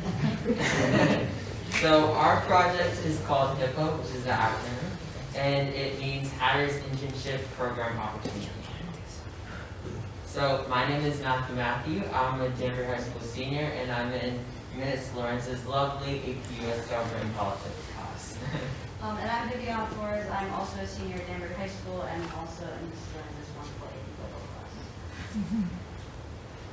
Speaker 19: So our project is called HIPPO, which is an acronym, and it means Hatter's Internship Program Opportunity. So my name is Matthew. I'm a Danbury High School senior, and I'm in Ms. Lawrence's lovely AP US Government and Politics class.
Speaker 18: And I'm Vivian Flores. I'm also a senior at Danbury High School and also in Ms. Lawrence's wonderful AP Global class.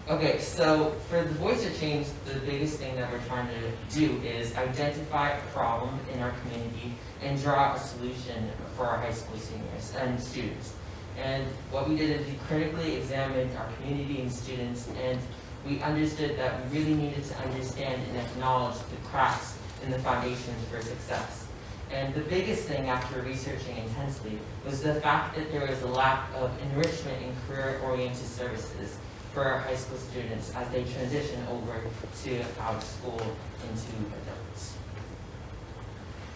Speaker 19: Okay, so for the Voice of Change, the biggest thing that we're trying to do is identify a problem in our community and draw a solution for our high school seniors and students. And what we did is we critically examined our community and students, and we understood that we really needed to understand and acknowledge the cracks in the foundations for success. And the biggest thing after researching intensely was the fact that there was a lack of enrichment in career-oriented services for our high school students as they transition over to out of school into adults.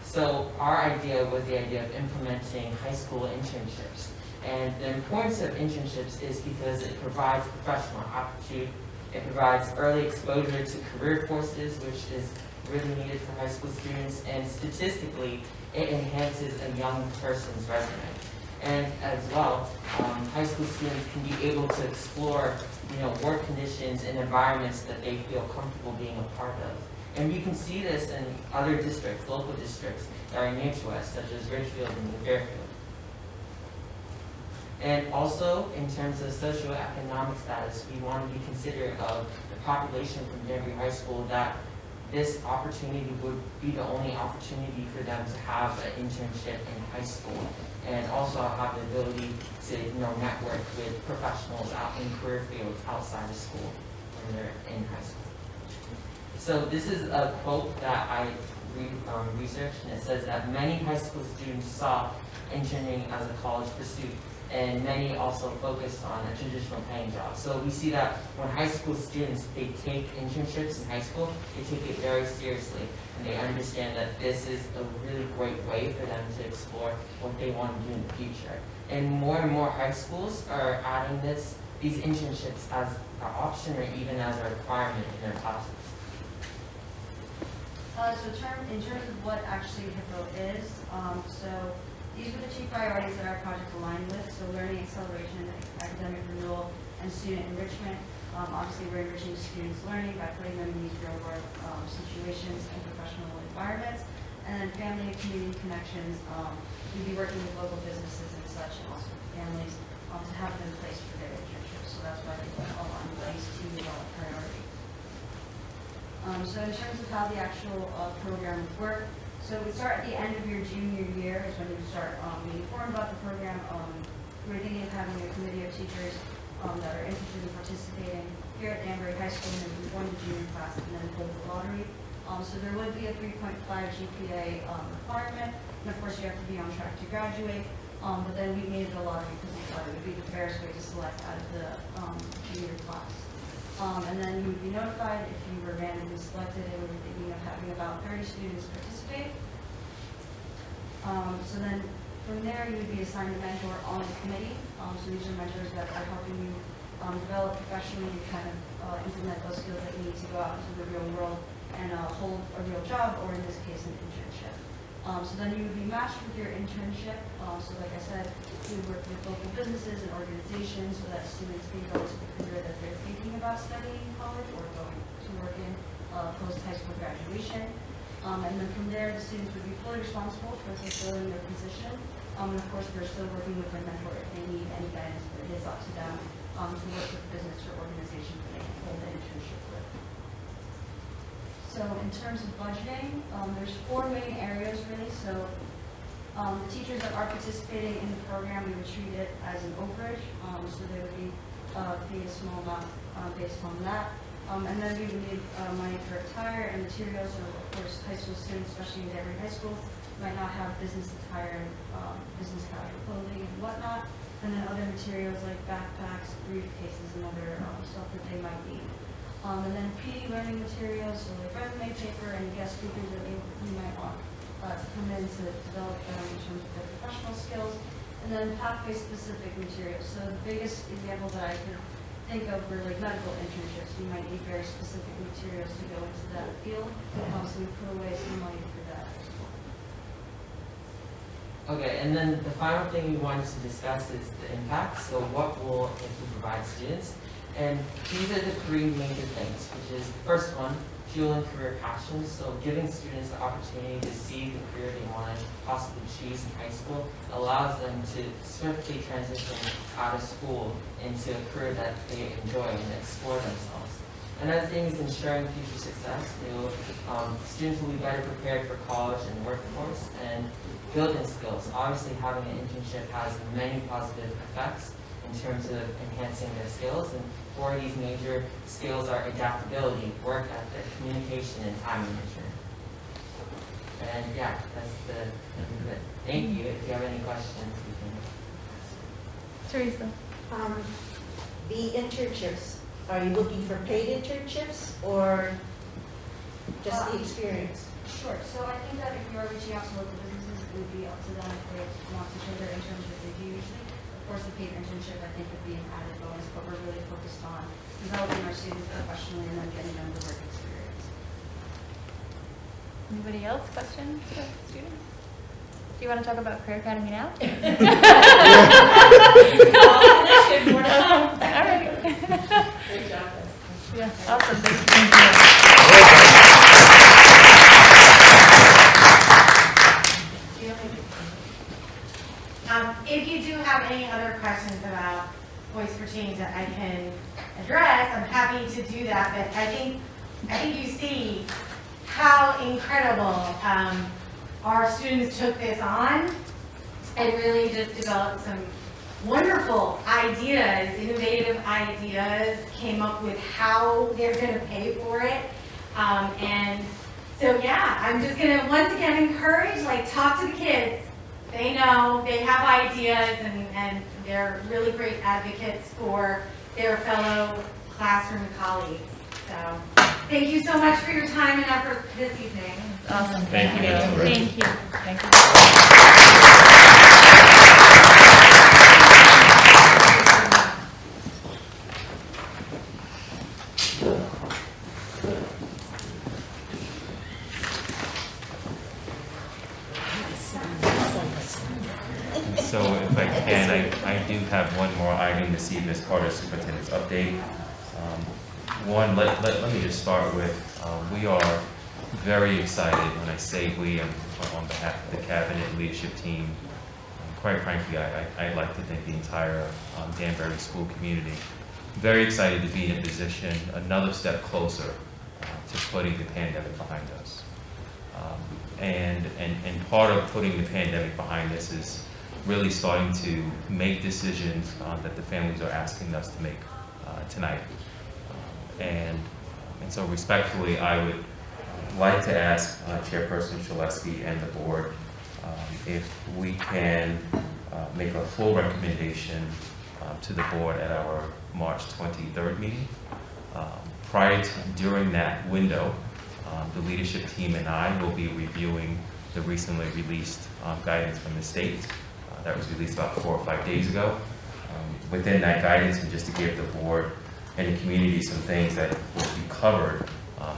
Speaker 19: So our idea was the idea of implementing high school internships. And the importance of internships is because it provides professional aptitude, it provides early exposure to career courses, which is really needed for high school students, and statistically, it enhances a young person's resume. And as well, high school students can be able to explore, work conditions and environments that they feel comfortable being a part of. And you can see this in other districts, local districts that are near to us, such as Ridgefield and New Fairfield. And also, in terms of socioeconomic status, we want to be considerate of the population from Danbury High School, that this opportunity would be the only opportunity for them to have an internship in high school, and also have the ability to network with professionals out in career fields outside of school when they're in high school. So this is a quote that I researched, and it says that many high school students saw interning as a college pursuit, and many also focused on a traditional paying job. So we see that when high school students, they take internships in high school, they take it very seriously, and they understand that this is a really great way for them to explore what they want to do in the future. And more high schools are adding these internships as an option or even as a requirement in their classes.
Speaker 18: In terms of what actually HIPPO is, so these were the two priorities that our project aligned with, so learning acceleration, academic renewal, and student enrichment. Obviously, we're enriching students' learning by putting them in these real-world situations and professional environments. And then family and community connections, we'd be working with local businesses and such, and also with families to have them in place for their internships. So that's why they align with these two priorities. So in terms of how the actual program would work, so we start at the end of your junior year is when you start being informed about the program. We're thinking of having a committee of teachers that are interested in participating here at Danbury High School, and then we form the junior class and then hold the lottery. So there would be a 3.5 GPA requirement, and of course you have to be on track to graduate. But then we needed a lottery because we thought it would be the fairest way to select out of the junior class. And then you would be notified if you were randomly selected, and we were thinking of having about 30 students participate. So then from there, you would be assigned a mentor on the committee. So these are mentors that are helping you develop professionally and kind of implement those skills that you need to go out into the real world and hold a real job, or in this case, an internship. So then you would be matched with your internship. So like I said, we work with local businesses and organizations so that students can go to the career that they're thinking about studying in college or going to work in post-high school graduation. And then from there, the students would be fully responsible for fulfilling their position. And of course, we're still working with their mentor if they need any guidance, but it is up to them to work with business or organization that they can hold the internship with. So in terms of budgeting, there's 4 main areas really. So the teachers that are participating in the program, we would treat it as an overage. So they would be paid a small amount based on that. And then we would need money for attire and materials. So of course, high school students, especially in Danbury High School, might not have business attire, business casual clothing and whatnot. And then other materials like backpacks, briefcases, and other stuff that they might need. And then PD learning materials, so like resume paper and guest speakers that you might want to come in to develop them in terms of their professional skills. And then pathway-specific materials. So the biggest example that I could think of were like medical internships. You might need very specific materials to go into that field. So we put away some money for that as well.
Speaker 19: Okay, and then the final thing we wanted to discuss is the impact. So what will it provide students? And these are the 3 major things, which is the first one, fueling career passions. So giving students the opportunity to see the career they want to possibly choose in high school allows them to swiftly transition out of school into a career that they enjoy and explore themselves. Another thing is ensuring future success. Students will be better prepared for college and workforce and building skills. Obviously, having an internship has many positive effects in terms of enhancing their skills, and 4 of these major skills are adaptability, work ethic, communication, and time management. And yeah, that's it. Thank you. If you have any questions, we can.
Speaker 3: Teresa.
Speaker 11: The internships, are you looking for paid internships or just the experience?
Speaker 18: Sure. So I think that if you are reaching out to local businesses, it would be up to them if they want to show their internship they do usually. Of course, the paid internship I think would be an added bonus, but we're really focused on developing our students professionally and then getting them the work experience.
Speaker 3: Anybody else? Questions for students? Do you want to talk about Career Academy now? All right.
Speaker 7: Great job.
Speaker 3: Yeah, awesome. Thank you.
Speaker 17: If you do have any other questions about Voice for Change that I can address, I'm happy to do that. But I think you see how incredible our students took this on and really just developed some wonderful ideas, innovative ideas, came up with how they're going to pay for it. And so, yeah, I'm just going to once again encourage, talk to the kids. They know, they have ideas, and they're really great advocates for their fellow classroom colleagues. So, thank you so much for your time and effort this evening.
Speaker 3: Awesome.
Speaker 23: Thank you.
Speaker 3: Thank you. Thank you.
Speaker 23: So if I can, I do have one more item this evening as part of superintendent's update. One, let me just start with, we are very excited. When I say we, I'm on behalf of the cabinet leadership team. Quite frankly, I'd like to thank the entire Danbury school community. Very excited to be in a position, another step closer to putting the pandemic behind us. And part of putting the pandemic behind us is really starting to make decisions that the families are asking us to make tonight. And so respectfully, I would like to ask Chairperson Shaleski and the board if we can make a full recommendation to the board at our March 23rd meeting. During that window, the leadership team and I will be reviewing the recently released guidance from the state that was released about 4 or 5 days ago. Within that guidance, and just to give the board and the community some things that will be covered,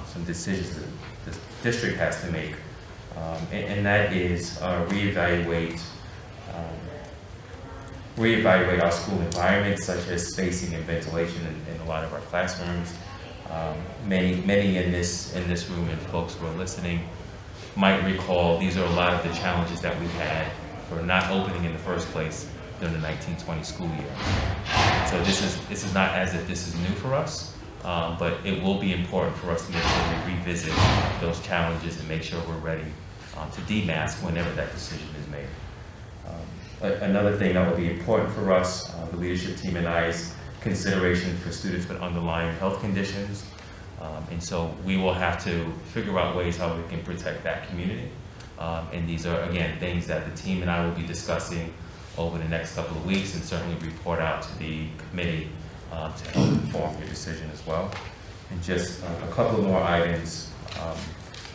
Speaker 23: some decisions that the district has to make, and that is reevaluate our school environment, such as spacing and ventilation in a lot of our classrooms. Many in this room and folks who are listening might recall these are a lot of the challenges that we had for not opening in the first place during the 1920 school year. So this is not as if this is new for us, but it will be important for us to make sure we revisit those challenges and make sure we're ready to demask whenever that decision is made. Another thing that will be important for us, the leadership team and I, is consideration for students with underlying health conditions. And so we will have to figure out ways how we can protect that community. And these are, again, things that the team and I will be discussing over the next couple of weeks, and certainly report out to the committee to help inform your decision as well. And just a couple of more items.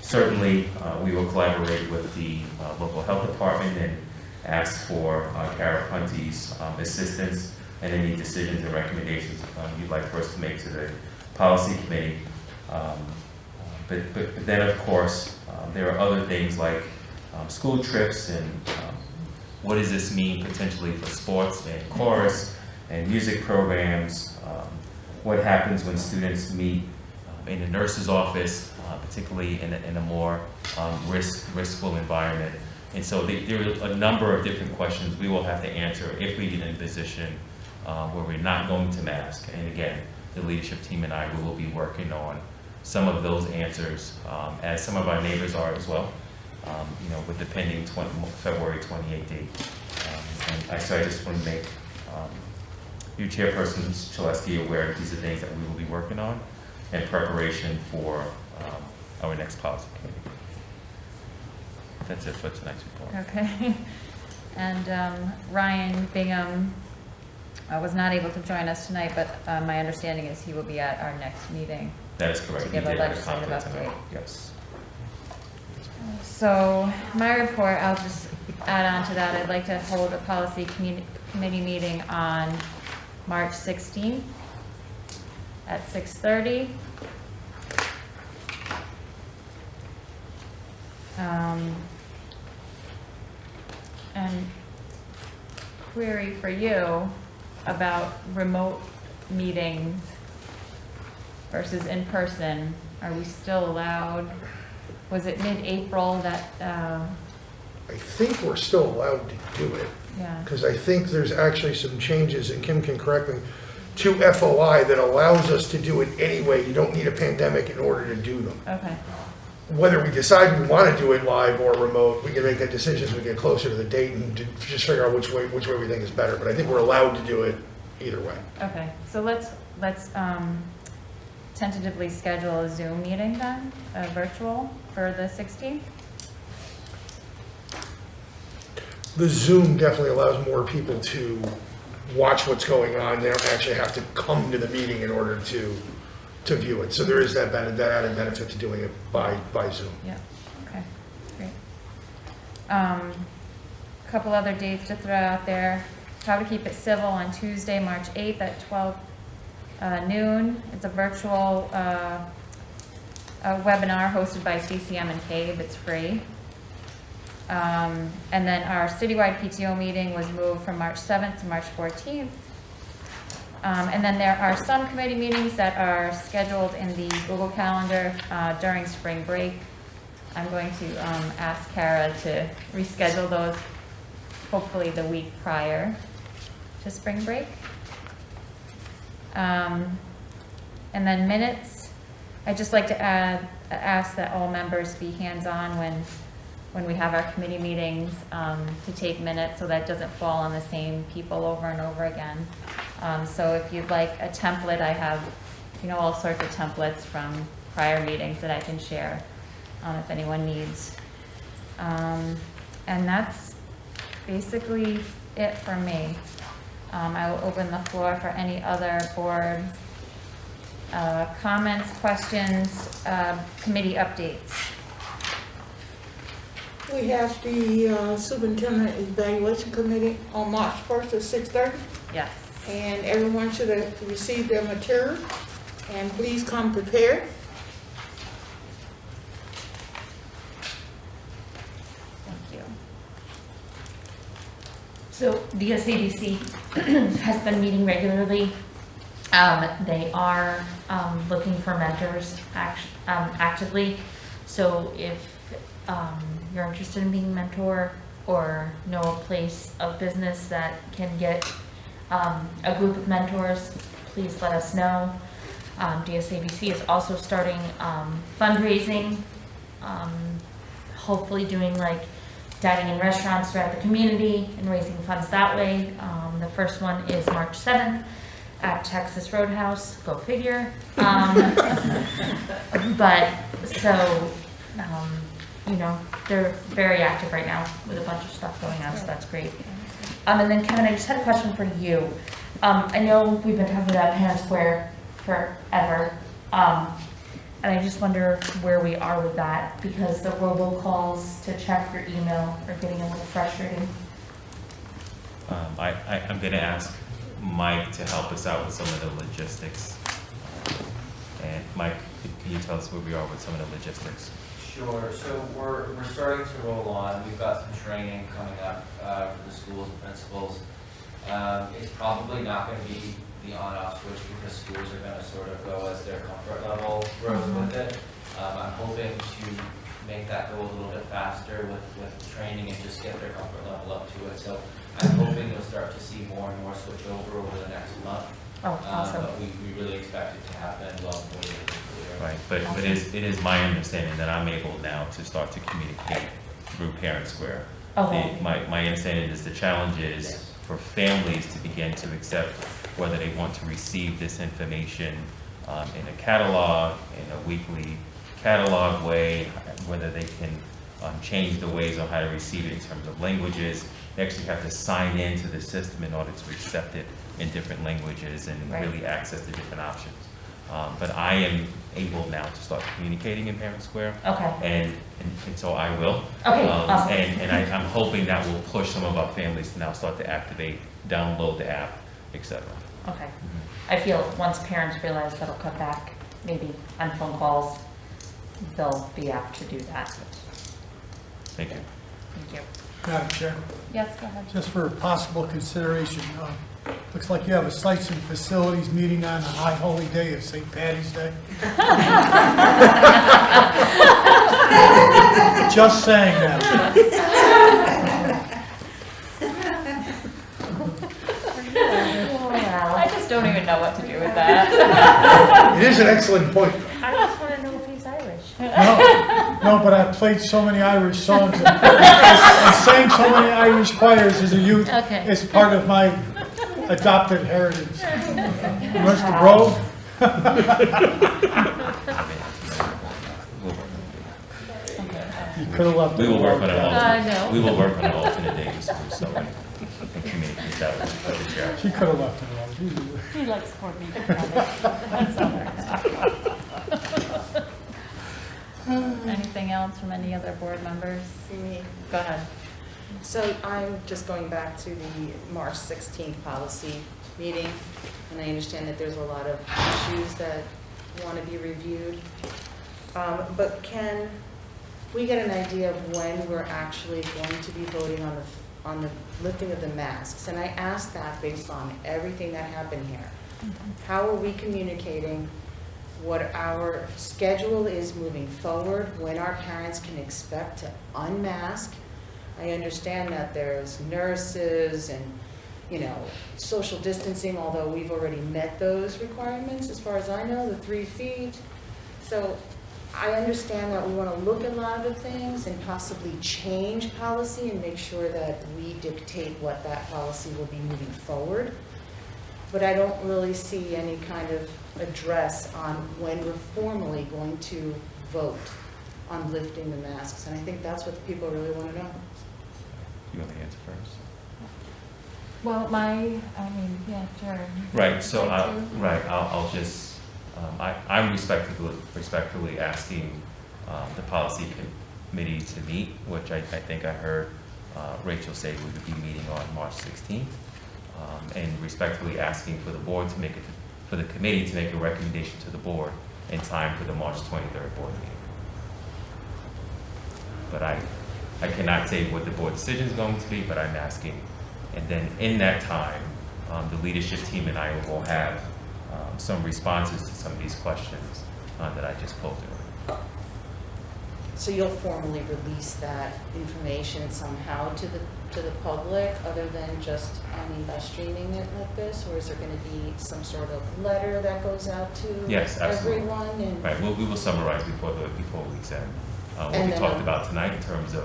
Speaker 23: Certainly, we will collaborate with the local health department and ask for Kara Punty's assistance and any decisions and recommendations you'd like for us to make to the policy committee. But then, of course, there are other things like school trips and what does this mean potentially for sports and chorus and music programs? What happens when students meet in a nurse's office, particularly in a more riskful environment? And so there are a number of different questions we will have to answer if we get in a position where we're not going to mask. And again, the leadership team and I will be working on some of those answers, as some of our neighbors are as well, with the pending February 28th date. And so I just want to make you, Chairperson Shaleski, aware that these are things that we will be working on in preparation for our next policy committee. That's it for tonight's report.
Speaker 3: Okay. And Ryan Bingham was not able to join us tonight, but my understanding is he will be at our next meeting.
Speaker 23: That is correct.
Speaker 3: To give a legislative update.
Speaker 23: Yes.
Speaker 3: So my report, I'll just add on to that. I'd like to hold a policy committee meeting on March 16th at 6:30. And query for you about remote meetings versus in person. Are we still allowed? Was it mid-April that,
Speaker 9: I think we're still allowed to do it.
Speaker 3: yeah,
Speaker 9: Because I think there's actually some changes, and Kim can correct me, to FOI that allows us to do it anyway. You don't need a pandemic in order to do them.
Speaker 3: okay,
Speaker 9: Whether we decide we want to do it live or remote, we can make that decision as we get closer to the date and to just figure out which way we think is better. But I think we're allowed to do it either way.
Speaker 3: okay. So let's tentatively schedule a Zoom meeting then, virtual, for the 16th?
Speaker 9: The Zoom definitely allows more people to watch what's going on. They don't actually have to come to the meeting in order to view it. So there is that added benefit to doing it by Zoom.
Speaker 3: Yeah, okay, great. Couple other dates to throw out there. How to Keep It Civil on Tuesday, March 8th at 12 noon. It's a virtual a webinar hosted by CCM and CABE. It's free. And then our citywide PTO meeting was moved from March 7th to March 14th. And then there are some committee meetings that are scheduled in the Google Calendar during spring break. I'm going to ask Kara to reschedule those, hopefully the week prior to spring break. And then minutes, I'd just like to ask that all members be hands-on when we have our committee meetings, to take minutes so that it doesn't fall on the same people over and over again. So if you'd like a template, I have, all sorts of templates from prior meetings that I can share, if anyone needs. And that's basically it for me. I will open the floor for any other board comments, questions, committee updates.
Speaker 8: We have the Superintendent Evaluation Committee on March 1st at 6:30.
Speaker 3: Yes.
Speaker 8: And everyone should have received their material. And please come prepared.
Speaker 3: Thank you.
Speaker 14: So the SADC has been meeting regularly. They are looking for mentors actively. So if you're interested in being a mentor or know a place of business that can get a group of mentors, please let us know. DSABC is also starting fundraising, hopefully doing like dining in restaurants throughout the community and raising funds that way. The first one is March 7th at Texas Roadhouse, go figure. But so, they're very active right now with a bunch of stuff going on, so that's great. And then Kevin, I just had a question for you. I know we've been talking about Hannah Square forever, and I just wonder where we are with that, because the robocalls to check your email are getting a little frustrating.
Speaker 23: I'm going to ask Mike to help us out with some of the logistics. And Mike, can you tell us where we are with some of the logistics?
Speaker 20: Sure. So we're starting to roll on. We've got some training coming up for the schools and principals. It's probably not going to be the on-off switch because schools are going to sort of go as their comfort level grows with it. I'm hoping to make that go a little bit faster with training and just get their comfort level up to it. So I'm hoping you'll start to see more and more switch over the next month.
Speaker 14: Oh, awesome.
Speaker 20: But we really expect it to happen well before the end of the year.
Speaker 23: Right, but it is my understanding that I'm able now to start to communicate through Parent Square.
Speaker 14: Okay.
Speaker 23: My understanding is the challenge is for families to begin to accept whether they want to receive this information in a catalog, in a weekly catalog way, whether they can change the ways on how to receive it in terms of languages. They actually have to sign into the system in order to accept it in different languages and really access the different options. But I am able now to start communicating in Parent Square.
Speaker 14: Okay.
Speaker 23: And so I will.
Speaker 14: Okay, awesome.
Speaker 23: And I'm hoping that will push some of our families to now start to activate, download the app, etc.
Speaker 14: Okay. I feel once parents realize that'll cut back, maybe on phone calls, they'll be apt to do that.
Speaker 23: Thank you.
Speaker 14: Thank you.
Speaker 1: Madam Chair,
Speaker 3: Yes, go ahead.
Speaker 1: just for possible consideration, looks like you have a sites and facilities meeting on the high holy day of St. Patty's Day. Just saying that.
Speaker 3: I just don't even know what to do with that.
Speaker 9: It is an excellent point.
Speaker 14: I just want to know if he's Irish.
Speaker 1: No, but I played so many Irish songs and sang so many Irish choirs as a youth.
Speaker 14: Okay.
Speaker 1: It's part of my adopted heritage. Mr. Grove? You could have left it
Speaker 23: We will work on an
Speaker 1: alone.
Speaker 23: alternate. We will work on an alternate day, so and communicate that with the chair.
Speaker 1: She could have left it alone.
Speaker 3: He likes coordinating. That's all right. Anything else from any other board members?
Speaker 21: Me.
Speaker 3: Go ahead.
Speaker 21: So I'm just going back to the March 16th policy meeting, and I understand that there's a lot of issues that want to be reviewed. But can we get an idea of when we're actually going to be voting on the lifting of the masks. And I asked that based on everything that happened here. How are we communicating what our schedule is moving forward, when our parents can expect to unmask? I understand that there's nurses and, you know, social distancing, although we've already met those requirements, as far as I know, the 3 feet. So I understand that we want to look at a lot of the things and possibly change policy and make sure that we dictate what that policy will be moving forward. But I don't really see any kind of address on when we're formally going to vote on lifting the masks. And I think that's what the people really want to know.
Speaker 23: You want to answer first?
Speaker 3: Well, yeah, sure.
Speaker 23: Right, so
Speaker 3: Like
Speaker 23: I'll just, I'm respectfully asking the policy committee to meet, which I think I heard Rachel say we would be meeting on March 16th, and respectfully asking for the board to for the committee to make a recommendation to the board in time for the March 23rd board meeting. But I cannot say what the board decision is going to be, but I'm asking. And then in that time, the leadership team and I will have some responses to some of these questions that I just posed earlier.
Speaker 21: So you'll formally release that information somehow to the public, other than just, by streaming it like this? Or is there going to be some sort of letter that goes out to
Speaker 23: Yes, absolutely.
Speaker 21: everyone? And
Speaker 23: Right, we will summarize before week's end what
Speaker 21: And
Speaker 23: we
Speaker 21: then
Speaker 23: talked about tonight in terms of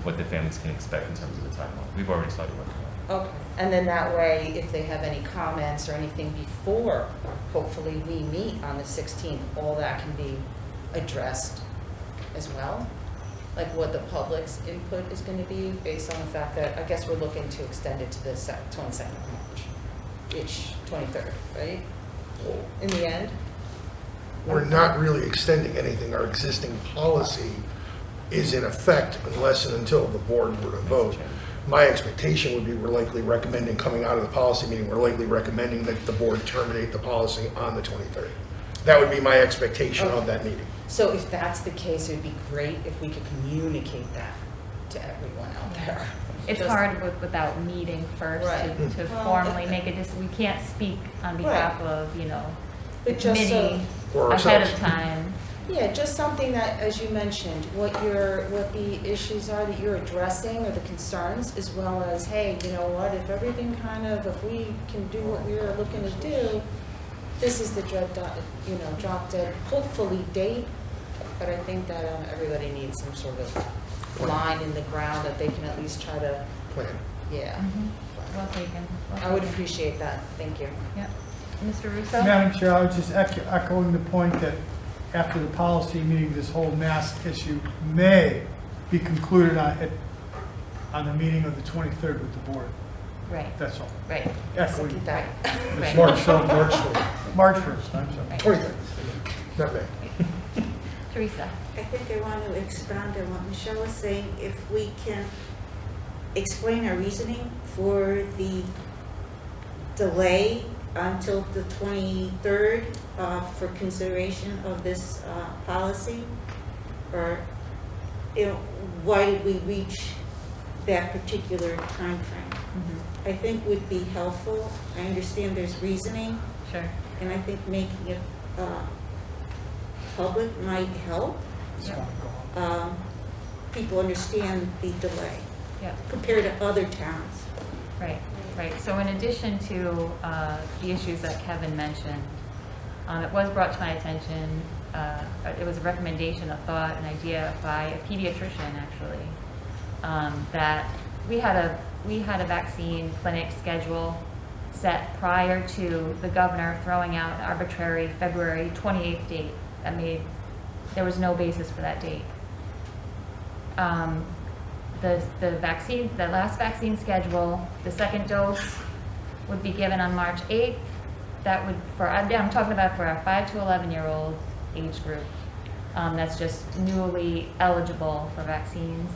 Speaker 23: what the families can expect in terms of the timeline. We've already started working on it.
Speaker 21: Okay, and then that way, if they have any comments or anything before, hopefully we meet on the 16th, all that can be addressed as well? Like what the public's input is going to be based on the fact that, I guess we're looking to extend it to the 22nd of March-ish, 23rd, right? In the end?
Speaker 9: We're not really extending anything. Our existing policy is in effect unless and until the board were to vote. My expectation would be we're likely recommending, coming out of the policy meeting, we're likely recommending that the board terminate the policy on the 23rd. That would be my expectation of that meeting.
Speaker 21: So if that's the case, it would be great if we could communicate that to everyone out there.
Speaker 3: It's
Speaker 21: Just-
Speaker 3: hard without meeting first
Speaker 21: Right.
Speaker 3: to
Speaker 21: Well,
Speaker 3: formally make a decision. We can't speak on behalf of, the
Speaker 21: But just
Speaker 3: committee
Speaker 9: Or
Speaker 3: ahead
Speaker 9: ourselves.
Speaker 3: of time.
Speaker 21: Yeah, just something that, as you mentioned, what the issues are that you're addressing, or the concerns, as well as, hey, you know what, if if we can do what we're looking to do, this is the drop dead, hopefully date. But I think that everybody needs some sort of line in the ground that they can at least try to,
Speaker 9: Plan.
Speaker 21: yeah.
Speaker 3: Well taken.
Speaker 21: I would appreciate that, thank you.
Speaker 3: Yep. Mr. Russo?
Speaker 1: Madam Chair, I was just echoing the point that after the policy meeting, this whole mask issue may be concluded on the meeting of the 23rd with the board.
Speaker 3: Right.
Speaker 1: That's all.
Speaker 3: Right.
Speaker 1: Echoing.
Speaker 21: That.
Speaker 3: Right.
Speaker 9: March 1st,
Speaker 1: March 1st, I'm sorry.
Speaker 9: 23rd, not May.
Speaker 3: Teresa?
Speaker 11: I think I want to expound on what Michelle was saying. If we can explain our reasoning for the delay until the 23rd for consideration of this policy, or why did we reach that particular time frame?
Speaker 3: Mm-hmm.
Speaker 11: I think would be helpful. I understand there's reasoning,
Speaker 3: Sure.
Speaker 11: and I think making it public might help. People understand the delay
Speaker 3: Yep.
Speaker 11: compared to other towns.
Speaker 3: Right, right. So in addition to the issues that Kevin mentioned, it was brought to my attention, it was a recommendation, a thought, an idea by a pediatrician, actually, that we had a vaccine clinic schedule set prior to the governor throwing out an arbitrary February 28th date that there was no basis for that date. The last vaccine schedule, the second dose would be given on March 8th. That would, I'm talking about for our 5 to 11-year-old age group. That's just newly eligible for vaccines.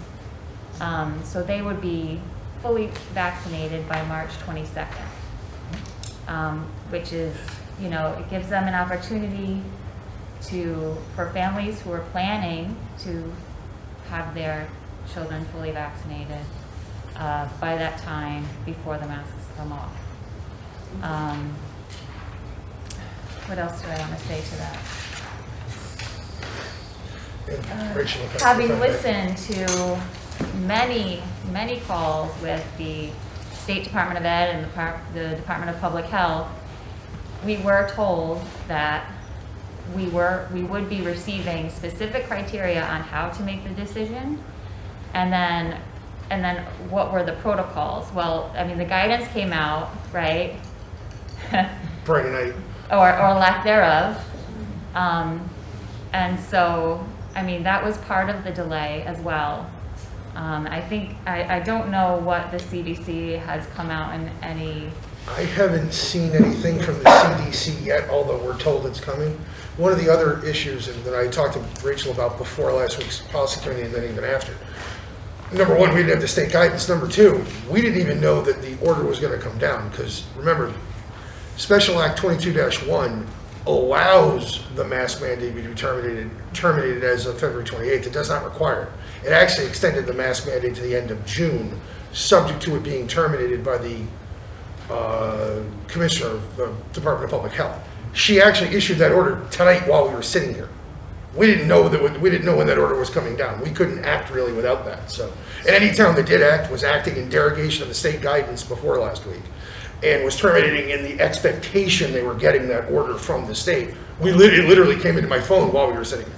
Speaker 3: So they would be fully vaccinated by March 22nd, which is, it gives them an opportunity for families who are planning to have their children fully vaccinated by that time before the masks come off. What else do I want to say to that?
Speaker 9: Rachel, if I-
Speaker 3: Having
Speaker 9: if I may.
Speaker 3: listened to many, many calls with the State Department of Ed and the Department of Public Health, we were told that we would be receiving specific criteria on how to make the decision, and then what were the protocols? Well, I mean, the guidance came out, right?
Speaker 9: Friday night.
Speaker 3: or lack thereof. And so, I mean, that was part of the delay as well. I don't know what the CDC has come out in any.
Speaker 9: I haven't seen anything from the CDC yet, although we're told it's coming. One of the other issues that I talked to Rachel about before last week's policy committee and then even after. Number one, we didn't have the state guidance. Number two, we didn't even know that the order was going to come down because remember, Special Act 22-1 allows the mask mandate to be terminated as of February 28th. It does not require it. It actually extended the mask mandate to the end of June, subject to it being terminated by the Commissioner of the Department of Public Health. She actually issued that order tonight while we were sitting here. We didn't know when that order was coming down. We couldn't act really without that. So, and any town that did act was acting in derogation of the state guidance before last week, and was terminating in the expectation they were getting that order from the state. It literally came into my phone while we were sitting here.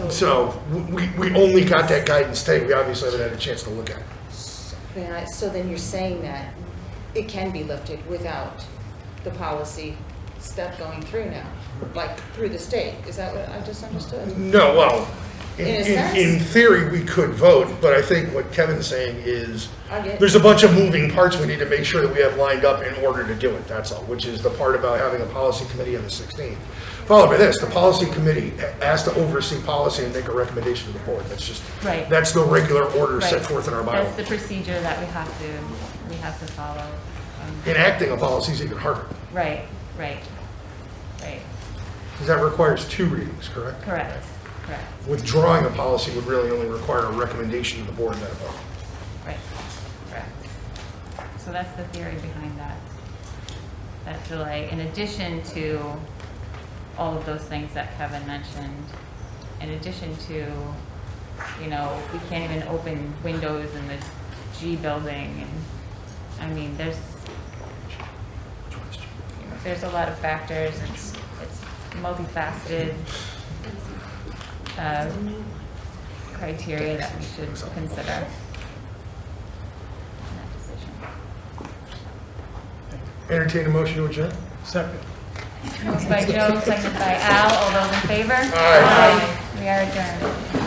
Speaker 9: So we only got that guidance today. We obviously haven't had a chance to look at it.
Speaker 21: So then you're saying that it can be lifted without the policy step going through now, like through the state? Is that what I just understood?
Speaker 9: No, well,
Speaker 21: In a sense?
Speaker 9: in theory, we could vote, but I think what Kevin's saying is
Speaker 21: I get-
Speaker 9: there's a bunch of moving parts we need to make sure that we have lined up in order to do it, that's all, which is the part about having a policy committee on the 16th. Followed by this, the policy committee has to oversee policy and make a recommendation to the board. That's just,
Speaker 3: Right.
Speaker 9: that's the regular order set
Speaker 3: Right.
Speaker 9: forth in our
Speaker 3: That's
Speaker 9: bylaw.
Speaker 3: the procedure that we have to follow.
Speaker 9: Enacting a policy is even harder,
Speaker 3: Right.
Speaker 9: because that requires 2 readings, correct?
Speaker 3: Correct.
Speaker 9: Withdrawing a policy would really only require a recommendation to the board and then a vote.
Speaker 3: Right. So that's the theory behind that delay, in addition to all of those things that Kevin mentioned, in addition to, we can't even open windows in the G building, and, I mean, there's a lot of factors, it's multifaceted criteria that we should consider in that decision.
Speaker 9: Entertain a motion to adjourn?
Speaker 1: Second.
Speaker 3: Moved by Joe, seconded by Al. All those in favor?
Speaker 9: Aye.
Speaker 3: We are adjourned.